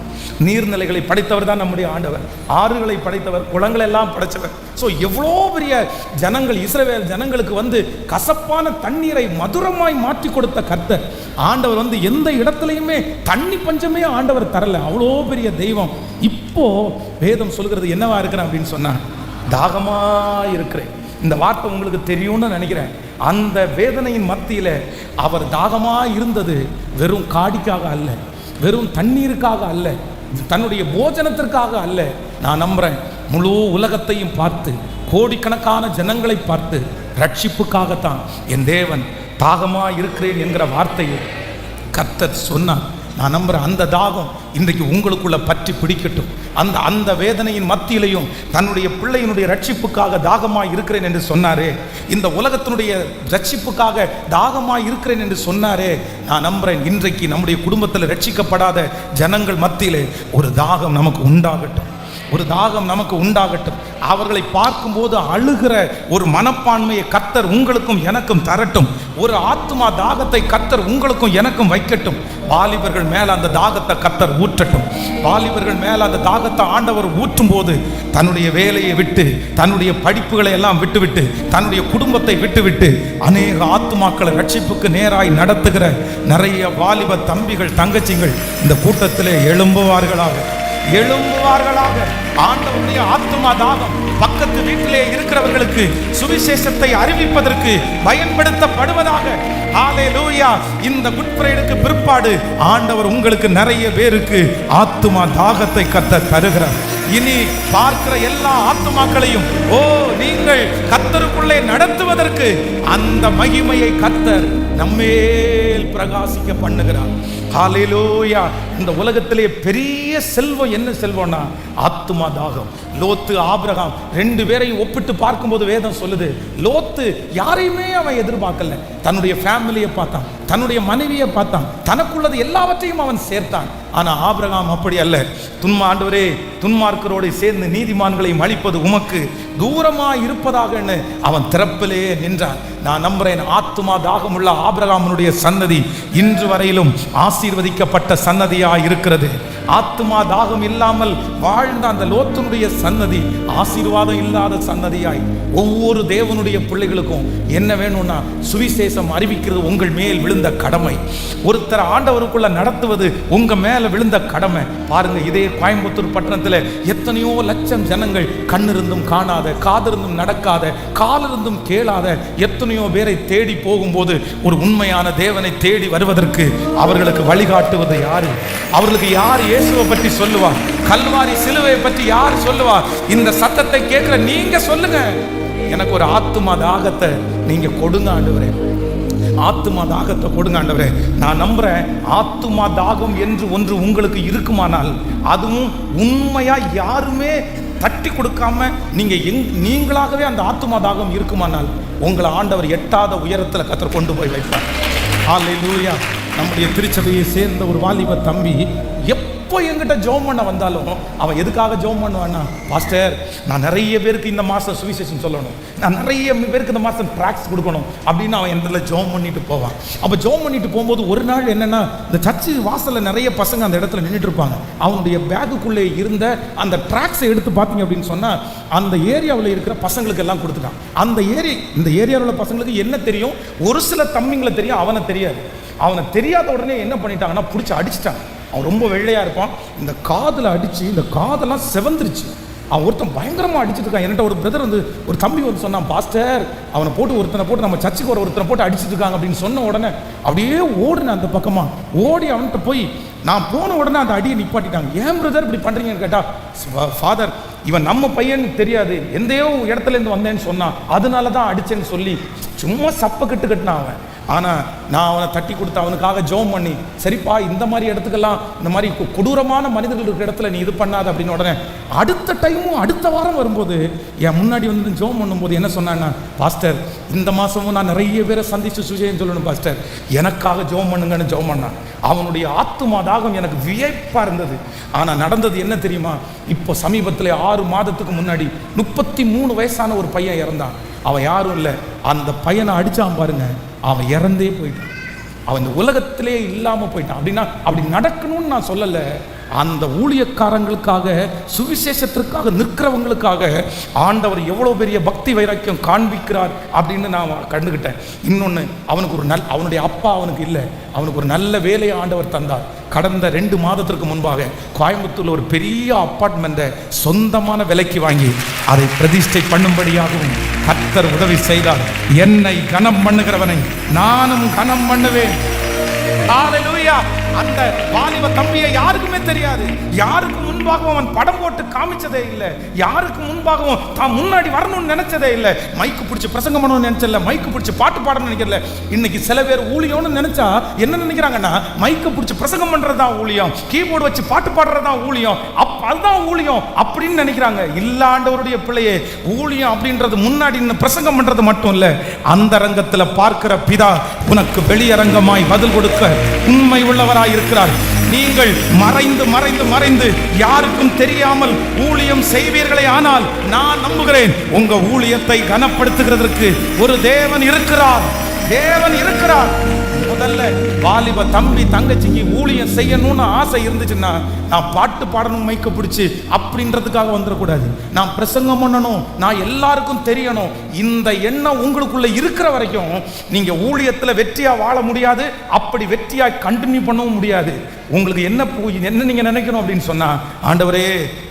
A: நீர்நிலைகளை படைத்தவர் தான் நம்முடைய ஆண்டவர். ஆறுகளை படைத்தவர், குளங்களை எல்லாம் படைத்தவர். ஸோ எவ்வளோ பெரிய ஜனங்கள், இஸ்ரவேல் ஜனங்களுக்கு கசப்பான தண்ணீரை மதுரமாய் மாற்றி கொடுத்த கர்த்தர் ஆண்டவர் எந்த இடத்துலையுமே தண்ணி பஞ்சமே ஆண்டவர் தரல. அவ்வளோ பெரிய தெய்வம். இப்போ வேதம் சொல்கிறது என்னவா இருக்கிறேன் அப்படின்னு சொன்னா, தாகமா இருக்கிறேன். இந்த வார்த்தை உங்களுக்கு தெரியும்னு நினைக்கிறேன். அந்த வேதனையின் மத்தியில அவர் தாகமா இருந்தது வெறும் காடிக்காக அல்ல, வெறும் தண்ணீருக்காக அல்ல, தன்னுடைய போஜனத்திற்காக அல்ல. நான் நம்புறேன் முழு உலகத்தையும் பார்த்து, கோடிக்கணக்கான ஜனங்களை பார்த்து ரட்சிப்புக்காகத்தான் என் தேவன் தாகமா இருக்கிறேன் என்கிற வார்த்தையை கர்த்தர் சொன்னார். நான் நம்புறேன் அந்த தாகம் இன்றைக்கு உங்களுக்குள்ள பற்றி பிடிக்கட்டும். அந்த வேதனையின் மத்தியிலையும் தன்னுடைய பிள்ளையினுடைய ரட்சிப்புக்காக தாகமாய் இருக்கிறேன் என்று சொன்னாரே, இந்த உலகத்தினுடைய ரட்சிப்புக்காக தாகமாய் இருக்கிறேன் என்று சொன்னாரே, நான் நம்புறேன் இன்றைக்கு நம்முடைய குடும்பத்தில் ரட்சிக்கப்படாத ஜனங்கள் மத்தியிலே ஒரு தாகம் நமக்கு உண்டாகட்டும், ஒரு தாகம் நமக்கு உண்டாகட்டும். அவர்களை பார்க்கும்போது அழுகிற ஒரு மனப்பான்மையை கர்த்தர் உங்களுக்கும் எனக்கும் தரட்டும். ஒரு ஆத்துமா தாகத்தை கர்த்தர் உங்களுக்கும் எனக்கும் வைக்கட்டும். வாலிபர்கள் மேல அந்த தாகத்தை கர்த்தர் ஊற்றட்டும். வாலிபர்கள் மேல அந்த தாகத்தை ஆண்டவர் ஊற்றும் போது தன்னுடைய வேலையை விட்டு, தன்னுடைய படிப்புகளை எல்லாம் விட்டுவிட்டு, தன்னுடைய குடும்பத்தை விட்டுவிட்டு அநேக ஆத்துமாக்களை ரட்சிப்புக்கு நேராய் நடத்துகிற நிறைய வாலிப தம்பிகள் தங்கச்சிகள் இந்த கூட்டத்திலே எழும்புவார்களாக. ஆண்டவருடைய ஆத்துமா தாகம் பக்கத்து வீட்டிலே இருக்கிறவர்களுக்கு சுவிசேஷத்தை அறிவிப்பதற்கு பயன்படுத்தப்படுவதாக. ஹல்லேலூயா. இந்த குட் ஃப்ரைடேக்கு பிற்பாடு ஆண்டவர் உங்களுக்கு நிறைய பேருக்கு ஆத்துமா தாகத்தை கர்த்தர் தருகிறார். இனி பார்க்கிற எல்லா ஆத்துமாக்களையும் நீங்கள் கர்த்தருக்குள்ளே நடத்துவதற்கு அந்த மகிமையை கர்த்தர் நம்மேல் பிரகாசிக்க பண்ணுகிறார். ஹல்லேலூயா. இந்த உலகத்திலே பெரிய செல்வம் என்ன செல்வம்னா ஆத்துமா தாகம். லோத்து ஆபிரகாம் 2 பேரையும் ஒப்பிட்டு பார்க்கும்போது வேதம் சொல்லுது, லோத்து யாரையுமே அவன் எதிர்பார்க்கல. தன்னுடைய ஃபேமிலியை பார்த்தான், தன்னுடைய மனைவியை பார்த்தான், தனக்குள்ளது எல்லாவற்றையும் அவன் சேர்த்தான். ஆனா ஆபிரகாம் அப்படி அல்ல. ஆண்டவரே, துன்மார்க்கரோடு சேர்ந்து நீதிமான்களையும் அழிப்பது உமக்கு தூரமா இருப்பதாக அவன் திறப்பிலே நின்றான். நான் நம்புறேன் ஆத்துமா தாகமுள்ள ஆபிரகாமுடைய சன்னதி இன்று வரையிலும் ஆசீர்வதிக்கப்பட்ட சன்னதியா இருக்கிறது. ஆத்துமா தாகம் இல்லாமல் வாழ்ந்த அந்த லோத்தினுடைய சன்னதி ஆசீர்வாதம் இல்லாத சன்னதியாய் ஒவ்வொரு தேவனுடைய பிள்ளைகளுக்கும் என்ன வேணும்னா சுவிசேஷம் அறிவிக்கிறது உங்கள் மேல் விழுந்த கடமை. ஒருத்தர் ஆண்டவருக்குள்ள நடத்துவது உங்க மேல விழுந்த கடமை. பாருங்க, இதே கோயம்புத்தூர் பட்டணத்துல எத்தனையோ லட்சம் ஜனங்கள் கண்ணிருந்தும் காணாத, காதிருந்தும் நடக்காத, காலிருந்தும் கேளாத எத்தனையோ பேரை தேடி போகும்போது ஒரு உண்மையான தேவனை தேடி வருவதற்கு அவர்களுக்கு வழிகாட்டுவது யாரு? அவர்களுக்கு யார் இயேசுவை பற்றி சொல்லுவார்? கல்வாரி சிலுவை பற்றி யார் சொல்லுவார்? இந்த சத்தத்தை கேட்கிற நீங்க சொல்லுங்க. எனக்கு ஒரு ஆத்துமா தாகத்தை நீங்க கொடுங்க ஆண்டவரே, ஆத்துமா தாகத்தை கொடுங்க ஆண்டவரே. நான் நம்புறேன் ஆத்துமா தாகம் என்று ஒன்று உங்களுக்கு இருக்குமானால், அதுவும் உண்மையா யாருமே தட்டி கொடுக்காம நீங்களாகவே அந்த ஆத்துமா தாகம் இருக்குமானால் உங்களை ஆண்டவர் எட்டாத உயரத்தில் கர்த்தர் கொண்டு போய் வைப்பார். ஹல்லேலூயா. நம்முடைய திருச்சபையை சேர்ந்த ஒரு வாலிப தம்பி எப்போ என்கிட்ட ஜெபம் பண்ண வந்தாலும் அவன் எதுக்காக ஜெபம் பண்ணுவான்னா, பாஸ்டர் நான் நிறைய பேருக்கு இந்த மாதம் சுவிசேஷம் சொல்லணும், நான் நிறைய பேருக்கு இந்த மாதம் ட்ராக்ஸ் கொடுக்கணும் அப்படின்னு அவன் எந்த ஜெபம் பண்ணிட்டு போவான். அப்போ ஜெபம் பண்ணிட்டு போகும்போது ஒரு நாள் என்னன்னா, இந்த சர்ச்சு வாசலில் நிறைய பசங்க அந்த இடத்துல நின்றுட்டு இருப்பாங்க. அவனுடைய பேக்குக்குள்ளே இருந்த அந்த ட்ராக்ஸை எடுத்து பார்த்தீங்க அப்படின்னு சொன்னால் அந்த ஏரியாவில் இருக்கிற பசங்களுக்கு எல்லாம் கொடுத்துட்டான். இந்த ஏரியாவில் உள்ள பசங்களுக்கு என்ன தெரியும், ஒரு சில தம்பிங்களை தெரியும், அவனை தெரியாது. அவனை தெரியாத உடனே என்ன பண்ணிட்டாங்கன்னா பிடிச்சி அடிச்சிட்டான். அவன் ரொம்ப வெள்ளையா இருப்பான். இந்த காதில் அடிச்சு இந்த காதெல்லாம் செவந்துருச்சு. அவன் ஒருத்தன் பயங்கரமாக அடிச்சுட்டு இருக்கான். என்கிட்ட ஒரு பிரதர் வந்து ஒரு தம்பி வந்து சொன்னான், பாஸ்டர் அவனை போட்டு ஒருத்தனை போட்டு நம்ம சர்ச்சுக்கு ஒருத்தனை போட்டு அடிச்சுட்டு இருக்காங்க அப்படின்னு சொன்ன உடனே அப்படியே ஓடுனேன் அந்த பக்கமாக. ஓடி அவன்கிட்ட போய் நான் போன உடனே அந்த அடியை நிப்பாட்டிட்டாங்க. ஏன் பிரதர் இப்படி பண்ணுறீங்கன்னு கேட்டால், ஃபாதர் இவன் நம்ம பையன் தெரியாது, எந்தையோ இடத்துலேருந்து வந்தேன்னு சொன்னான், அதனால தான் அடிச்சேன்னு சொல்லி சும்மா சப்ப கட்டுனான் அவன். ஆனால் நான் அவனை தட்டி கொடுத்து அவனுக்காக ஜெபம் பண்ணி, சரிப்பா இந்த மாதிரி இடத்துக்கெல்லாம் இந்த மாதிரி கொடூரமான மனிதர்கள் இருக்கிற இடத்துல நீ இது பண்ணாத அப்படின்னு உடனே அடுத்த டைமும் அடுத்த வாரம் வரும்போது என் முன்னாடி வந்து ஜெபம் பண்ணும்போது என்ன சொன்னான்னா, பாஸ்டர் இந்த மாதமும் நான் நிறைய பேரை சந்திச்சு சுஜயம் சொல்லணும் பாஸ்டர், எனக்காக ஜெபம் பண்ணுங்கன்னு ஜெபம் பண்ணான். அவனுடைய ஆத்துமா தாகம் எனக்கு வியப்பாக இருந்தது. ஆனால் நடந்தது என்ன தெரியுமா, இப்போ சமீபத்தில் 6 மாதத்துக்கு முன்னாடி 33 வயசான ஒரு பையன் இறந்தான். அவன் யாரும் இல்லை, அந்த பையனை அடித்தான் பாருங்க, அவன் இறந்தே போயிட்டான். அவன் இந்த உலகத்திலே இல்லாமல் போயிட்டான். அப்படின்னா அப்படி நடக்கணும்னு நான் சொல்லலை, அந்த ஊழியக்காரங்களுக்காக சுவிசேஷத்திற்காக நிற்கிறவங்களுக்காக ஆண்டவர் எவ்வளோ பெரிய பக்தி வைராக்கியம் காண்பிக்கிறார் அப்படின்னு நான் கண்டுக்கிட்டேன். இன்னொன்று, அவனுக்கு ஒரு அவனுடைய அப்பா அவனுக்கு இல்லை, அவனுக்கு ஒரு நல்ல வேலையை ஆண்டவர் தந்தார். கடந்த 2 மாதத்திற்கு முன்பாக கோயம்புத்தூரில் ஒரு பெரிய அப்பார்ட்மெண்ட்டை சொந்தமான விலைக்கு வாங்கி அதை பிரதிஷ்டை பண்ணும்படியாகவும் கர்த்தர் உதவி செய்தார். என்னை கனம் பண்ணுகிறவனை நானும் கனம் பண்ணுவேன். ஹல்லேலூயா. அந்த வாலிப தம்பியை யாருக்குமே தெரியாது, யாருக்கு முன்பாகவும் அவன் படம் போட்டு காமிச்சதே இல்லை, யாருக்கு முன்பாகவும் தான் முன்னாடி வரணும்னு நினைச்சதே இல்லை, மைக்கு பிடிச்சி பிரசங்கம் பண்ணணும்னு நினைச்சல, மைக்கு பிடிச்சி பாட்டு பாடணும்னு நினைக்கல. இன்னைக்கு சில பேர் ஊழியம்னு நினைச்சா என்ன நினைக்கிறாங்கன்னா, மைக்கு பிடிச்சி பிரசங்கம் பண்றதுதான் ஊழியம், கீபோர்டு வச்சு பாட்டு பாடுறதுதான் ஊழியம், அதுதான் ஊழியம் அப்படின்னு நினைக்கிறாங்க. இல்லாண்டவருடைய பிள்ளையே, ஊழியம் அப்படின்றது முன்னாடி பிரசங்கம் பண்றது மட்டும் இல்ல, அந்த ரங்கத்தில் பார்க்கிற பிதா உனக்கு வெளியரங்கமாய் பதில் கொடுக்க உண்மை உள்ளவராய் இருக்கிறார். நீங்கள் மறைந்து மறைந்து மறைந்து யாருக்கும் தெரியாமல் ஊழியம் செய்வீர்களே, ஆனால் நான் நம்புகிறேன் உங்க ஊழியத்தை கனப்படுத்துகிறதற்கு ஒரு தேவன் இருக்கிறார். தேவன் இருக்கிறார். முதல்ல வாலிப தம்பி தங்கச்சிக்கு ஊழியம் செய்யணும்னு ஆசை இருந்துச்சுன்னா, நான் பாட்டு பாடணும் மைக்க பிடிச்சி அப்படின்றதுக்காக வந்துடக்கூடாது, நான் பிரசங்கம் பண்ணணும், நான் எல்லாருக்கும் தெரியணும். இந்த எண்ணம் உங்களுக்குள்ள இருக்கிற வரைக்கும் நீங்க ஊழியத்தில் வெற்றியா வாழ முடியாது, அப்படி வெற்றியா கண்டினியூ பண்ணவும் முடியாது. உங்களுக்கு என்ன நீங்க நினைக்கணும் அப்படின்னு சொன்னா, ஆண்டவரே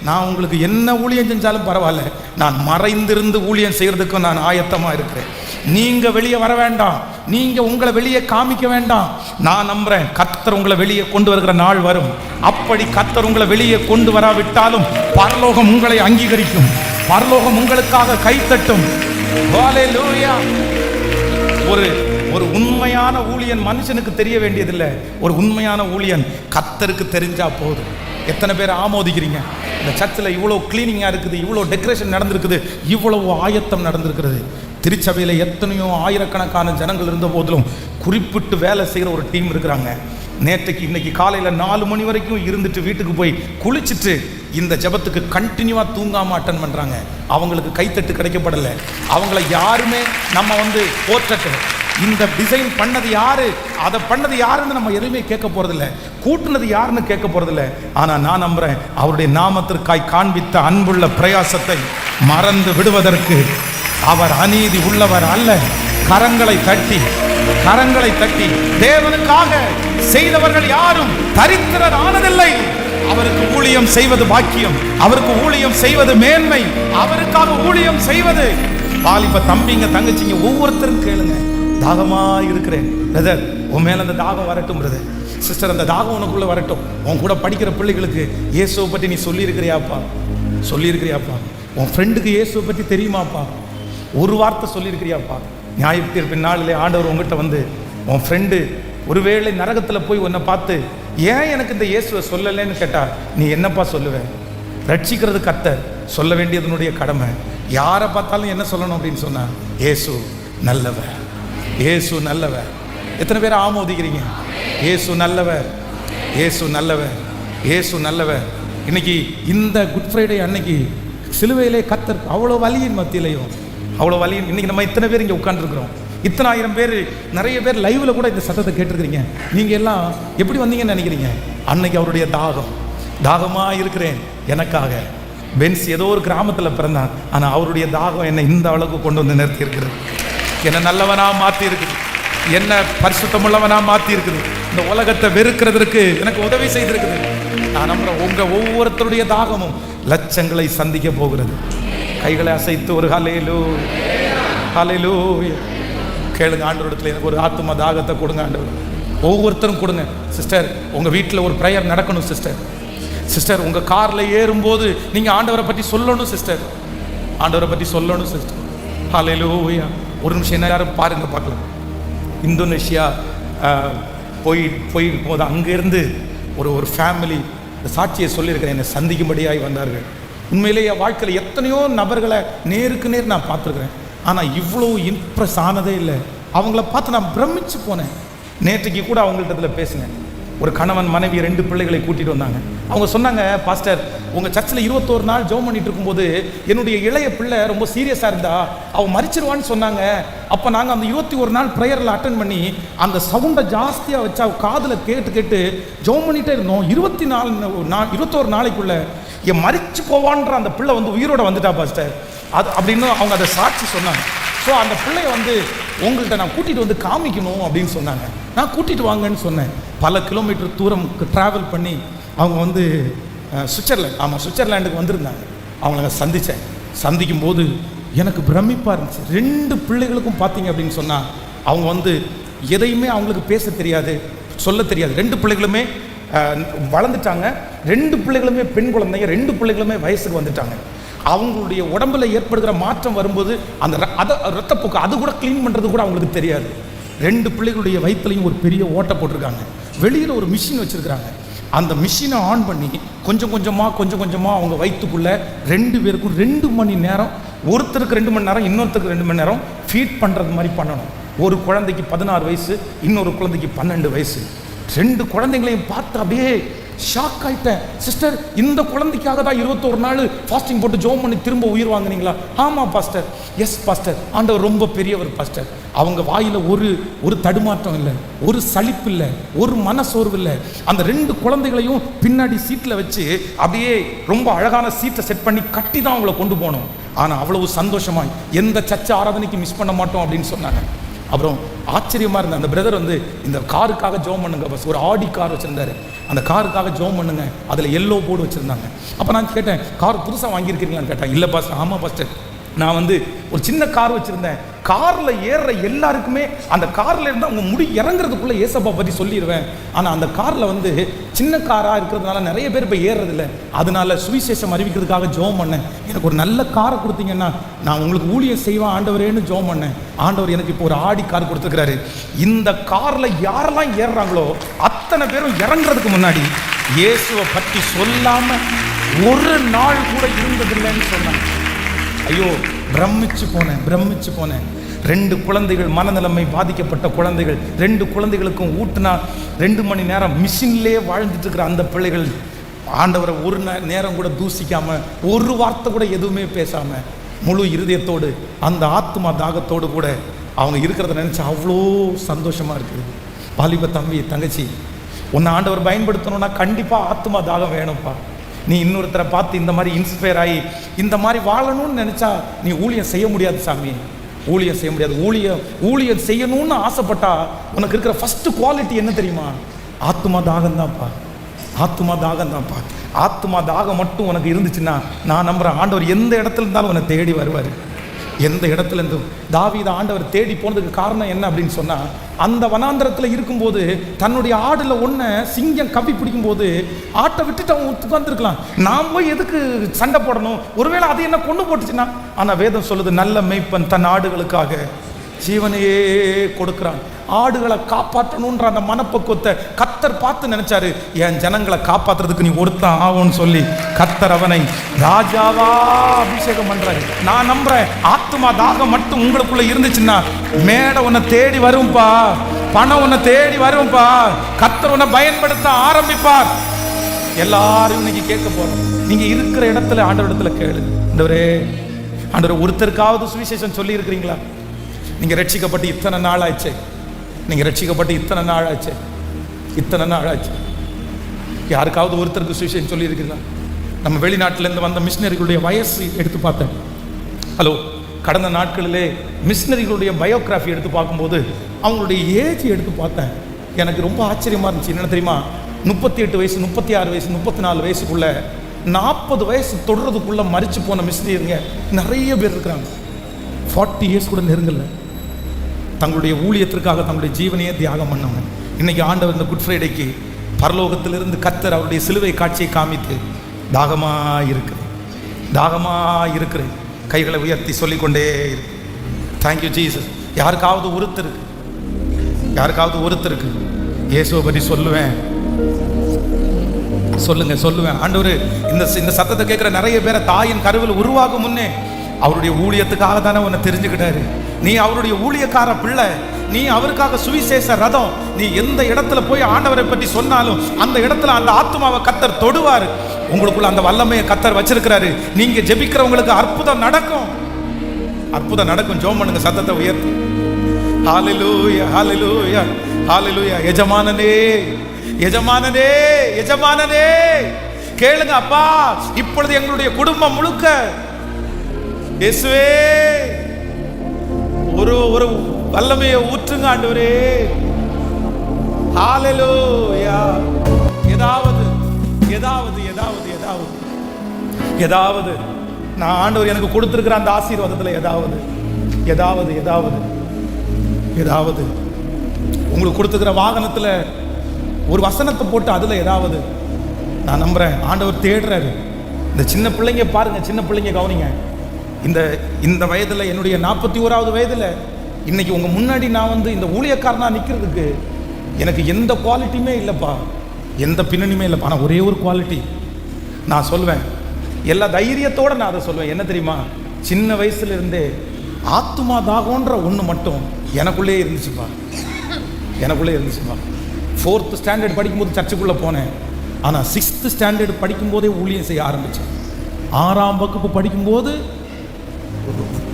A: நான் உங்களுக்கு என்ன ஊழியம் செஞ்சாலும் பரவாயில்ல, நான் மறைந்திருந்து ஊழியம் செய்யறதுக்கு நான் ஆயத்தமா இருக்கிறேன். நீங்க வெளியே வர வேண்டாம், நீங்க உங்களை வெளியே காமிக்க வேண்டாம். நான் நம்புறேன் கர்த்தர் உங்களை வெளியே கொண்டு வருகிற நாள் வரும். அப்படி கர்த்தர் உங்களை வெளியே கொண்டு வராவிட்டாலும் பரலோகம் உங்களை அங்கீகரிக்கும், பரலோகம் உங்களுக்காக கைத்தட்டும். ஹல்லேலூயா. ஒரு உண்மையான ஊழியன் மனுஷனுக்கு தெரிய வேண்டியதில்லை, ஒரு உண்மையான ஊழியன் கர்த்தருக்கு தெரிஞ்சா போதும். எத்தனை பேர் ஆமோதிக்கிறீங்க? இந்த சர்ச்சில் இவ்வளோ கிளீனிங்காக இருக்குது, இவ்வளோ டெக்கரேஷன் நடந்திருக்குது, இவ்வளவு ஆயத்தம் நடந்திருக்கிறது. திருச்சபையில் எத்தனையோ ஆயிரக்கணக்கான ஜனங்கள் இருந்த போதிலும் குறிப்பிட்டு வேலை செய்கிற ஒரு டீம் இருக்கிறாங்க. இன்னைக்கு காலையில் 4 மணி வரைக்கும் இருந்துட்டு வீட்டுக்கு போய் குளிச்சுட்டு இந்த ஜெபத்துக்கு கண்டினியூவாக தூங்காமல் அட்டன் பண்ணுறாங்க. அவங்களுக்கு கைத்தட்டு கிடைக்கப்படலை. அவங்கள யாருமே நம்ம போற்றட்டு, இந்த டிசைன் பண்ணது யாரு, அதை பண்ணது யாருன்னு நம்ம எதுவுமே கேட்க போறதில்லை, கூட்டுனது யாருன்னு கேட்க போறதில்லை. ஆனால் நான் நம்புறேன் அவருடைய நாமத்திற்காய் காண்பித்த அன்புள்ள பிரயாசத்தை மறந்து விடுவதற்கு அவர் அநீதி உள்ளவர் அல்ல. கரங்களை தட்டி தேவனுக்காக செய்தவர்கள் யாரும் தரித்திரர் ஆனதில்லை. அவருக்கு ஊழியம் செய்வது பாக்கியம், அவருக்கு ஊழியம் செய்வது மேன்மை, அவருக்காக ஊழியம் செய்வது. வாலிப தம்பிங்க தங்கச்சிங்க ஒவ்வொருத்தரும் கேளுங்க, தாகமா இருக்கிறேன் பிரதர், உன் மேல அந்த தாகம் வரட்டும் பிரதர், சிஸ்டர் அந்த தாகம் உனக்குள்ள வரட்டும். உன் கூட படிக்கிற பிள்ளைகளுக்கு இயேசுவை பற்றி நீ சொல்லியிருக்கிறியாப்பா, உன் ஃப்ரெண்டுக்கு இயேசுவை பற்றி தெரியுமாப்பா, ஒரு வார்த்தை சொல்லியிருக்கிறியாப்பா. நியாயத்தீர்ப்பின் நாளிலே ஆண்டவர் உங்ககிட்ட உன் ஃப்ரெண்டு ஒருவேளை நரகத்தில் போய் உன்னை பார்த்து ஏன் எனக்கு இந்த இயேசுவை சொல்லலைன்னு கேட்டா நீ என்னப்பா சொல்லுவேன்? ரட்சிக்கிறது கர்த்தர், சொல்ல வேண்டியதனுடைய கடமை. யாரை பார்த்தாலும் என்ன சொல்லணும் அப்படின்னு சொன்னா, இயேசு நல்லவர், இயேசு நல்லவர். எத்தனை பேர் ஆமோதிக்கிறீங்க? இயேசு நல்லவர், இயேசு நல்லவர், இயேசு நல்லவர். இன்னைக்கு இந்த குட் ஃப்ரைடே அன்னைக்கு சிலுவையிலே கர்த்தர் அவ்வளோ வலியின் மத்தியிலையும் அவ்வளோ வலியின் இன்னைக்கு நம்ம இத்தனை பேர் இங்கே உட்காந்துருக்குறோம். இத்தனை ஆயிரம் பேர், நிறைய பேர் லைவ்ல கூட இந்த சத்தத்தை கேட்டிருக்கிறீங்க. நீங்கள் எல்லாம் எப்படி வந்தீங்கன்னு நினைக்கிறீங்க? அன்னைக்கு அவருடைய தாகமாக இருக்கிறேன் எனக்காக. பென்ஸ் ஏதோ ஒரு கிராமத்தில் பிறந்தான், ஆனால் அவருடைய தாகம் என்னை இந்த அளவுக்கு கொண்டு வந்து நிறுத்தி இருக்கிறது. என்னை நல்லவனாக மாற்றி இருக்குது, என்ன பரிசுத்தமுள்ளவனாக மாற்றி இருக்குது. இந்த உலகத்தை வெறுக்கிறதுக்கு எனக்கு உதவி செய்திருக்குது. நான் நம்புறேன் உங்க ஒவ்வொருத்தருடைய தாகமும் லட்சங்களை சந்திக்க போகிறது. கைகளை அசைத்து ஒரு ஹல்லேலூயா, ஹல்லேலூயா கேளுங்க. ஆண்டவரிடத்துல எனக்கு ஒரு ஆத்தும தாகத்தை கொடுங்க ஆண்டவர். ஒவ்வொருத்தரும் கொடுங்க. சிஸ்டர், உங்க வீட்டில் ஒரு ப்ரேயர் நடக்கணும் சிஸ்டர். சிஸ்டர், உங்க கார்ல ஏறும்போது நீங்க ஆண்டவரை பற்றி சொல்லணும் சிஸ்டர். ஆண்டவரை பற்றி சொல்லணும் சிஸ்டர். ஹல்லேலூயா. ஒரு நிமிஷம் என்ன யாரும் பாருங்க பார்க்கலாம். இந்தோனேஷியா போயிருக்கும் போது அங்கேருந்து ஒரு ஃபேமிலி இந்த சாட்சியை சொல்லியிருக்கிறேன். என்னை சந்திக்கும்படியாய் வந்தார்கள். உண்மையிலேயே என் வாழ்க்கையில் எத்தனையோ நபர்களை நேருக்கு நேர் நான் பார்த்துருக்குறேன். ஆனால் இவ்வளோ இம்ப்ரெஸ் ஆனதே இல்லை. அவங்கள பார்த்து நான் பிரமிச்சு போனேன். நேற்றுக்கு கூட அவங்கள்ட்ட பேசினேன். ஒரு கணவன் மனைவி 2 பிள்ளைகளை கூட்டிகிட்டு வந்தாங்க. அவங்க சொன்னாங்க, பாஸ்டர் உங்கள் சர்ச்சில் 21 நாள் ஜெபம் பண்ணிட்டு இருக்கும்போது என்னுடைய இளைய பிள்ளை ரொம்ப சீரியஸாக இருந்தா அவன் மரிச்சிருவான்னு சொன்னாங்க. அப்போ நாங்கள் அந்த 21 நாள் ப்ரேயரில் அட்டன் பண்ணி அந்த சவுண்டை ஜாஸ்தியாக வச்சு அவள் காதில் கேட்டு ஜெபம் பண்ணிகிட்டே இருந்தோம். 21 நாளைக்குள்ள என் மரிச்சு போவான்ற அந்த பிள்ளை உயிரோட வந்துட்டா பாஸ்டர் அது அப்படின்னு அவங்க அதை சாட்சி சொன்னாங்க. ஸோ அந்த பிள்ளைய உங்கள்கிட்ட நான் கூட்டிகிட்டு காமிக்கணும் அப்படின்னு சொன்னாங்க. நான் கூட்டிகிட்டு வாங்கன்னு சொன்னேன். பல கிலோமீட்டர் தூரம் ட்ராவல் பண்ணி அவங்க சுவிட்சர்லாண்டுக்கு வந்திருந்தாங்க. அவங்கள சந்தித்தேன். சந்திக்கும் போது எனக்கு பிரமிப்பாக இருந்துச்சு. 2 பிள்ளைகளுக்கும் பார்த்தீங்க அப்படின்னு சொன்னால் அவங்க எதையுமே அவங்களுக்கு பேச தெரியாது, சொல்ல தெரியாது. 2 பிள்ளைகளுமே வளர்ந்துட்டாங்க. 2 பிள்ளைகளுமே பெண் குழந்தைங்க. 2 பிள்ளைகளுமே வயசுக்கு வந்துட்டாங்க. அவங்களுடைய உடம்புல ஏற்படுகிற மாற்றம் வரும்போது அந்த ரத்தப்போக்கு அது கூட க்ளீன் பண்ணுறது கூட அவங்களுக்கு தெரியாது. 2 பிள்ளைகளுடைய வயிற்றுலையும் ஒரு பெரிய ஓட்டை போட்டிருக்காங்க. வெளியில் ஒரு மிஷின் வச்சுருக்கிறாங்க. அந்த மிஷினை ஆன் பண்ணி கொஞ்சம் கொஞ்சமாக அவங்க வயிற்றுக்குள்ளே 2 பேருக்கும் 2 மணி நேரம், ஒருத்தருக்கு 2 மணி நேரம், இன்னொருத்தருக்கு 2 மணி நேரம் ஃபீட் பண்ணுறது மாதிரி பண்ணணும். ஒரு குழந்தைக்கு 16 வயசு, இன்னொரு குழந்தைக்கு 12 வயசு. 2 குழந்தைங்களையும் பார்த்து அப்படியே ஷாக் ஆயிட்டேன். சிஸ்டர், இந்த குழந்தைக்காக தான் 21 நாள் ஃபாஸ்டிங் போட்டு ஜெபம் பண்ணி திரும்ப உயிர் வாங்கினீங்களா? ஆமாம் பாஸ்டர். S pastor. ஆண்டவர் ரொம்ப பெரியவர் பாஸ்டர். அவங்க வாயில் ஒரு தடுமாற்றம் இல்லை, ஒரு சலிப்பு இல்லை, ஒரு மனசோர்வு இல்லை. அந்த 2 குழந்தைகளையும் பின்னாடி சீட்டில் வச்சு அப்படியே ரொம்ப அழகான சீட்டை செட் பண்ணி கட்டி தான் அவங்கள கொண்டு போனோம். ஆனால் அவ்வளவு சந்தோஷமாய் எந்த சர்ச்சை ஆராதனைக்கு மிஸ் பண்ண மாட்டோம் அப்படின்னு சொன்னாங்க. அப்புறம் ஆச்சரியமாக இருந்த அந்த பிரதர் இந்த காருக்காக ஜெபம் பண்ணுங்க பஸ். ஒரு ஆடி கார் வச்சுருந்தாரு. அந்த காருக்காக ஜெபம் பண்ணுங்க. அதில் எல்லோ போர்டு வச்சுருந்தாங்க. அப்போ நான் கேட்டேன், கார் புதுசாக வாங்கியிருக்கிறீங்களான்னு கேட்டேன். இல்லை பாஸ்டர். ஆமாம் பாஸ்டர், நான் ஒரு சின்ன கார் வச்சுருந்தேன். காரில் ஏறுற எல்லாருக்குமே அந்த காரில் இருந்து அவங்க முடி இறங்குறதுக்குள்ளே ஏசப்பா பற்றி சொல்லிடுவேன். ஆனால் அந்த காரில் சின்ன காராக இருக்கிறதுனால நிறைய பேர் இப்போ ஏறுறதில்லை. அதனால சுவிசேஷம் அறிவிக்கிறதுக்காக ஜெபம் பண்ணேன். எனக்கு ஒரு நல்ல காரை கொடுத்தீங்கன்னா நான் உங்களுக்கு ஊழியம் செய்வேன் ஆண்டவரேன்னு ஜெபம் பண்ணேன். ஆண்டவர் எனக்கு இப்போ ஒரு ஆடி கார் கொடுத்துருக்கிறாரு. இந்த காரில் யாரெல்லாம் ஏறுறாங்களோ அத்தனை பேரும் இறங்குறதுக்கு முன்னாடி இயேசுவை பற்றி சொல்லாமல் ஒரு நாள் கூட இருந்ததில்லைன்னு சொன்னாங்க. ஐயோ, பிரமிச்சு போனேன். 2 குழந்தைகள், மனநிலைமை பாதிக்கப்பட்ட குழந்தைகள். 2 குழந்தைகளுக்கும் ஊட்டினா 2 மணி நேரம் மிஷின்லேயே வாழ்ந்துட்டு இருக்கிற அந்த பிள்ளைகள் ஆண்டவரை ஒரு நேரம் கூட தூசிக்காம, ஒரு வார்த்தை கூட எதுவுமே பேசாம, முழு இருதயத்தோடு அந்த ஆத்மா தாகத்தோடு கூட அவங்க இருக்கிறத நினச்சா அவ்வளோ சந்தோஷமா இருக்குது. வாலிப தம்பி, தங்கச்சி, உன்னை ஆண்டவர் பயன்படுத்தணும்னா கண்டிப்பாக ஆத்மா தாகம் வேணும்ப்பா. நீ இன்னொருத்தரை பார்த்து இந்த மாதிரி இன்ஸ்பயர் ஆகி இந்த மாதிரி வாழணும்னு நினச்சா நீ ஊழியம் செய்ய முடியாது சாமி. ஊழியம் செய்ய முடியாது. ஊழியம் செய்யணும்னு ஆசைப்பட்டா உனக்கு இருக்கிற ஃபர்ஸ்ட் குவாலிட்டி என்ன தெரியுமா? ஆத்மா தாகம் தான்ப்பா. ஆத்மா தாகம் மட்டும் உனக்கு இருந்துச்சுன்னா நான் நம்புகிறேன் ஆண்டவர் எந்த இடத்துல இருந்தாலும் உன்னை தேடி வருவார். எந்த இடத்துல இருந்தும் தாவீது ஆண்டவர் தேடி போனதுக்கு காரணம் என்ன அப்படின்னு சொன்னால், அந்த வனாந்திரத்தில் இருக்கும்போது தன்னுடைய ஆடுல ஒன்றை சிங்கம் கவ்வி பிடிக்கும் போது ஆட்டை விட்டுட்டு அவன் உட்கார்ந்துருக்கலாம். நாம் போய் எதுக்கு சண்டை போடணும்? ஒருவேளை அது என்ன கொண்டு போட்டுச்சுன்னா. ஆனால் வேதம் சொல்லுது, நல்ல மேய்ப்பன் தன் ஆடுகளுக்காக ஜீவனையே கொடுக்குறான். ஆடுகளை காப்பாற்றணுன்ற அந்த மனப்பக்குவத்தை கர்த்தர் பார்த்து நினைச்சாரு, என் ஜனங்களை காப்பாற்றுறதுக்கு நீ ஒருத்தன் ஆகும்னு சொல்லி கர்த்தர் அவனை ராஜாவா அபிஷேகம் பண்றாரு. நான் நம்புறேன், ஆத்மா தாகம் மட்டும் உங்களுக்குள்ள இருந்துச்சுன்னா மேடை உன்னை தேடி வரும்பா, பணம் உன்னை தேடி வரும்பா, கர்த்தர் உன்னை பயன்படுத்த ஆரம்பிப்பார். எல்லாரும் இன்னைக்கு கேட்க போறோம். நீங்க இருக்கிற இடத்துல ஆண்டவரிடத்துல கேளு, ஆண்டவரே ஒருத்தருக்காவது சுவிசேஷம் சொல்லி இருக்கிறீங்களா? நீங்க ரட்சிக்கப்பட்டு இத்தனை நாள் ஆச்சு, இத்தனை நாள் ஆச்சு, யாருக்காவது ஒருத்தருக்கு சுவிசேஷம் சொல்லி இருக்கிறீங்களா? நம்ம வெளிநாட்டிலேருந்து வந்த மிஷினரிகளுடைய வயசு எடுத்து பார்த்தேன். கடந்த நாட்களிலே மிஷினரிகளுடைய பயோகிராஃபி எடுத்து பார்க்கும்போது அவங்களுடைய ஏஜ் எடுத்து பார்த்தேன். எனக்கு ரொம்ப ஆச்சரியமாக இருந்துச்சு. என்ன தெரியுமா, 38 வயசு, 36 வயசு, 34 வயசுக்குள்ள 40 வயசு தொடுறதுக்குள்ள மறிச்சு போன மிஸ்ரீங்க நிறைய பேர் இருக்கிறாங்க. 40 இயர்ஸ் கூட நெருங்கல. தங்களுடைய ஊழியத்திற்காக தங்களுடைய ஜீவனையே தியாகம் பண்ணவங்க. இன்னைக்கு ஆண்டவர் இந்த குட் ஃப்ரைடேக்கு பரலோகத்திலிருந்து கர்த்தர் அவருடைய சிலுவை காட்சியை காமித்து தாகமாக இருக்கிறேன் கைகளை உயர்த்தி சொல்லிக்கொண்டே இருக்கு. Thank you Jesus. யாருக்காவது ஒருத்தருக்கு இயேசுவை பற்றி சொல்லுவேன். ஆண்டவர் இந்த சத்தத்தை கேட்குற நிறைய பேரை தாயின் கருவில் உருவாகும் முன்னே அவருடைய ஊழியத்துக்காக தானே உன்னை தெரிஞ்சுக்கிட்டாரு. நீ அவருடைய ஊழியக்கார பிள்ளை, நீ அவருக்காக சுவிசேஷ ரதம். நீ எந்த இடத்துல போய் ஆண்டவரை பற்றி சொன்னாலும் அந்த இடத்துல அந்த ஆத்துமாவை கர்த்தர் தொடுவார். உங்களுக்குள்ள அந்த வல்லமையை கர்த்தர் வச்சிருக்கிறாரு. நீங்க ஜெபிக்கிறவங்களுக்கு அற்புதம் நடக்கும். ஜெபம் பண்ணுங்க, சத்தத்தை உயர்த்து. ஹல்லேலூயா, ஹல்லேலூயா, ஹல்லேலூயா. எஜமானனே கேளுங்க அப்பா, இப்பொழுது எங்களுடைய குடும்பம் முழுக்க இயேசுவே ஒரு வல்லமையை ஊற்றுங்க ஆண்டவரே. ஹல்லேலூயா. ஏதாவது நான் ஆண்டவர் எனக்கு கொடுத்திருக்கிற அந்த ஆசீர்வாதத்தில் ஏதாவது உங்களுக்கு கொடுத்துக்கிற வாகனத்தில் ஒரு வசனத்தை போட்டு அதில் ஏதாவது நான் நம்புறேன் ஆண்டவர் தேடுறாரு. இந்த சின்ன பிள்ளைங்க பாருங்க, சின்ன பிள்ளைங்க கவனிங்க. இந்த வயதில், என்னுடைய 41வது வயதில் இன்னைக்கு உங்க முன்னாடி நான் இந்த ஊழியக்காரனா நிற்கிறதுக்கு எனக்கு எந்த குவாலிட்டியுமே இல்லைப்பா, எந்த பின்னணியுமே இல்லைப்பா. ஆனால் ஒரே ஒரு குவாலிட்டி நான் சொல்லுவேன், எல்லா தைரியத்தோடு நான் அதை சொல்லுவேன். என்ன தெரியுமா, சின்ன வயசுல இருந்தே ஆத்துமா தாகம்ன்ற ஒன்று மட்டும் எனக்குள்ளே இருந்துச்சுப்பா. 4th ஸ்டாண்டர்ட் படிக்கும்போது சர்ச்சுக்குள்ளே போனேன். ஆனால் 6th ஸ்டாண்டர்ட் படிக்கும்போதே ஊழியம் செய்ய ஆரம்பித்தேன். 6ஆம் வகுப்பு படிக்கும்போது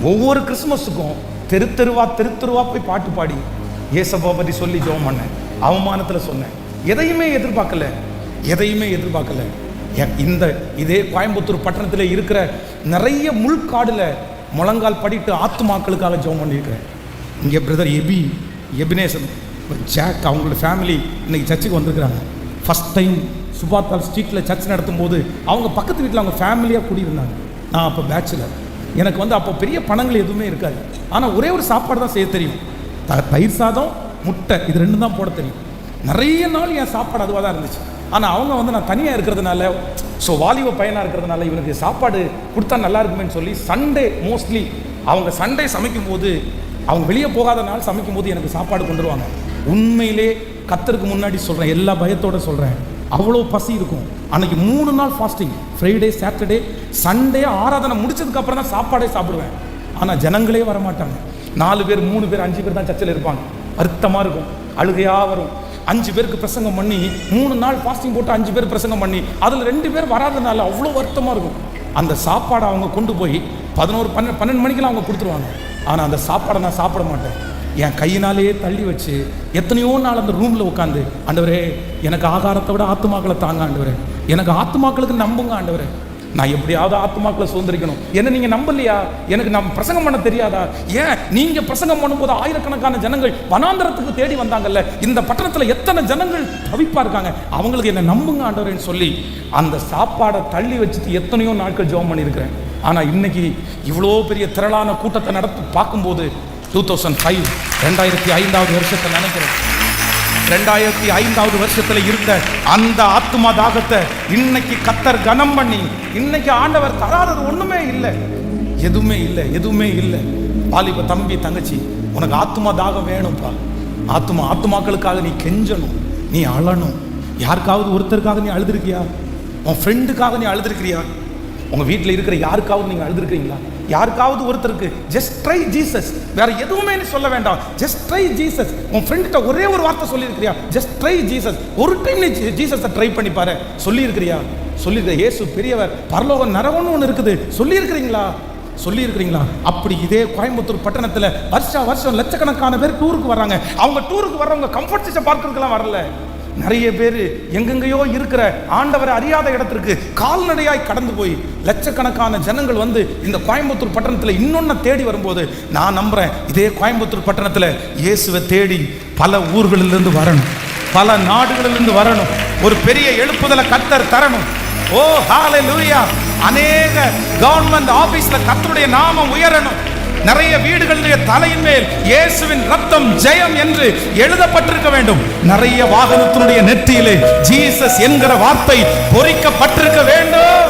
A: ஒவ்வொரு கிறிஸ்துமஸுக்கும் தெருத்தெருவா போய் பாட்டு பாடி ஏசப்பா பற்றி சொல்லி ஜெபம் பண்ணேன். அவமானத்தில் சொன்னேன். எதையுமே எதிர்பார்க்கல. இதே கோயம்புத்தூர் பட்டணத்தில் இருக்கிற நிறைய முள்காடில் முழங்கால் படிட்டு ஆத்துமாக்களுக்காக ஜெபம் பண்ணியிருக்கிறேன். இங்கே பிரதர் எபினேசன் ஜாக் அவங்களோட ஃபேமிலி இன்னைக்கு சர்ச்சுக்கு வந்திருக்கிறாங்க. ஃபஸ்ட் டைம் சுபாத்தால் ஸ்ட்ரீட்டில் சர்ச் நடத்தும் போது அவங்க பக்கத்து வீட்டில் அவங்க ஃபேமிலியாக கூடியிருந்தாங்க. நான் அப்போ பேச்சுலர். எனக்கு அப்போ பெரிய பணங்கள் எதுவுமே இருக்காது. ஆனால் ஒரே ஒரு சாப்பாடு தான் செய்ய தெரியும். தயிர் சாதம், முட்டை, இது 2 தான் போட தெரியும். நிறைய நாள் என் சாப்பாடு அதுவாக தான் இருந்துச்சு. ஆனால் அவங்க நான் தனியாக இருக்கிறதுனால, வாலிப பையனாக இருக்கிறதுனால இவனுக்கு சாப்பாடு கொடுத்தா நல்லா இருக்குமேன்னு சொல்லி சண்டே மோஸ்ட்லி அவங்க சண்டே சமைக்கும் போது, அவங்க வெளியே போகாத நாள் சமைக்கும் போது எனக்கு சாப்பாடு கொண்டு வருவாங்க. உண்மையிலே கர்த்தருக்கு முன்னாடி சொல்கிறேன், எல்லா பயத்தோடு சொல்கிறேன், அவ்வளோ பசி இருக்கும். அன்னைக்கு 3 நாள் ஃபாஸ்டிங், ஃப்ரைடே, சாட்டர்டே, சண்டே ஆராதனை முடிச்சதுக்கு அப்புறம் தான் சாப்பாடே சாப்பிடுவேன். ஆனால் ஜனங்களே வரமாட்டாங்க. 4 பேர், 3 பேர், 5 பேர் தான் சர்ச்சில் இருப்பாங்க. வருத்தமாக இருக்கும், அழுகையாக வரும். 5 பேருக்கு பிரசங்கம் பண்ணி 3 நாள் ஃபாஸ்டிங் போட்டு 5 பேர் பிரசங்கம் பண்ணி அதில் 2 பேர் வராதனால அவ்வளோ வருத்தமாக இருக்கும். அந்த சாப்பாடை அவங்க கொண்டு போய் 11, 12 மணிக்கெல்லாம் அவங்க கொடுத்துருவாங்க. ஆனால் அந்த சாப்பாடை நான் சாப்பிட மாட்டேன். என் கையினாலேயே தள்ளி வச்சு எத்தனையோ நாள் அந்த ரூமில் உட்காந்து, ஆண்டவரே எனக்கு ஆகாரத்தை விட ஆத்துமாக்களை தாங்க ஆண்டவரே, எனக்கு ஆத்துமாக்களுக்கு நம்புங்க ஆண்டவரே, நான் எப்படியாவது ஆத்துமாக்களை சுதந்திரிக்கணும். என்ன நீங்கள் நம்பலையா? எனக்கு நம்ம பிரசங்கம் பண்ண தெரியாதா? ஏன் நீங்கள் பிரசங்கம் பண்ணும்போது ஆயிரக்கணக்கான ஜனங்கள் வனாந்தரத்துக்கு தேடி வந்தாங்கல்ல, இந்த பட்டணத்தில் எத்தனை ஜனங்கள் தவிப்பா இருக்காங்க, அவங்களுக்கு என்ன நம்புங்க ஆண்டவரேன்னு சொல்லி அந்த சாப்பாடை தள்ளி வச்சுட்டு எத்தனையோ நாட்கள் ஜெபம் பண்ணியிருக்கிறேன். ஆனால் இன்னைக்கு இவ்வளோ பெரிய திரளான கூட்டத்தை நடத்தி பார்க்கும்போது 2005 2005வது வருஷத்தை நினைக்கிறேன். 2005வது வருஷத்துல இருந்த அந்த ஆத்துமா தாகத்தை இன்னைக்கு கர்த்தர் கனம் பண்ணி, இன்னைக்கு ஆண்டவர் தராதது ஒண்ணுமே இல்லை, எதுவுமே இல்லை. வாலிப தம்பி, தங்கச்சி, உனக்கு ஆத்துமா தாகம் வேணும்ப்பா. ஆத்துமாக்களுக்காக நீ கெஞ்சணும், நீ அழணும். யாருக்காவது ஒருத்தருக்காக நீ அழுதுருக்கியா? உன் ஃப்ரெண்டுக்காக நீ அழுதுருக்கிறியா? உங்க வீட்டில் இருக்கிற யாருக்காவது நீங்க அழுதுருக்கீங்களா? யாருக்காவது ஒருத்தருக்கு ஜஸ்ட் ட்ரை ஜீசஸ், வேற எதுவுமே நீ சொல்ல வேண்டாம், ஜஸ்ட் ட்ரை ஜீசஸ். உன் ஃப்ரெண்ட்கிட்ட ஒரே ஒரு வார்த்தை சொல்லியிருக்கிறியா? Just try Jesus. ஒரு டைம் நீ ஜீசஸை ட்ரை பண்ணி பாரு. சொல்லியிருக்கிறியா? இயேசு பெரியவர், பரலோகம் நரகம்னு ஒன்று இருக்குது, சொல்லியிருக்கிறீங்களா? அப்படி இதே கோயம்புத்தூர் பட்டணத்தில் வருஷம் லட்சக்கணக்கான பேர் டூருக்கு வர்றாங்க. அவங்க டூருக்கு வர்றவங்க கம்ஃபர்ட் சிஸ்டம் பார்க்கறதுக்கெல்லாம் வரல. நிறைய பேர் எங்கெங்கயோ இருக்கிற ஆண்டவரை அறியாத இடத்திற்கு கால்நடையாய் கடந்து போய் லட்சக்கணக்கான ஜனங்கள் இந்த கோயம்புத்தூர் பட்டணத்தில் இன்னொன்னு தேடி வரும்போது, நான் நம்புறேன் இதே கோயம்புத்தூர் பட்டணத்தில் இயேசுவை தேடி பல ஊர்களிலிருந்து வரணும். பல நாடுகளிலிருந்து வரணும். ஒரு பெரிய எழுப்புதலை கர்த்தர் தரணும். ஓ ஹalleluya. அநேக கவர்மெண்ட் ஆபீஸ்ல கர்த்தருடைய நாமம் உயரணும். நிறைய வீடுகளுடைய தலையின் மேல் இயேசுவின் ரத்தம் ஜெயம் என்று எழுதப்பட்டிருக்க வேண்டும். நிறைய வாகனத்தினுடைய நெற்றியிலே ஜீசஸ் என்கிற வார்த்தை பொறிக்கப்பட்டிருக்க வேண்டும்.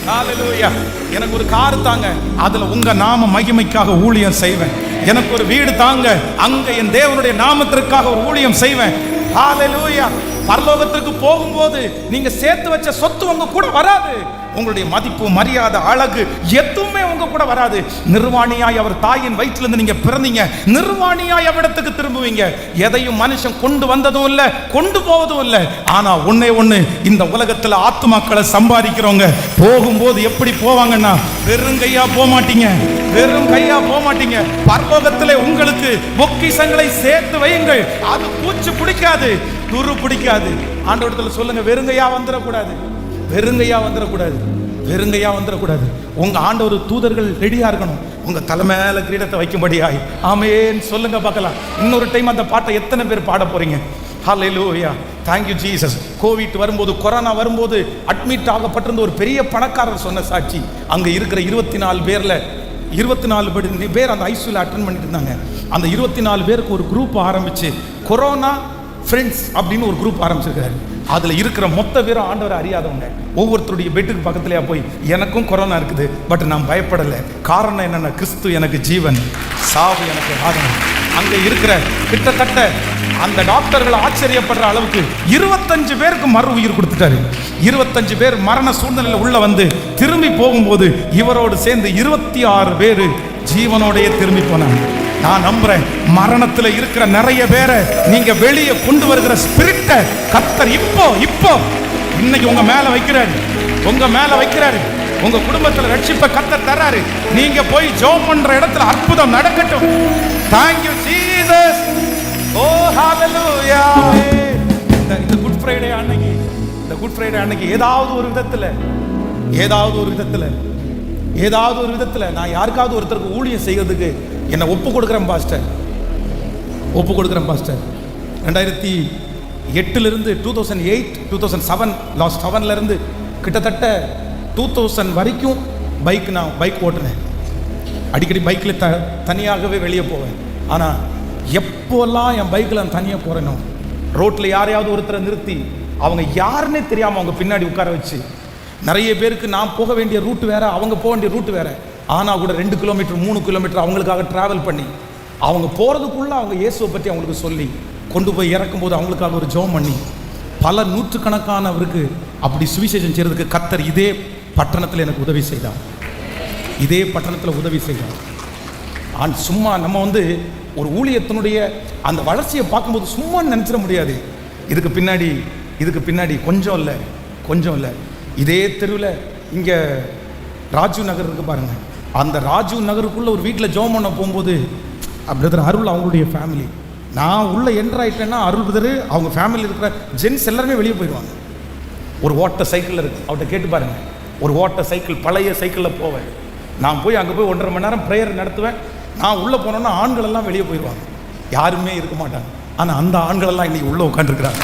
A: ஹalleluya. எனக்கு ஒரு கார் தாங்க, அதுல உங்க நாம மகிமைக்காக ஊழியம் செய்வேன். எனக்கு ஒரு வீடு தாங்க, அங்க என் தேவனுடைய நாமத்திற்காக ஒரு ஊழியம் செய்வேன். ஹalleluya. பரலோகத்திற்கு போகும்போது நீங்க சேர்த்து வச்ச சொத்து உங்க கூட வராது. உங்களுடைய மதிப்பு, மரியாதை, அழகு எதுவுமே உங்க கூட வராது. நிர்வாணியாய் அவர் தாயின் வயிற்றிலிருந்து நீங்க பிறந்தீங்க. நிர்வாணியாய் அவரிடத்துக்கு திரும்புவீங்க. எதையும் மனுஷன் கொண்டு வந்ததும் இல்லை, கொண்டு போவதும் இல்லை. ஆனா ஒன்னே ஒண்ணு, இந்த உலகத்துல ஆத்துமாக்களை சம்பாதிக்கிறவங்க போகும்போது எப்படி போவாங்கன்னா, வெறும் கையா போக மாட்டீங்க. வெறும் கையா போக மாட்டீங்க. பரலோகத்திலே உங்களுக்கு பொக்கிஷங்களை சேர்த்து வையுங்கள். அது பூச்சி பிடிக்காது, துரு பிடிக்காது. ஆண்டவரிடத்துல சொல்லுங்க, வெறுங்கையா வந்துடக்கூடாது. வெறுங்கையா வந்துடக்கூடாது. வெறுங்கையா வந்துடக்கூடாது. உங்க ஆண்டவர் தூதர்கள் ரெடியா இருக்கணும், உங்க தலைமையில கிரீடத்தை வைக்கும்படியாய். ஆமென் சொல்லுங்க பார்க்கலாம். இன்னொரு டைம் அந்த பாட்டை எத்தனை பேர் பாட போறீங்க? ஹalleluya. thank you Jesus. கோவிட் வரும்போது, கொரோனா வரும்போது அட்மிட் ஆகப்பட்டிருந்த ஒரு பெரிய பணக்காரர் சொன்ன சாட்சி. அங்க இருக்கிற 24 பேர்ல 24 பேர் அந்த ஐசியூல அட்டெண்ட் பண்ணிட்டு இருந்தாங்க. அந்த 24 பேருக்கு ஒரு குரூப் ஆரம்பிச்சு கொரோனா ஃப்ரெண்ட்ஸ் அப்படின்னு ஒரு குரூப் ஆரம்பிச்சிருக்காரு. அதுல இருக்கிற மொத்த பேரும் ஆண்டவரை அறியாதவங்க. ஒவ்வொருத்தருடைய பெட்டுக்கு பக்கத்துலயா போய், எனக்கும் கொரோனா இருக்குது, பட் நான் பயப்படலை. காரணம் என்னன்னா, கிறிஸ்து எனக்கு ஜீவன், சாவு எனக்கு ஆதரவு. அங்க இருக்கிற கிட்டத்தட்ட அந்த டாக்டர்கள் ஆச்சரியப்படுற அளவுக்கு 25 பேருக்கு மறு உயிர் கொடுத்துட்டாரு. 25 பேர் மரண சூழ்நிலையில உள்ள வந்து திரும்பி போகும்போது இவரோடு சேர்ந்து 26 பேர் ஜீவனோடையே திரும்பி போனாங்க. நான் நம்புறேன், மரணத்துல இருக்கிற நிறைய பேரை நீங்க வெளியே கொண்டு வருகிற ஸ்பிரிட்டை கர்த்தர் இப்போ இன்னைக்கு உங்க மேல வைக்கிறாரு. உங்க மேல வைக்கிறாரு. உங்க குடும்பத்துல ரட்சிப்பை கர்த்தர் தர்றாரு. நீங்க போய் ஜெபம் பண்ற இடத்துல அற்புதம் நடக்கட்டும். Thank you Jesus. Oh hallelujah. இந்த குட் ஃப்ரைடே அன்னைக்கு ஏதாவது ஒரு விதத்துல நான் யாருக்காவது ஒருத்தருக்கு ஊழியம் செய்யறதுக்கு என்னை ஒப்பு கொடுக்குறேன் பாஸ்டர். 2008 2008 2007 லாஸ்ட் 7 இருந்து கிட்டத்தட்ட 2000 வரைக்கும் நான் பைக் ஓட்டுனேன். அடிக்கடி பைக்கில் தனியாகவே வெளியே போவேன். ஆனால் எப்போல்லாம் என் பைக்கில் நான் தனியாக போகிறேனோ, ரோட்டில் யாரையாவது ஒருத்தரை நிறுத்தி அவங்க யாருன்னே தெரியாமல் அவங்க பின்னாடி உட்கார வச்சு, நிறைய பேருக்கு நான் போக வேண்டிய ரூட்டு வேற, அவங்க போக வேண்டிய ரூட்டு வேற, ஆனால் கூட 2 கிலோமீட்டர் 3 கிலோமீட்டர் அவங்களுக்காக ட்ராவல் பண்ணி, அவங்க போகிறதுக்குள்ளே அவங்க இயேசுவை பற்றி அவங்களுக்கு சொல்லி கொண்டு போய் இறக்கும்போது அவங்களுக்காக ஒரு ஜெபம் பண்ணி, பல நூற்றுக்கணக்கானவருக்கு அப்படி சுவிசேஷம் செய்கிறதுக்கு கர்த்தர் இதே பட்டணத்தில் எனக்கு உதவி செய்தார். சும்மா நம்ம ஒரு ஊழியத்தினுடைய அந்த வளர்ச்சியை பார்க்கும்போது சும்மா நினச்சிட முடியாது. இதுக்கு பின்னாடி கொஞ்சம் இல்லை. இதே தெருவில் இங்கே ராஜீவ் நகர் இருக்கு பாருங்க. அந்த ராஜீவ் நகருக்குள்ள ஒரு வீட்டில் ஜெபம் பண்ண போகும்போது பிரதர் அருள் அவங்களுடைய ஃபேமிலி, நான் உள்ள என்ட்ராயிட்டேன்னா அருள் பிரதர் அவங்க ஃபேமிலி இருக்கிற ஜென்ஸ் எல்லாருமே வெளியே போயிடுவாங்க. ஒரு ஓட்ட சைக்கிள் இருக்கு, அவர்கிட்ட கேட்டு பாருங்க. ஒரு ஓட்ட சைக்கிள், பழைய சைக்கிளில் போவேன் நான். போய் அங்கே போய் 1.5 மணி நேரம் ப்ரேயர் நடத்துவேன். நான் உள்ளே போனோன்னா ஆண்கள் எல்லாம் வெளியே போயிடுவாங்க, யாருமே இருக்க மாட்டாங்க. ஆனால் அந்த ஆண்களெல்லாம் இன்னைக்கு உள்ளே உட்காந்துருக்குறாங்க.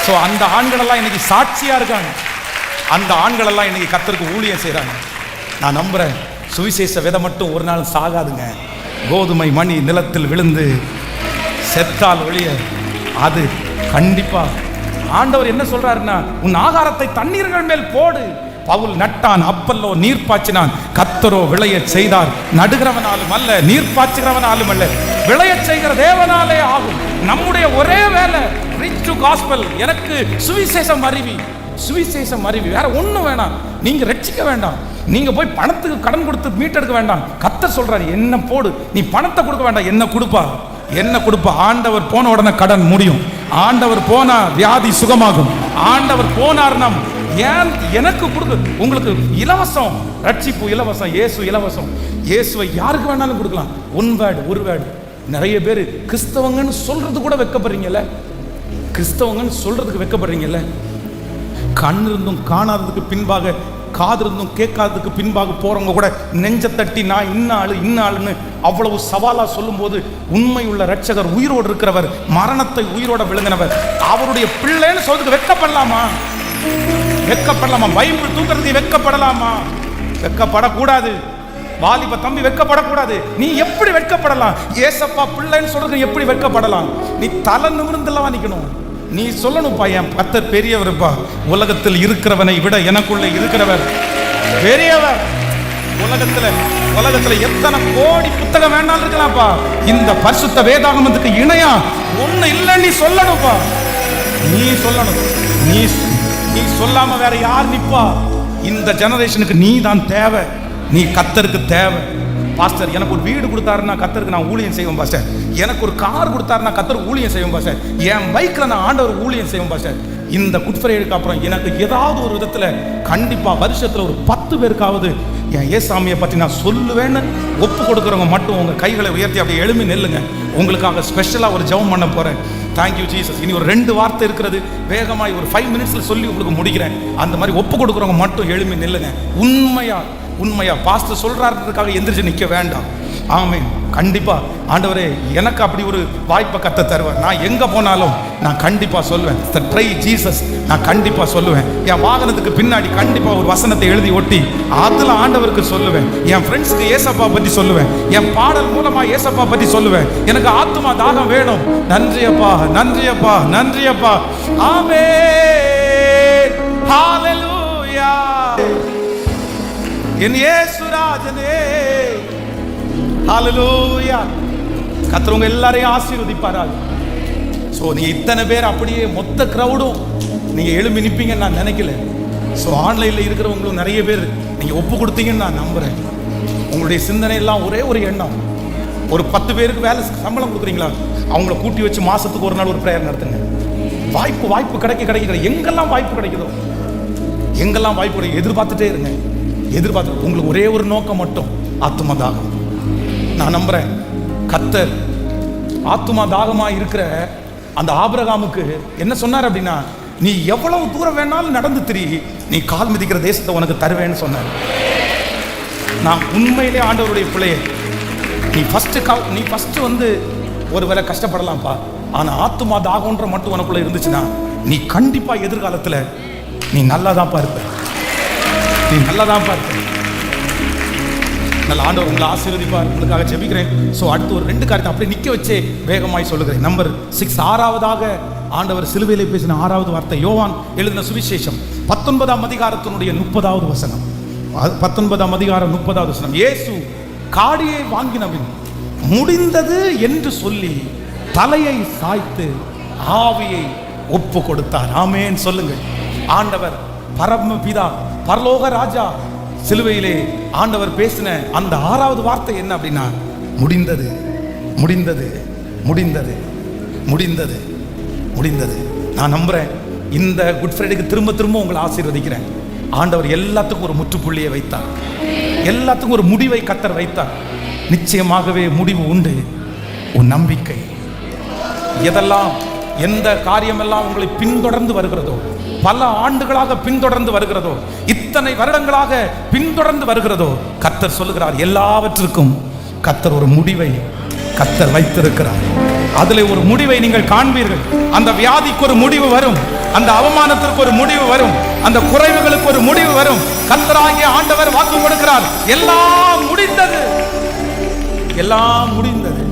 A: ஸோ அந்த ஆண்களெல்லாம் இன்னைக்கு சாட்சியாக இருக்காங்க. அந்த ஆண்களெல்லாம் இன்னைக்கு கர்த்தருக்கு ஊழியம் செய்கிறாங்க. நான் நம்புகிறேன், சுவிசேஷ விதை மட்டும் ஒரு நாள் சாகாதுங்க. கோதுமை மணி நிலத்தில் விழுந்து செத்தால் ஒழிய அது கண்டிப்பா. ஆண்டவர் என்ன சொல்றாருன்னா, உன் ஆகாரத்தை தண்ணீர்கள் மேல் போடு. பவுல் நட்டான், அப்பல்லோ நீர் பாய்ச்சினான், கர்த்தரோ விளைய செய்தார். நடுகிறவனாலும் அல்ல, நீர் பாய்ச்சுகிறவனாலும் அல்ல, விளைய செய்கிற தேவனாலே ஆகும். நம்முடைய ஒரே வேலை ரீச் டு காஸ்பல். எனக்கு சுவிசேஷம் அறிவி, வேற ஒண்ணும் வேணாம். நீங்க ரட்சிக்க வேண்டாம், நீங்க போய் பணத்துக்கு கடன் கொடுத்து மீட்டெடுக்க வேண்டாம். கர்த்தர் சொல்றாரு, என்ன போடு. நீ பணத்தை கொடுக்க வேண்டாம், என்ன கொடுப்பா. ஆண்டவர் போன உடனே கடன் முடியும். ஆண்டவர் போனா வியாதி சுகமாகும். ஆண்டவர் போனார்னா ஏன் எனக்கு கொடுக்க, உங்களுக்கு இலவசம். ரட்சிப்பு இலவசம், இயேசு இலவசம். இயேசுவை யாருக்கு வேணாலும் கொடுக்கலாம். ஒரு வேர்டு. நிறைய பேர் கிறிஸ்தவங்கன்னு சொல்றது கூட வெக்கப்படுறீங்கல்ல. கண் இருந்தும் காணாததுக்கு பின்பாக காது இருந்தும் கேட்காததுக்கு பின்பாக போறவங்க கூட நெஞ்ச தட்டி நான் இன்னாளுன்னு அவ்வளவு சவாலா சொல்லும்போது, உண்மையுள்ள ரட்சகர், உயிரோடு இருக்கிறவர், மரணத்தை உயிரோட விழுங்கினவர், அவருடைய பிள்ளைன்னு சொல்றதுக்கு வெட்கப்படலாமா? வெட்கப்படலாமா? பைபிள் தூக்குறது வெட்கப்படலாமா? வெட்கப்படக்கூடாது. வாலிப தம்பி வெட்கப்படக்கூடாது. நீ எப்படி வெட்கப்படலாம்? ஏசப்பா பிள்ளைன்னு சொல்றது எப்படி வெட்கப்படலாம்? நீ தலை நிமிர்ந்தல்லவா நிக்கணும். நீ சொல்லணும்ப்பா, என் கர்த்தர் பெரியவர்ப்பா, உலகத்தில் இருக்கிறவனை விட எனக்குள்ள இருக்கிறவர் பெரியவர். உலகத்துல எத்தனை கோடி புத்தகம் வேணாலும் இருக்கலாம்ப்பா, இந்த பரிசுத்த வேதாகமத்துக்கு இணையா ஒண்ணு இல்லை. நீ சொல்லணும்ப்பா, நீ சொல்லணும். நீ சொல்லாம வேற யார் நிப்பா? இந்த ஜெனரேஷனுக்கு நீ தான் தேவை. நீ கர்த்தருக்கு தேவை. பாஸ்டர், எனக்கு ஒரு வீடு கொடுத்தாருன்னா கர்த்தருக்கு நான் ஊழியம் செய்வேன் பாஸ்டர். எனக்கு ஒரு கார் கொடுத்தாருன்னா கர்த்தருக்கு ஊழியம் செய்வேன் பாஸ்டர். என் பைக்கில் நான் ஆண்டவர் ஊழியம் செய்வேன் பாஸ்டர். இந்த குட் ஃப்ரைடேக்கு அப்புறம் எனக்கு ஏதாவது ஒரு விதத்தில் கண்டிப்பாக வருஷத்தில் ஒரு 10 பேருக்காவது என் ஏசாமியை பற்றி நான் சொல்லுவேன்னு ஒப்பு கொடுக்குறவங்க மட்டும் உங்கள் கைகளை உயர்த்தி அப்படியே எழுமி நெல்லுங்க. உங்களுக்காக ஸ்பெஷலாக ஒரு ஜெபம் பண்ண போகிறேன். Thank you Jesus. இனி ஒரு 2 வார்த்தை இருக்கிறது, வேகமாக ஒரு 5 மினிட்ஸில் சொல்லி உங்களுக்கு முடிக்கிறேன். அந்த மாதிரி ஒப்பு கொடுக்குறவங்க மட்டும் எழுமி நெல்லுங்க. உண்மையா பாஸ்டர் சொல்றாருன்றதுக்காக எந்திரிச்சு நிற்க வேண்டாம். ஆமென். கண்டிப்பா ஆண்டவரே எனக்கு அப்படி ஒரு வாய்ப்பை கத்த தருவார். நான் எங்க போனாலும் நான் கண்டிப்பா சொல்லுவேன், ட்ரை ஜீசஸ். நான் கண்டிப்பா சொல்லுவேன். என் வாகனத்துக்கு பின்னாடி கண்டிப்பா ஒரு வசனத்தை எழுதி ஒட்டி அதுல ஆண்டவருக்கு சொல்லுவேன். என் ஃப்ரெண்ட்ஸுக்கு ஏசப்பா பற்றி சொல்லுவேன். என் பாடல் மூலமா ஏசப்பா பற்றி சொல்லுவேன். எனக்கு ஆத்துமா தாகம் வேணும். நன்றியப்பா, நன்றியப்பா, நன்றியப்பா. ஆமென். ஹalleluya. என் இயேசுராஜனே, ஹalleluya. கர்த்தர் உங்க எல்லாரையும் ஆசீர்வதிப்பாராக. ஸோ நீங்க இத்தனை பேர் அப்படியே மொத்த கிரௌடும் நீங்க எழும்பி நிற்பீங்கன்னு நான் நினைக்கல. ஸோ ஆன்லைனில் இருக்கிறவங்களும் நிறைய பேர் நீங்க ஒப்பு கொடுத்தீங்கன்னு நான் நம்புறேன். உங்களுடைய சிந்தனை எல்லாம் ஒரே ஒரு எண்ணம், ஒரு 10 பேருக்கு வேலை சம்பளம் கொடுக்குறீங்களா, அவங்கள கூட்டி வச்சு மாசத்துக்கு ஒரு நாள் ஒரு பிரேயர் நடத்துங்க. வாய்ப்பு கிடைக்க எங்கெல்லாம் வாய்ப்பு கிடைக்குதோ, எங்கெல்லாம் வாய்ப்பு கிடைக்கும் எதிர்பார்த்துட்டே இருங்க. எதிர்பார்த்து உங்களுக்கு ஒரே ஒரு நோக்கம் மட்டும், ஆத்தும தாகம். நான் நம்புறேன் கர்த்தர் ஆத்தும தாகமா இருக்கிற அந்த ஆபிரகாமுக்கு என்ன சொன்னார் அப்படின்னா, நீ எவ்வளவு தூரம் வேணாலும் நடந்து திரி, நீ கால் மிதிக்கிற தேசத்தை உனக்கு தருவேன்னு சொன்னார். நான் உண்மையிலே ஆண்டவருடைய பிள்ளையை, நீ ஃபர்ஸ்ட் வந்து ஒரு வேளை கஷ்டப்படலாம்ப்பா, ஆனா ஆத்துமா தாகம்ன்ற மட்டும் உனக்குள்ள இருந்துச்சுன்னா நீ கண்டிப்பா எதிர்காலத்துல நீ நல்லாதான் இருப்ப. நீ நல்லாதான் இருப்ப. நல்ல ஆண்டவர் உங்களை ஆசீர்வதிப்பார். உங்களுக்காக ஜெபிக்கிறேன். ஸோ அடுத்து ஒரு 2 காரியத்தை அப்படியே நிற்க வச்சே வேகமாய் சொல்லுகிறேன். நம்பர் 6, 6வது ஆண்டவர் சிலுவையிலே பேசின 6வது வார்த்தை, யோவான் எழுதின சுவிசேஷம் 19ஆம் அதிகாரத்தினுடைய 30வது வசனம். 19ஆம் அதிகாரம் 30வது வசனம். இயேசு காடியை வாங்கினபின் முடிந்தது என்று சொல்லி தலையை சாய்த்து ஆவியை ஒப்பு கொடுத்தார். ஆமென் சொல்லுங்க. ஆண்டவர் பரமபிதா, பரலோக ராஜா சிலுவையிலே ஆண்டவர் பேசின அந்த 6வது வார்த்தை என்ன அப்படின்னா, முடிந்தது, முடிந்தது, முடிந்தது, முடிந்தது, முடிந்தது. நான் நம்புறேன் இந்த குட் ஃப்ரைடேக்கு திரும்ப உங்களை ஆசீர்வதிக்கிறேன். ஆண்டவர் எல்லாத்துக்கும் ஒரு முற்றுப்புள்ளியை வைத்தார். எல்லாத்துக்கும் ஒரு முடிவை கர்த்தர் வைத்தார். நிச்சயமாகவே முடிவு உண்டு. உன் நம்பிக்கை எதெல்லாம், எந்த காரியமெல்லாம் உங்களை பின்தொடர்ந்து வருகிறதோ, பல ஆண்டுகளாக பின்தொடர்ந்து வருகிறதோ, இத்தனை வருடங்களாக பின்தொடர்ந்து வருகிறதோ, கர்த்தர் சொல்லுகிறார் எல்லாவற்றுக்கும் கர்த்தர் ஒரு முடிவை கர்த்தர் வைத்திருக்கிறார். அதில் ஒரு முடிவை நீங்கள் காண்பீர்கள். அந்த வியாதிக்கு ஒரு முடிவு வரும், அந்த அவமானத்திற்கு ஒரு முடிவு வரும், அந்த குறைவுகளுக்கு ஒரு முடிவு வரும். கர்த்தராகிய ஆண்டவர் வாக்கு கொடுக்கிறார், எல்லாம் முடிந்தது, எல்லாம் முடிந்தது,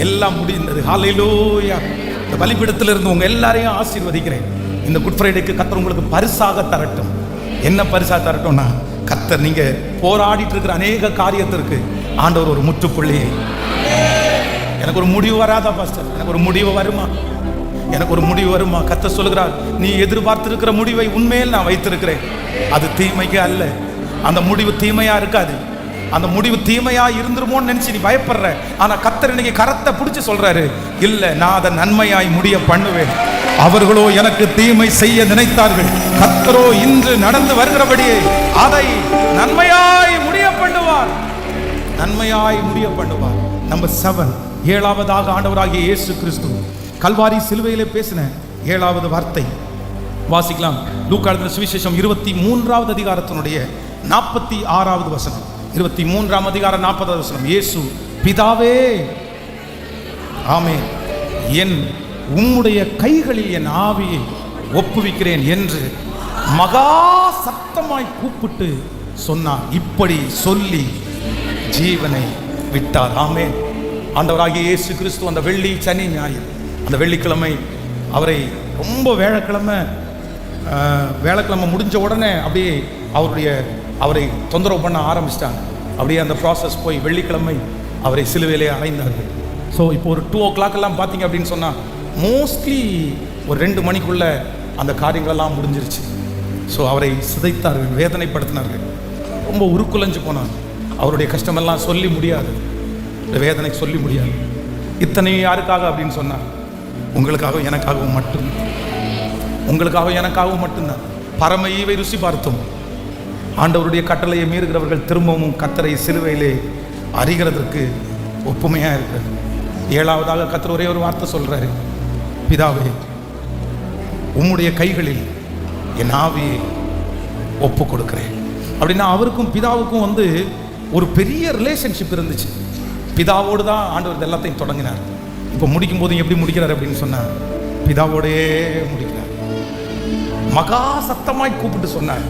A: எல்லாம் முடிந்தது. ஹல்லேலூயா. இந்த பலிபீடத்தில் இருந்து உங்க எல்லாரையும் ஆசீர்வதிக்கிறேன். இந்த குட் ஃப்ரைடேக்கு கர்த்தர் உங்களுக்கு பரிசாக தரட்டும். என்ன பரிசாக தரட்டும்னா, கர்த்தர் நீங்க போராடிட்டு இருக்கிற அநேக காரியத்திற்கு ஆண்டவர் ஒரு முற்றுப்புள்ளியை, எனக்கு ஒரு முடிவு வராதா பாஸ்டர், எனக்கு ஒரு முடிவு வருமா, எனக்கு ஒரு முடிவு வருமா? கர்த்தர் சொல்லுகிறார், நீ எதிர்பார்த்திருக்கிற முடிவை உண்மையில் நான் வைத்திருக்கிறேன். அது தீமைக்கு அல்ல. அந்த முடிவு தீமையா இருக்காது. அந்த முடிவு தீமையா இருந்துருமோன்னு நினைச்சு நீ பயப்படுற. ஆனா கர்த்தர் இன்னைக்கு கரத்தை பிடிச்சு சொல்றாரு, இல்ல, நான் அதை நன்மையாய் முடிய பண்ணுவேன். அவர்களோ எனக்கு தீமை செய்ய நினைத்தார்கள், கர்த்தரோ இன்று நடந்து வருகிறபடியே அதை நன்மையாய் முடிய பண்ணுவார், நன்மையாய் முடிய பண்ணுவார். நம்பர் 7, 7வது ஆண்டவராகிய இயேசு கிறிஸ்து கல்வாரி சிலுவையிலே பேசின 7வது வார்த்தை வாசிக்கலாம். லூக்கா எழுதின சுவிசேஷம் 23வது அதிகாரத்தினுடைய 46வது வசனம், 23ஆம் அதிகாரம் 40வது வசனம். இயேசு, பிதாவே, ஆமென், என் உம்முடைய கைகளில் என் ஆவியை ஒப்புவிக்கிறேன் என்று மகா சத்தமாய் கூப்பிட்டு சொன்னார். இப்படி சொல்லி ஜீவனை விட்டார். ஆமென். ஆண்டவராகிய இயேசு கிறிஸ்து அந்த வெள்ளி, சனி, ஞாயிறு, அந்த வெள்ளிக்கிழமை அவரை ரொம்ப வேலைக்கிழமை முடிஞ்ச உடனே அப்படியே அவரை தொந்தரவு பண்ண ஆரம்பிச்சிட்டாங்க. அப்படியே அந்த ப்ராசஸ் போய் வெள்ளிக்கிழமை அவரை சிலுவையிலே அறைந்தார்கள். ஸோ இப்போ ஒரு 2 o'clock எல்லாம் பார்த்தீங்க அப்படின்னு சொன்னால் மோஸ்ட்லி ஒரு 2 மணிக்குள்ள அந்த காரியங்களெல்லாம் முடிஞ்சிருச்சு. ஸோ அவரை சிதைத்தார்கள், வேதனைப்படுத்தினார்கள், ரொம்ப உருக்குலைஞ்சு போனாங்க. அவருடைய கஷ்டமெல்லாம் சொல்லி முடியாது, வேதனை சொல்லி முடியாது. இத்தனை யாருக்காக அப்படின்னு சொன்னார்? உங்களுக்காகவும் எனக்காகவும் மட்டும், உங்களுக்காகவும் எனக்காகவும் மட்டும்தான். பரம ஈவை ருசி பார்த்தோம். ஆண்டவருடைய கட்டளையை மீறுகிறவர்கள் திரும்பவும் கர்த்தரை சிலுவையிலே அறிகிறதற்கு ஒப்புமையாக இருக்கிறது. 7வதாக கர்த்தர் ஒரே ஒரு வார்த்தை சொல்றாரு, பிதாவே, உம்முடைய கைகளில் என் ஆவியை ஒப்பு கொடுக்கிறேன். அப்படின்னா அவருக்கும் பிதாவுக்கும் ஒரு பெரிய ரிலேஷன்ஷிப் இருந்துச்சு. பிதாவோடு தான் ஆண்டவர் எல்லாத்தையும் தொடங்கினார். இப்போ முடிக்கும் போது எப்படி முடிக்கிறார் அப்படின்னு சொன்னார்? பிதாவோடே முடிக்கிறார். மகா சத்தமாய் கூப்பிட்டு சொன்னார்.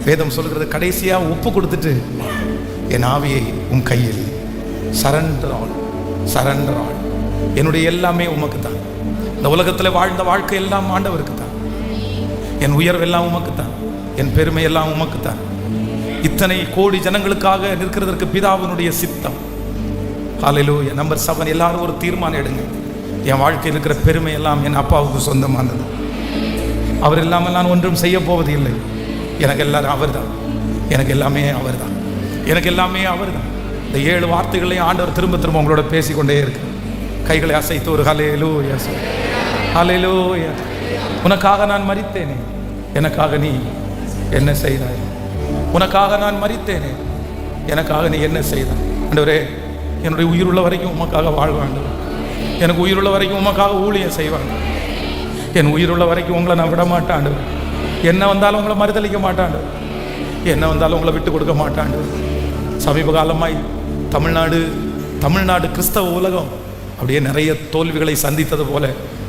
A: வேதம் சொல்கிறது, கடைசியாக ஒப்பு கொடுத்துட்டு, என் ஆவியை உன் கையில் சரண்டர் ஆல், என்னுடைய எல்லாமே உமக்கு தான். இந்த உலகத்தில் வாழ்ந்த வாழ்க்கை எல்லாம் ஆண்டவருக்கு தான். என் உயர்வு எல்லாம் உமக்கு தான், என் பெருமை எல்லாம் உமக்கு தான். இத்தனை கோடி ஜனங்களுக்காக நிற்கிறதற்கு பிதாவினுடைய சித்தம். ஹல்லேலூயா. நம்பர் 7, எல்லாரும் ஒரு தீர்மானம் எடுங்க. என் வாழ்க்கையில் இருக்கிற பெருமை எல்லாம் என் அப்பாவுக்கு சொந்தமானது. அவர் இல்லாமல் நான் ஒன்றும் செய்ய போவது இல்லை. எனக்கு எல்லாரும் அவர் தான், எனக்கு எல்லாமே அவர் தான், எனக்கு எல்லாமே அவர் தான். இந்த 7 வார்த்தைகளையும் ஆண்டவர் திரும்ப திரும்ப உங்களோட பேசிக்கொண்டே இருக்கு. கைகளை அசைத்து ஒரு ஹல்லேலூயா, ஹல்லேலூயா. உனக்காக நான் மரித்தேனே, எனக்காக நீ என்ன செய்தாய்? உனக்காக நான் மரித்தேனே, எனக்காக நீ என்ன செய்தாய்? ஆண்டவரே, என்னுடைய உயிருள்ள வரைக்கும் உமக்காக வாழ்வாங்க. எனக்கு உயிருள்ள வரைக்கும் உமக்காக ஊழியம் செய்வாங்க. என் உயிருள்ள வரைக்கும் உங்களை நான் விட மாட்டாண்டு. என்ன வந்தாலும் உங்களை மறுதளிக்க மாட்டாண்டு. என்ன வந்தாலும் உங்களை விட்டு கொடுக்க மாட்டாண்டு. சமீப காலமாய் தமிழ்நாடு கிறிஸ்தவ உலகம் அப்படியே நிறைய தோல்விகளை சந்தித்தது போல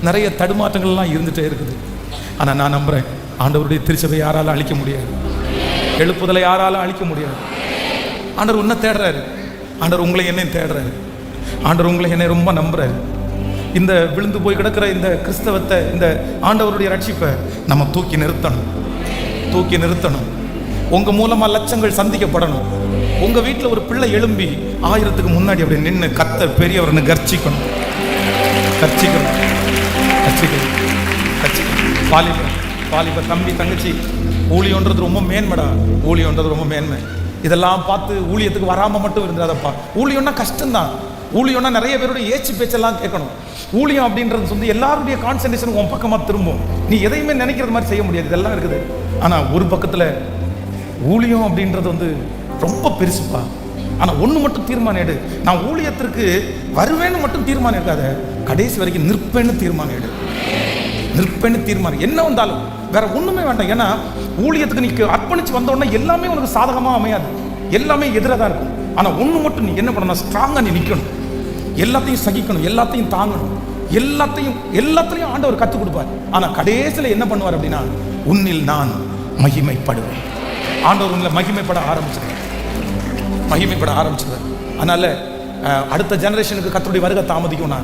A: நிறைய தடுமாற்றங்கள்லாம் இருந்துகிட்டே இருக்குது. ஆனால் நான் நம்புகிறேன், ஆண்டவருடைய திருச்சபை யாராலும் அழிக்க முடியாது, எழுப்புதலை யாராலும் அழிக்க முடியாது. ஆண்டவர் உன்னை தேடுறாரு, ஆண்டவர் உங்களை என்னையும் தேடுறாரு, ஆண்டவர் உங்களை என்னை ரொம்ப நம்புறாரு. இந்த விழுந்து போய் கிடக்கிற இந்த கிறிஸ்தவத்தை, இந்த ஆண்டவருடைய ரட்சிப்பை நம்ம தூக்கி நிறுத்தணும். உங்க மூலமா லட்சங்கள் சந்திக்கப்படணும். உங்க வீட்டில் ஒரு பிள்ளை எழும்பி 1000க்கு முன்னாடி அப்படி நின்று கர்த்தர் பெரியவர்னு கர்ச்சிக்கணும். வாலிப தம்பி தங்கச்சி, ஊழியன்றது ரொம்ப மேன்மைடா, ஊழியன்றது ரொம்ப மேன்மை. இதெல்லாம் பார்த்து ஊழியத்துக்கு வராமல் மட்டும் இருந்தாதப்பா. ஊழியம்னா கஷ்டம்தான். ஊழியம்னா நிறைய பேருடைய ஏச்சு பேச்செல்லாம் கேட்கணும். ஊழியம் அப்படின்றது எல்லாருடைய கான்சன்ட்ரேஷன் உன் பக்கமாக திரும்பும். நீ எதையுமே நினைக்கிறது மாதிரி செய்ய முடியாது, இதெல்லாம் இருக்குது. ஆனால் ஒரு பக்கத்தில் ஊழியம் அப்படின்றது ரொம்ப பெருசுப்பா. ஆனால் ஒன்று மட்டும் தீர்மானம் எடு, நான் ஊழியத்திற்கு வருவேன்னு மட்டும் தீர்மானம் இருக்காத, கடைசி வரைக்கும் நிற்பேன்னு தீர்மானம் எடு. என்ன வந்தாலும் வேற ஒன்றுமே வேண்டாம். ஏன்னா ஊழியத்துக்கு நீ அர்ப்பணிச்சு வந்தோடனே எல்லாமே உனக்கு சாதகமாக அமையாது, எல்லாமே எதிராக தான் இருக்கும். ஆனால் ஒன்று மட்டும் நீ என்ன பண்ணணும், ஸ்ட்ராங்காக நீ நிற்கணும், எல்லாத்தையும் சகிக்கணும், எல்லாத்தையும் தாங்கணும், எல்லாத்தையும் ஆண்டவர் கற்றுக் கொடுப்பார். ஆனால் கடைசியில் என்ன பண்ணுவார் அப்படின்னா, உன்னில் நான் மகிமைப்படுவேன். ஆண்டவர் உன்னில் மகிமைப்பட ஆரம்பிச்சிருவார். அதனால அடுத்த ஜெனரேஷனுக்கு கர்த்தருடைய வருகை தாமதிக்கும்.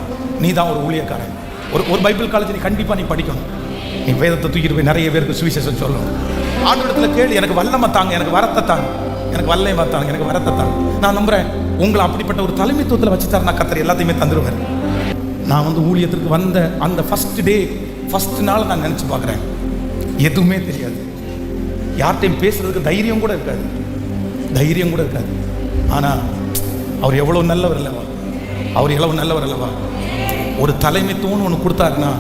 A: நீ தான் ஒரு ஊழியக்காரன். ஒரு பைபிள் காலேஜ் நீ கண்டிப்பாக நீ படிக்கணும். நீ வேதத்தை தூக்கிட்டு போய் நிறைய பேருக்கு சுவிசேஷம் சொல்லணும். ஆண்டவரிடத்துல கேளு, எனக்கு வல்லமை தாங்க, எனக்கு வரத்தை தாங்க, எனக்கு வல்லமை தாங்க, எனக்கு வரத்தை தாங்க. நான் நம்புறேன் உங்களை அப்படிப்பட்ட ஒரு தலைமைத்துவத்தில் வச்சு தர நான் கர்த்தர் எல்லாத்தையுமே தந்துடுவார். நான் ஊழியத்திற்கு வந்த அந்த ஃபர்ஸ்ட் நாள் நான் நினச்சி பார்க்குறேன், எதுவுமே தெரியாது, யார்கிட்டையும் பேசுறதுக்கு தைரியம் கூட இருக்காது. ஆனால் அவர் எவ்வளோ நல்லவர் அல்லவா, ஒரு தலைமைத்துவம் ஒன்று கொடுத்தாருன்னா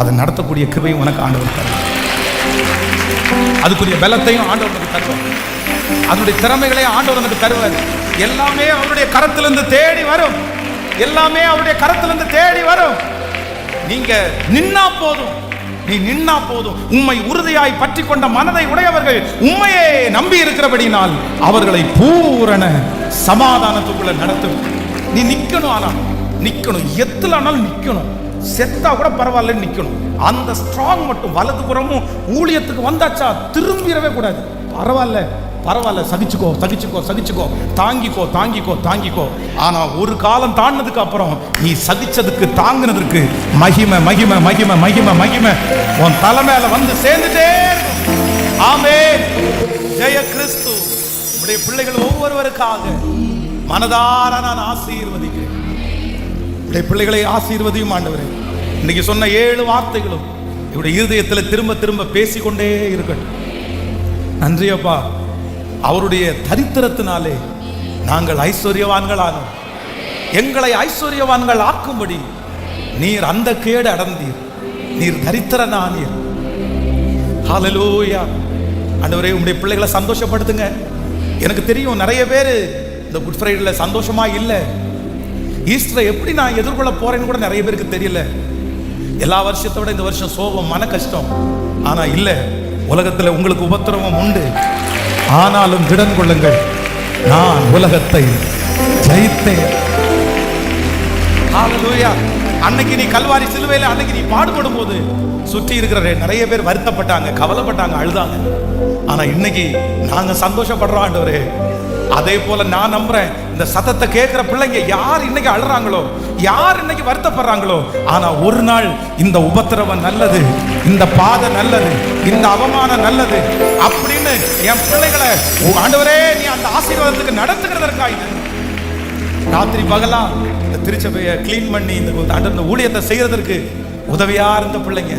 A: அதை நடத்தக்கூடிய கிருபையும் உனக்கு ஆண்டவர் தருவார். அதுக்குரிய பலத்தையும் ஆண்டவர் உனக்கு தருவார். அதனுடைய திறமைகளையும் ஆண்டவர் உனக்கு தருவார். எல்லாமே அவருடைய கரத்திலிருந்து தேடி வரும். நீங்க நின்னா போதும், நீ நின்னா போதும். உம்மை உறுதியாய் பற்றி கொண்ட மனதை உடையவர்கள் உம்மையே நம்பி இருக்கிறபடினால் அவர்களை பூரண சமாதானத்துக்குள்ள நடத்தும். நீ நிக்கணும், ஆனா நிக்கணும், எத்துல ஆனாலும் நிக்கணும், செத்தா கூட பரவாயில்ல நிக்கணும். அந்த ஸ்ட்ராங் மட்டும். வலது புறமும் ஊழியத்துக்கு வந்தாச்சா திரும்பிடவே கூடாது. பரவாயில்ல பரவாயில்ல, சகிச்சுக்கோ சகிச்சுக்கோ சகிச்சுக்கோ, தாங்கிக்கோ தாங்கிக்கோ தாங்கிக்கோ. ஆனா ஒரு காலம் தாண்டினதுக்கு அப்புறம் நீ சகிச்சதுக்கு தாங்கினதுக்கு மகிமை மகிமை மகிமை மகிமை மகிமை உன் தலைமையில வந்து சேர்ந்துட்டே. ஆமென். ஜெய கிறிஸ்து. உடைய பிள்ளைகள் ஒவ்வொருவருக்காக மனதார நான் ஆசீர்வதிக்கிறேன். உடைய பிள்ளைகளை ஆசீர்வதியும் ஆண்டவரே. இன்னைக்கு சொன்ன 7 வார்த்தைகளும் இவருடைய இருதயத்தில் திரும்ப திரும்ப பேசிக்கொண்டே இருக்கட்டும். நன்றியப்பா. அவருடைய தரித்திரத்தினாலே நாங்கள் ஐஸ்வர்யவான்கள் ஆனோம். எங்களை ஐஸ்வர்யவான்கள் ஆக்கும்படி நீர் அந்த கேடு அடந்தீர். நீர் தரித்திரனானீர். ஹல்லேலூயா. ஆண்டவரே, உம்முடைய பிள்ளைகளை சந்தோஷப்படுத்துங்க. எனக்கு தெரியும் நிறைய பேர் இந்த குட் ஃப்ரைடேல சந்தோஷமா இல்லை. ஈஸ்டரை எப்படி நான் எதிர்கொள்ள போறேன்னு கூட நிறைய பேருக்கு தெரியல. எல்லா வருஷத்தை விட இந்த வருஷம் சோகம், மன கஷ்டம். ஆனா இல்ல, உலகத்துல உங்களுக்கு உபத்திரவம் உண்டு. ஆனாலும் திடன் கொள்ளுங்கள், நான் உலகத்தை ஜெயித்தேன். ஹல்லேலூயா. அன்னைக்கு நீ கல்வாரி சிலுவையில அன்னைக்கு நீ பாடுபடும் போது சுற்றி இருக்கிற நிறைய பேர் வருத்தப்பட்டாங்க, கவலைப்பட்டாங்க, அழுதாங்க. ஆனா இன்னைக்கு நாங்க சந்தோஷப்படுறோம் ஆண்டவரே. அதே போல நான் நம்புறேன், இந்த சத்தத்தை கேட்கிற பிள்ளைங்க யார் இன்னைக்கு அழுறாங்களோ, யார் இன்னைக்கு வருத்தப்படுறாங்களோ, ஆனா ஒரு நாள் இந்த உபத்திரவம் நல்லது, இந்த பாதை நல்லது, இந்த அவமானம் நல்லது அப்படின்னு என் பிள்ளைகளை ஆண்டவரே நீ அந்த ஆசீர்வாதத்துக்கு நடத்துகிறதற்காக ராத்திரி பகலா இந்த திருச்சபையை கிளீன் பண்ணி இந்த ஊழியத்தை செய்யறதற்கு உதவியா இருந்த பிள்ளைங்க,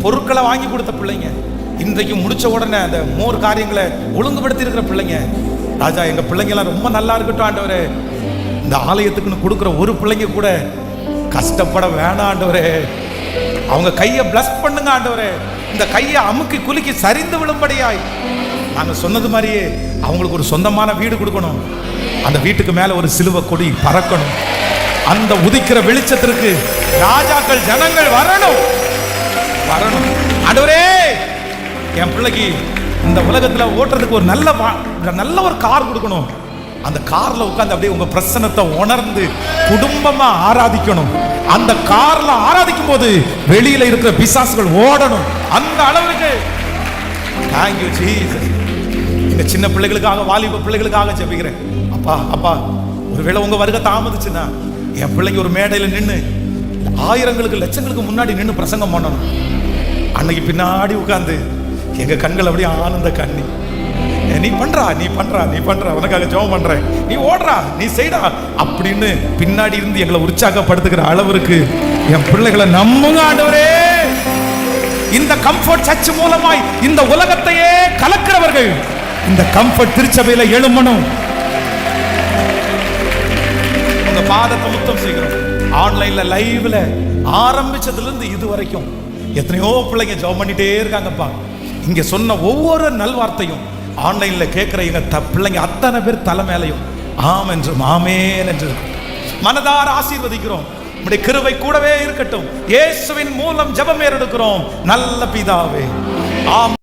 A: பொருட்களை வாங்கி கொடுத்த பிள்ளைங்க, இன்றைக்கு முடிச்ச உடனே அந்த மோர் காரியங்களை ஒழுங்குபடுத்தி இருக்கிற பிள்ளைங்க. ராஜா, எங்க பிள்ளைங்கெல்லாம் ரொம்ப நல்லா இருக்கட்டும் ஆண்டவரே. இந்த ஆலயத்துக்குன்னு கொடுக்குற ஒரு பிள்ளைங்க கூட கஷ்டப்பட வேணாம் ஆண்டவரே. அவங்க கையை பிளஸ் பண்ணுங்க ஆண்டவரே. இந்த கையை அமுக்கி குலுக்கி சரிந்து விழும்படியாய் நாங்க சொன்னது மாதிரியே அவங்களுக்கு ஒரு சொந்தமான வீடு கொடுக்கணும். அந்த வீட்டுக்கு மேல ஒரு சிலுவை கொடி பறக்கணும். அந்த உதிக்கிற வெளிச்சத்திற்கு ராஜாக்கள் ஜனங்கள் வரணும் வரணும். ஆண்டவரே, என் பிள்ளைக்கு இந்த உலகத்துல ஓட்டுறதுக்கு ஒரு நல்ல ஒரு கார் கொடுக்கணும். அந்த கார்ல உட்கார்ந்து அப்படியே உங்க பிரசன்னத்தை உணர்ந்து குடும்பமா ஆராதிக்கணும். அந்த கார்ல ஆராதிக்கும் போது வெளியில இருக்கிற பிசாசுகள் ஓடணும். அந்த அளவுக்கு தேங்க்யூ ஜீசஸ். இந்த சின்ன பிள்ளைகளுக்காக, வாலிப பிள்ளைகளுக்காக ஜெபிக்கிறேன். அப்பா அப்பா, ஒருவேளை உங்க வருகை தாமதிச்சுன்னா என் பிள்ளைங்க ஒரு மேடையில நின்று ஆயிரங்களுக்கு லட்சங்களுக்கு முன்னாடி நின்று பிரசங்கம் பண்ணணும். அன்னைக்கு பின்னாடி உட்கார்ந்து எங்க கண்கள் அப்படியே ஆனந்த கண்ணி, நீ பண்றா நீ பண்றா நீ பண்றா, உனக்காக ஜெபம் பண்றேன், நீ ஓடுறா நீ செய்டா அப்படின்னு பின்னாடி இருந்து எங்களை உற்சாகப்படுத்துகிற அளவிற்கு என் பிள்ளைகளை நம்புங்க ஆண்டவரே. இந்த கம்ஃபர்ட் சர்ச் மூலமாய் இந்த உலகத்தையே கலக்கிறவர்கள் இந்த கம்ஃபர்ட் திருச்சபையில எழுமணும். உங்க பாதத்தை முத்தம் செய்கிறோம். ஆன்லைன்ல லைவ்ல ஆரம்பிச்சதுல இருந்து இது வரைக்கும் எத்தனையோ பிள்ளைங்க ஜெபம் பண்ணிட்டே இருக்காங்கப்பா. இங்க சொன்ன ஒவ்வொரு நல்வார்த்தையும் ஆன்லைன்ல கேட்கிற எங்க பிள்ளைங்க அத்தனை பேர் தலை மேலையும் ஆம் என்றும் ஆமேன் என்று மனதார ஆசீர்வதிக்கிறோம். உம்முடைய கிருபை கூடவே இருக்கட்டும். இயேசுவின் மூலம் ஜெபம் ஏறெடுக்கிறோம் நல்ல பிதாவே. ஆம்.